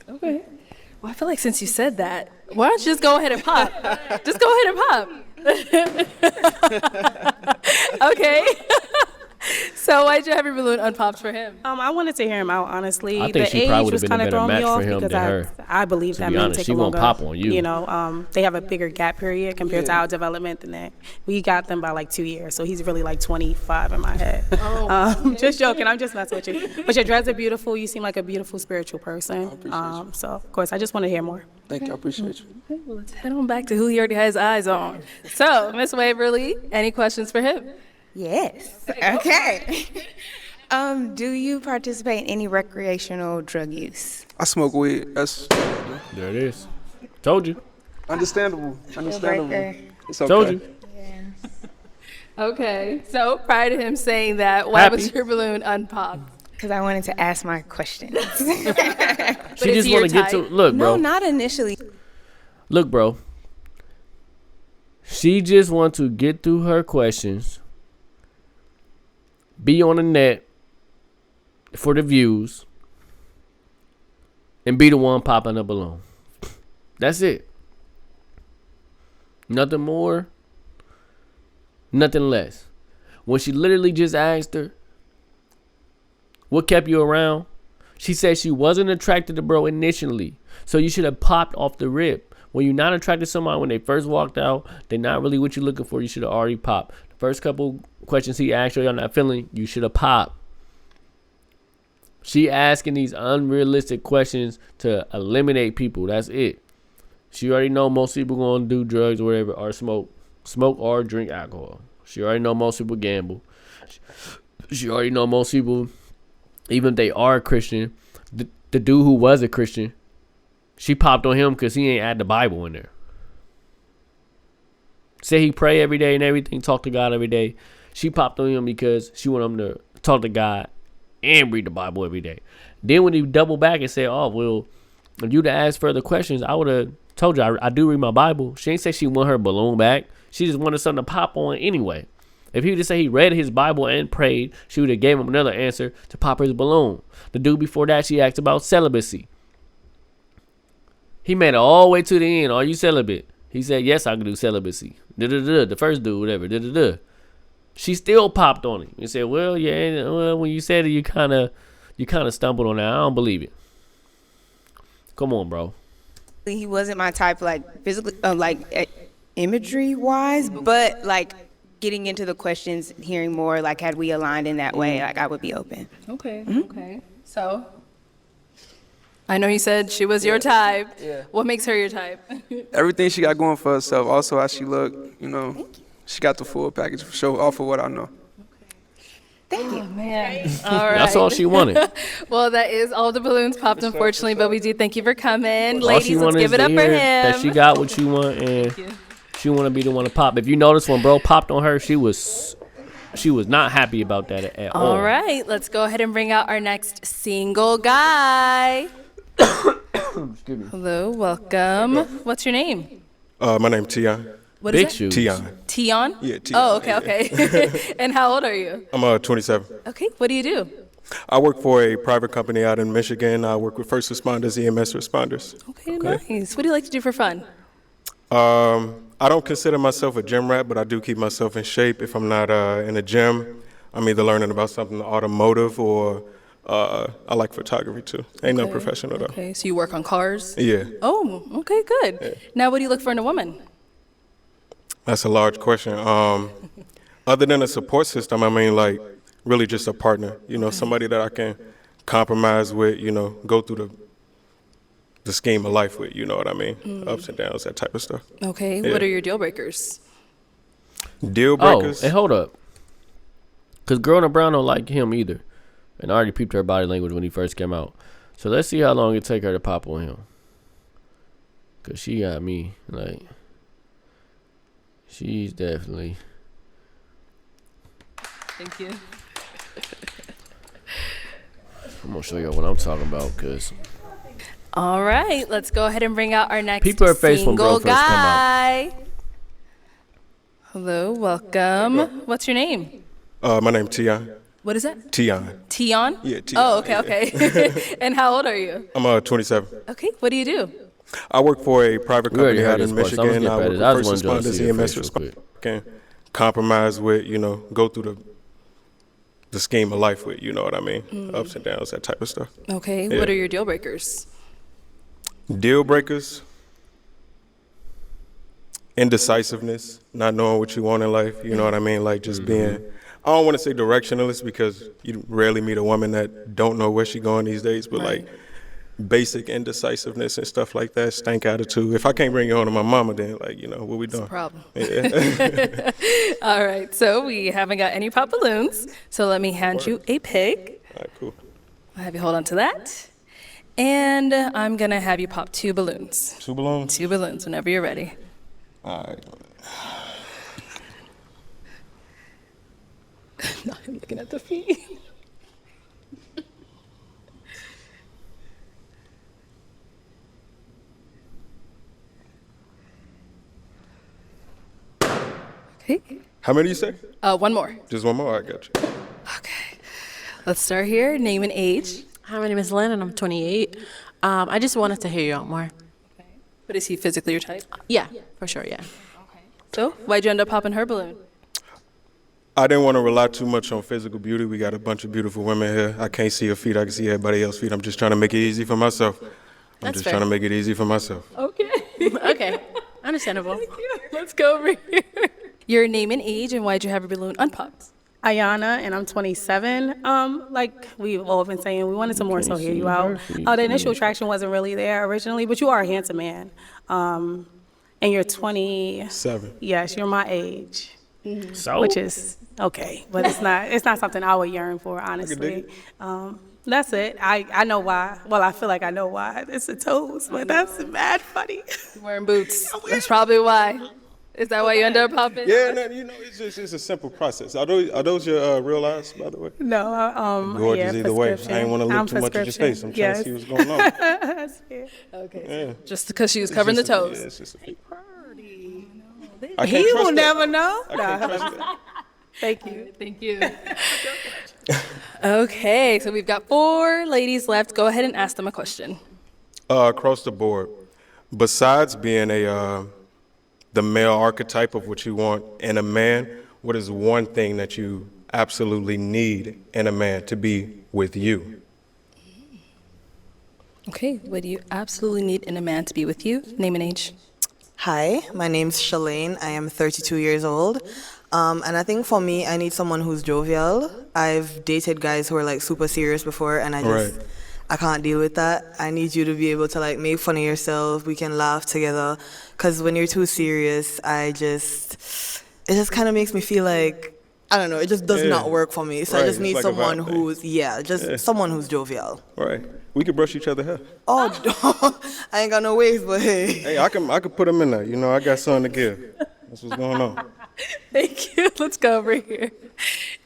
Okay. Well, I feel like since you said that, why don't you just go ahead and pop? Just go ahead and pop. Okay. So why'd you have your balloon unpopped for him? I wanted to hear him out, honestly. I think the she age probably would was have been a kind of better throwing me match for off him because than her. I believe To that be men honest, take she a won't longer, pop on you. They have a bigger gap period compared to our development than that. We got them by like 2 years, so he's really like 25 in my head. Just joking, I'm just messing with you. But your dreads are beautiful. You seem like a beautiful spiritual person. So of course, I just want to hear more. Thank you. I appreciate you. Okay, well, let's head on back to who he already has eyes on. So, Miss Waverly, any questions for him? Yes. Okay. Do you participate in any recreational drug use? I smoke weed. That's There it is. Told you. understandable. breaker. It's okay. Told you. Okay. So, prior to him saying that, why was Happy. your balloon unpopped? Because I wanted to ask my question. She is just he your want to get to type? look, bro. No, not initially. Look, bro. She just want to get through her questions, be on the net for the views, and be the one popping a balloon. That's it. Nothing more, nothing less. When she literally just asked her, what kept you around? She said she wasn't attracted to bro initially. So you should have popped off the rip. When you're not attracted to somebody when they first walked out, they're not really what you're looking for, you should have already popped. The first couple questions he asked you, you're not feeling, you should have popped. She asking these unrealistic questions to eliminate people. That's it. She already know most people gonna do drugs or whatever, or smoke or drink alcohol. She already know most people gamble. She already know most people, even if they are a Christian, the dude who was a Christian, she popped on him because he ain't add the Bible in there. Say he pray every day and everything, talk to God every day. She popped on him because she want him to talk to God and read the Bible every day. Then when he doubled back and said, oh, well, if you'd have asked further questions, I would have told you I do read my Bible. She ain't say she want her balloon back. She just wanted something to pop on anyway. If he would just say he read his Bible and prayed, she would have gave him another answer to pop his balloon. The dude before that, she asked about celibacy. He made it all the way to the end. Are you celibate? He said, yes, I can do celibacy. Da-da-da. The first dude, whatever. Da-da-da. She still popped on him and said, well, yeah, well, when you said it, you kind of stumbled on that. I don't believe it. Come on, bro. He wasn't my type, like physically, imagery wise, but like getting into the questions, hearing more, like had we aligned in that way, like I would be open. Okay. Okay. So, I know you said she was your type. Yeah. What makes her your type? Everything she got going for herself, also how she look, she got the full package for sure, off of what I know. Thank you. Oh, man. All right. That's all she wanted. Well, that is all the balloons popped, unfortunately, but we do thank you for coming. All Ladies, she let's wanted give is it to up for hear him. that she got what you want, and she want to be the one to pop. If you notice when bro popped on her, she was not happy about that at all. All right, let's go ahead and bring out our next single guy. Excuse me. Hello, welcome. What's your name? My name's Tion. What is Big it? shoes. Tion. Tion? Yeah, Tion. Oh, okay, okay. And how old are you? I'm 27. Okay, what do you do? I work for a private company out in Michigan. I work with first responders, EMS responders. Okay, nice. What do you like to do for fun? I don't consider myself a gym rat, but I do keep myself in shape. If I'm not in a gym, I'm either learning about something automotive or I like photography too. Ain't no professional though. Okay, so you work on cars? Yeah, Oh, okay, good. Now, what do you look for in a woman? that's a large question. Other than a support system, I mean, like really just a partner. Somebody that I can compromise with. Go through the scheme of life with. You know what I mean? Ups and downs, that type of stuff. Okay, Yeah. what are your deal breakers? Deal breakers. Oh, hey, hold up. Because Girl in Brown don't like him either. And I already peeped her body language when he first came out. So let's see how long it take her to pop on him. Because she got me, like, she's definitely. Thank you. I'm going to show you what I'm talking about because. All right, let's go ahead and bring out our next Peep her face when single bro first come out. guy. Hello, welcome. What's your name? My name's Tion. What is that? Tion. Tion? Yeah, Tion. Oh, okay, okay. And how old are you? I'm 27. Okay, what do you do? I work for a private We already company heard out this in part, so I'm Michigan. gonna I skip work that. I with just first wanted to responders, see your EMS face real quick. responders. Can compromise with, go through the scheme of life with. You know what I mean? Ups and downs, that type of stuff. Okay. Yeah. What are your deal breakers? Deal breakers. Indecisiveness, not knowing what you want in life. You know what I mean? Like just being, I don't want to say directionless because you rarely meet a woman that don't know where she going these days, but like basic indecisiveness and stuff like that, stank attitude. If I can't bring you home to my mama, then like, you know, what we doing? Problem. Yeah. All right. So we haven't got any pop balloons. So let me hand you a pig. All right, cool. I'll have you hold on to that. And I'm going to have you pop 2 balloons. 2 balloons? 2 balloons whenever you're ready. All right. Now I'm looking at the feet. Okay. How many you say? 1 more. Just 1 more? I got you. Okay. Let's start here. Name and age. Hi, my name is Lynn, and I'm 28. I just wanted to hear you out more. But is he physically your type? Yeah, for sure, yeah. So why'd you end up popping her balloon? I didn't want to rely too much on physical beauty. We got a bunch of beautiful women here. I can't see her feet. I can see everybody else's feet. I'm just trying to make it easy for myself. That's just fair. trying to make it easy for myself. Okay. Okay, understandable. Let's go over here. Your name and age, and why'd you have your balloon unpopped? Ayana, and I'm 27. Like we've all been saying, we wanted to more so hear you out. The initial attraction wasn't really there originally, but you are a handsome man. And you're 27. Yes, you're my age. So? Which is okay, but it's not something I would yearn for, honestly. That's it. I know why. Well, I feel like I know why. It's the toes, but that's mad funny. You're wearing boots. That's probably why. Is that why you end up popping? Yeah, no, you know, it's a simple process. Are those your real eyes, by the way? No, gorgeous yeah, either way. I ain't want to look I'm too much at your face. I'm trying to see what's going on. Okay. Yeah. Just because she was covering the toes. Yeah, it's just a, He will never know. I can't trust that. Thank you. Thank you. Okay, so we've got 4 ladies left. Go ahead and ask them a question. Across the board, besides being the male archetype of what you want in a man, what is one thing that you absolutely need in a man to be with you? Okay, what do you absolutely need in a man to be with you? Name and age. Hi, my name's Shalane. I am 32 years old. And I think for me, I need someone who's jovial. I've dated guys who are like super serious before, and I can't deal with that. I need you to be able to like make fun of yourself. We can laugh together. Because when you're too serious, it just kind of makes me feel like, I don't know, it just does not work for me. So I just need someone someone who's jovial. Right. We could brush each other hair. Oh, I ain't got no waves, but hey. Hey, I can put them in there. You know, I got something to give. That's what's going on. Thank you. Let's go over here.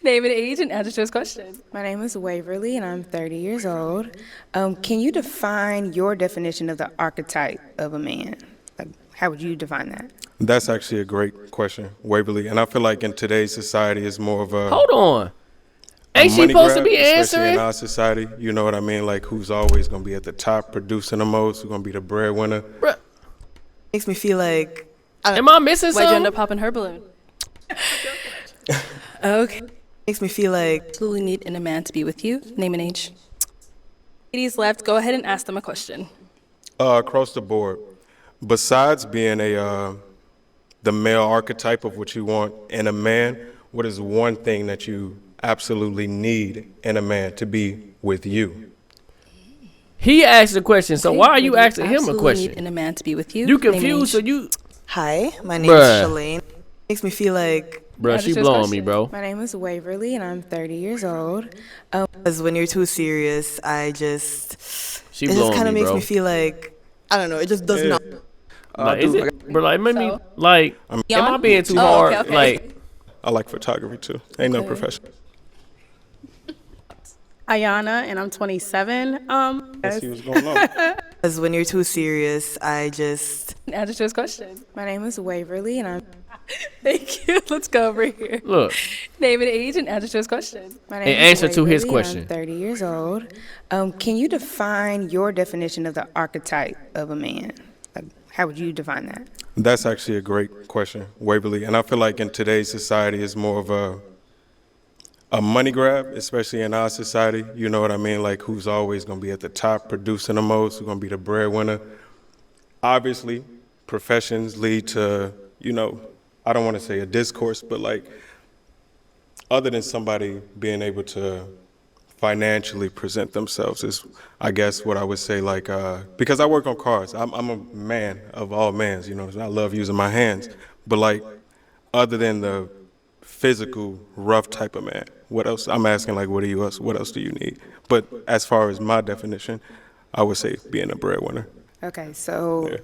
Name and age and answer to his question. My name is Waverly, and I'm 30 years old. Can you define your definition of the archetype of a man? Like, how would you define that? That's actually a great question, Waverly. And I feel like in today's society, it's more of a... Hold on. Ain't she supposed to be especially answering? in our society, you know what I mean? Like, who's always going to be at the top, producing the most, who's going to be the breadwinner. Makes me feel like... Am I missing Why'd you end something? up popping her balloon? Okay. Makes me feel like... Absolutely need in a man to be with you. Name and age. Ladies left. Go ahead and ask them a question. Across the board, besides being the male archetype of what you want in a man, what is one thing that you absolutely need in a man to be with you? He asked a question, so Okay, why are you what do asking him a absolutely question? need in a man to be with you. You Name and confused, age. so you... Hi, my name's Bruh. Shalane. Makes me feel like... Bruh, she blowing me, bro. My name is Waverly, and I'm 30 years old. Because when you're too serious, She it just blowing kind of me, makes bro. me feel like, I don't know, it just does not... Like, is it, bro, like, maybe, like, am I Yawn? being too Oh, hard? okay, okay. Like, I like photography, too. Ain't no Okay. profession. Ayana, and I'm 27. Let's see what's going on. Because when you're too serious, Answer to his question. My name is Waverly, and I'm... Thank you. Let's go over here. Look. Name and age and answer to his question. My And name is answer to his Waverly, question. and I'm 30 years old. Can you define your definition of the archetype of a man? Like, how would you define that? That's actually a great question, Waverly. And I feel like in today's society, it's more of a money grab, especially in our society. You know what I mean? Like, who's always going to be at the top, producing the most, who's going to be the breadwinner. Obviously, professions lead to, you know, I don't want to say a discourse, but like, other than somebody being able to financially present themselves is, I guess, what I would say, like, because I work on cars. I'm a man of all mans, you know, I love using my hands. But like, other than the physical, rough type of man, what else? I'm asking, like, what else do you need? But as far as my definition, I would say being a breadwinner. Okay, so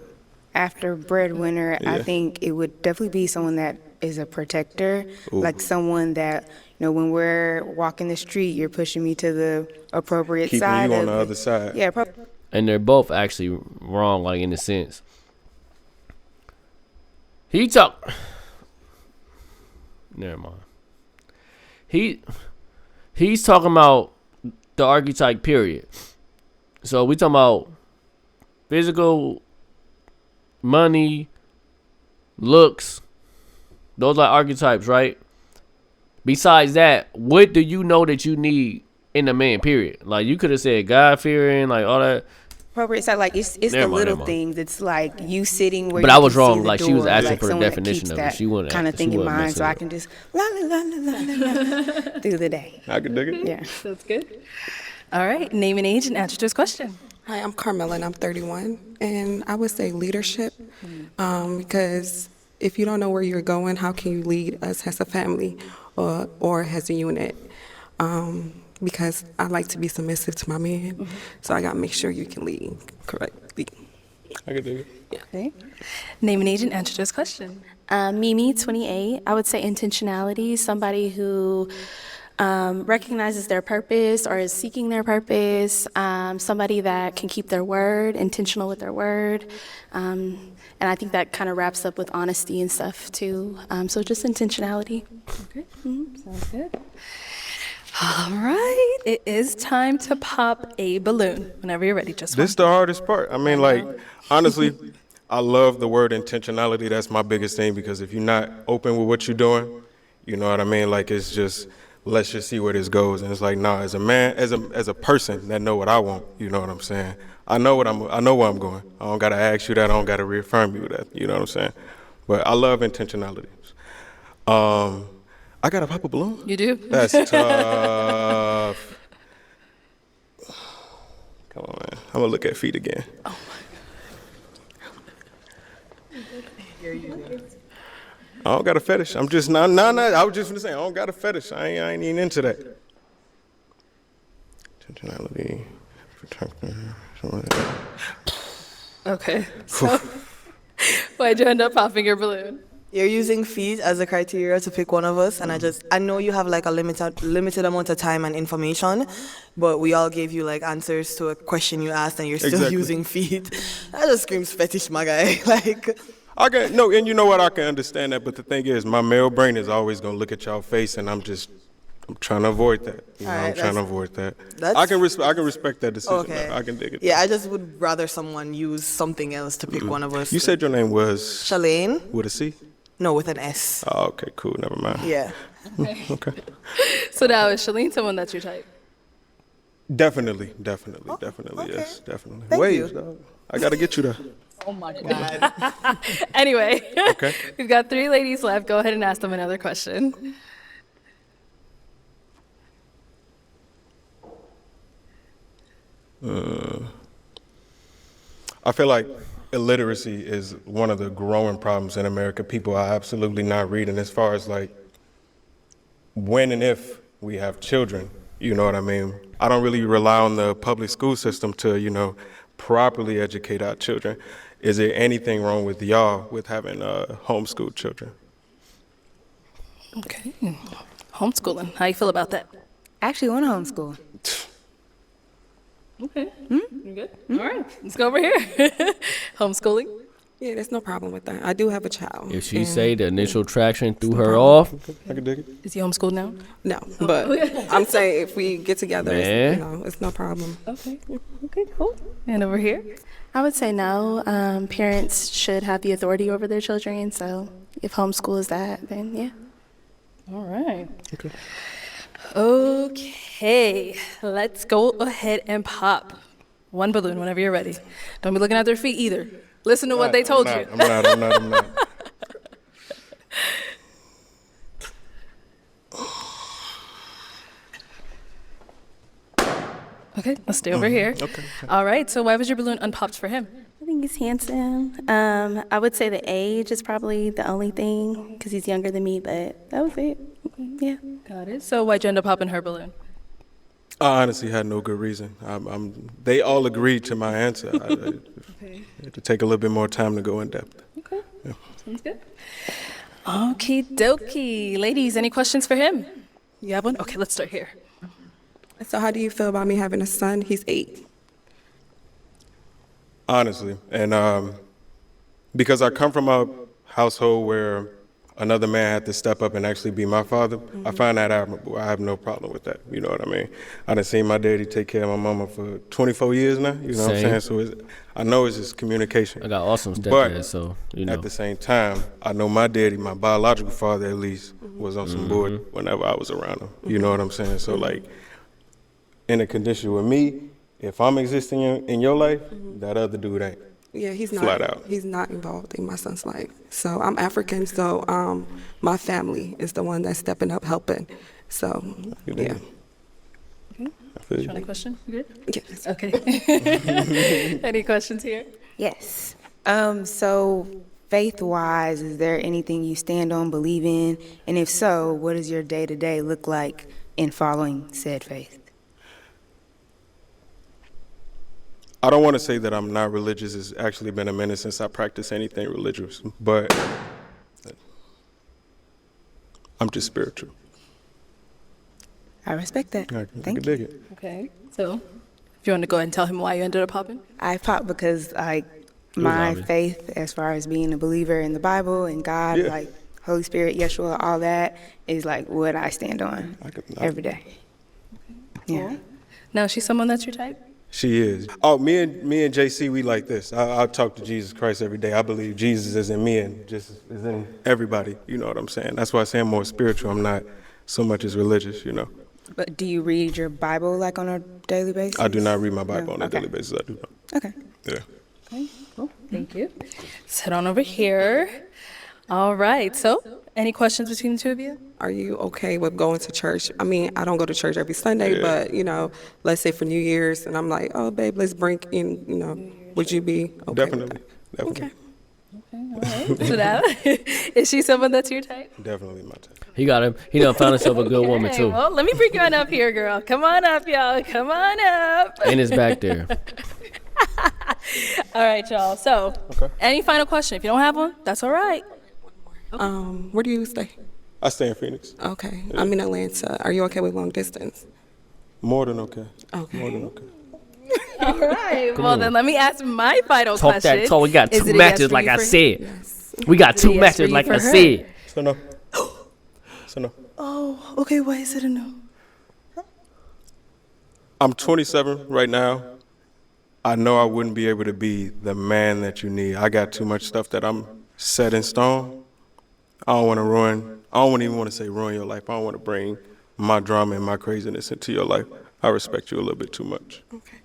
after breadwinner, I think it would definitely be someone that is a protector, like someone that, you know, when we're walking the street, you're pushing me to the appropriate Keeping side. you on the other side. Yeah. And they're both actually wrong, like, in a sense. Never mind. He's talking about the archetype, period. So we talking about physical, money, looks. Those are archetypes, right? Besides that, what do you know that you need in a man, period? Like, you could have said God-fearing, like, all that. Appropriate side, like, it's the little things. It's like you sitting where but you I was can wrong. see the Like, door, she was asking like for the someone that definition keeps of that it. She wouldn't kind of thing in mind, so I can just la la la la la la through the day. I can dig it. Yeah. That's good. All right, name and age and answer to his question. Hi, I'm Carmela, and I'm 31. And I would say leadership, because if you don't know where you're going, how can you lead us as a family or as a unit? Because I like to be submissive to my man, so I got to make sure you can lead correctly. I can dig it. Okay. Name and age and answer to his question. Mimi, 28. I would say intentionality, somebody who recognizes their purpose or is seeking their purpose, somebody that can keep their word, intentional with their word. And I think that kind of wraps up with honesty and stuff too. So just intentionality. Okay. Sounds good. All right. It is time to pop a balloon. Whenever you're ready, just This is the hardest part. I mean, like, honestly, I love the word intentionality. That's my biggest thing, because if you're not open with what you're doing, you know what I mean? Like, it's just, let's just see where this goes. And it's like, nah, as a man, as a person that know what I want, you know what I'm saying? I know where I'm going. I don't gotta ask you that. I don't gotta reaffirm you that. You know what I'm saying? But I love intentionality. I gotta pop a balloon. You do? That's tough. Come on, man. I'm gonna look at feet again. Oh my God. I don't got a fetish. I'm just not. I was just gonna say I don't got a fetish. I ain't even into that. Intentionality, protector. Okay. So, why'd you end up popping your balloon? You're using feet as a criteria to pick one of us, and I know you have like a limited amount of time and information, but we all gave you like answers to a question you asked, and you're still using feet. That just screams fetish, my guy. Like, and you know what? I can understand that, but the thing is, my male brain is always gonna look at y'all face, and I'm trying to avoid that. You know, I'm trying to avoid that. I can respect that decision. Okay. I can dig it. Yeah, I just would rather someone use something else to pick one of us. You said your name was Shalane. With a C? No, with an S. Oh, okay, cool. Never mind. Yeah. Okay. So now is Shalene someone that's your type? Definitely, yes, definitely. Waves, dog. I gotta get you there. Oh my God. Anyway, Okay. We've got 3 ladies left. Go ahead and ask them another question. I feel like illiteracy is one of the growing problems in America. People are absolutely not reading as far as like when and if we have children, you know what I mean? I don't really rely on the public school system to, you know, properly educate our children. Is there anything wrong with y'all with having homeschooled children? Okay. Homeschooling. How you feel about that? I actually want to homeschool. Okay. You good? All right. Let's go over here. Homeschooling. Yeah, there's no problem with that. I do have a child. If she say the initial attraction threw her off, I can dig it. Is he homeschooled now? No, but I'm saying if we get together, it's no problem. Okay. Okay, cool. And over here? I would say no. Parents should have the authority over their children, so if homeschool is that, then yeah. All right. Okay. Okay, let's go ahead and pop one balloon whenever you're ready. Don't be looking at their feet either. Listen to what they told you. I'm not. Okay, let's stay over here. Okay. All right, so why was your balloon unpopped for him? I think he's handsome. I would say the age is probably the only thing because he's younger than me, but that was it. Yeah. Got it. So why'd you end up popping her balloon? I honestly had no good reason. They all agreed to my answer. I had to take a little bit more time to go in depth. Okay, sounds good. Okie dokie. Ladies, any questions for him? You have one? Okay, let's start here. So how do you feel about me having a son? He's 8. Honestly, and because I come from a household where another man had to step up and actually be my father, I find that admirable. I have no problem with that. You know what I mean? I done seen my daddy take care of my mama for 24 years now. You know what I'm saying? So I know it's just communication. I got awesome stepdad, but so you know. At the same time, I know my daddy, my biological father at least, was on some board whenever I was around him. You know what I'm saying? So like, in a condition with me, if I'm existing in your life, that other dude ain't. Yeah, he's not. Flat out. He's not involved in my son's life. So I'm African, so my family is the one that's stepping up, helping. So yeah. Any question? You good? Yes. Okay. Any questions here? Yes. So faith-wise, is there anything you stand on, believe in? And if so, what does your day-to-day look like in following said faith? I don't want to say that I'm not religious. It's actually been a minute since I practiced anything religious, but I'm just spiritual. I respect that. I Thank can dig it. Okay. So, if you want to go ahead and tell him why you ended up popping? I popped because my faith, as far as being a believer in the Bible and God, like Holy Spirit, Yeshua, all that is like what I stand on every day. Yeah. Cool. Now, is she someone that's your type? She is. Oh, me and JC, we like this. I talk to Jesus Christ every day. I believe Jesus is in me and just is in everybody. You know what I'm saying? That's why I say I'm more spiritual. I'm not so much as religious, you know. But do you read your Bible like on a daily basis? I do not read my Bible on a daily basis. I do not. Okay. Yeah. Okay, cool. Thank you. Let's head on over here. All right. So, any questions between the two of you? Are you okay with going to church? I mean, I don't go to church every Sunday, but, you know, let's say for New Year's, and I'm like, oh, babe, let's bring in, you know, would you be okay Definitely. with that? Definitely. Okay. All right. So now, is she someone that's your type? Definitely my type. He got him. He done found himself a good woman, too. Well, let me bring you on up here, girl. Come on up, y'all. Come on up. And it's back there. All right, y'all. So, any final question? If you don't have one, that's all right. Where do you stay? I stay in Phoenix. Okay. I'm in Atlanta. Are you okay with long distance? More than okay. Okay. More than okay. All right. Come Well, on. then let me ask my final Talk question. that talk. We got Is two it a yes matches, for like you I for- said. Yes. We got Is it a two yes matches, for you like for I her? said. So no. So no. Oh, okay. Why is it a no? I'm 27 right now. I know I wouldn't be able to be the man that you need. I got too much stuff that I'm set in stone. I don't want to ruin. I don't even want to say ruin your life. I don't want to bring my drama and my craziness into your life. I respect you a little bit too much. Okay.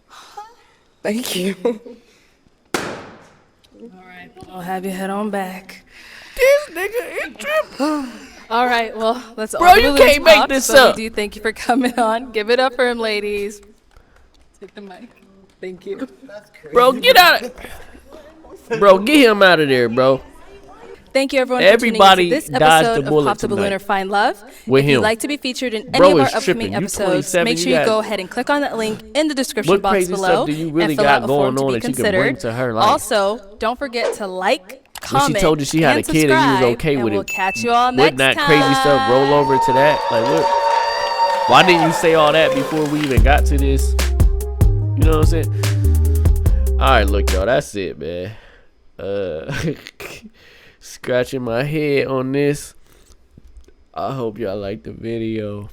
Thank you. All right. I'll have you head on back. This nigga is tripping. All right. Well, let's Bro, all you balloons can't make pop, this so up. We do thank you for coming on. Give it up for him, ladies. Take the mic. Thank you. Bro, get out of Bro, get him out of there, bro. Thank you, everyone, Everybody for tuning into this dodged episode the of bullet Pop the Balloon tonight. or Find Love. With If you'd him. like to be featured in any Bro of our is upcoming tripping. You episodes, 27, make sure you you go got- ahead and click on that link in the description What box crazy below stuff do you really and fill got out a form going to on be that you can bring considered. to her life? Also, don't forget to like, When comment, she told you she had and a kid and you was subscribe, okay and with we'll it, catch you all wouldn't next that crazy stuff roll over to that? Like, what? Why didn't you say all that before we even got to this? You know what I'm saying? All right, look, y'all, that's it, man. Scratching my head on this. I hope y'all like the video.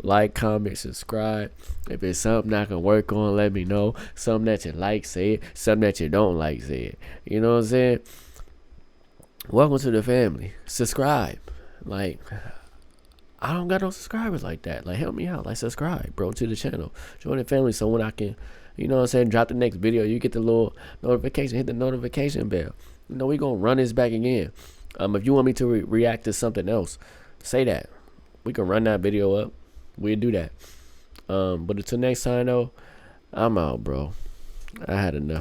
Like, comment, subscribe. If it's something I can work on, let me know. Something that you like, say it. Something that you don't like, say it. You know what I'm saying? Welcome to the family. Subscribe. Like, I don't got no subscribers like that. Like, help me out. Like, subscribe, bro, to the channel. Join the family so when I can, you know what I'm saying, drop the next video, you get the little notification, hit the notification bell. You know, we going to run this back again. If you want me to react to something else, say that. We can run that video up. We'll do that. But until next time, though, I'm out, bro. I had enough.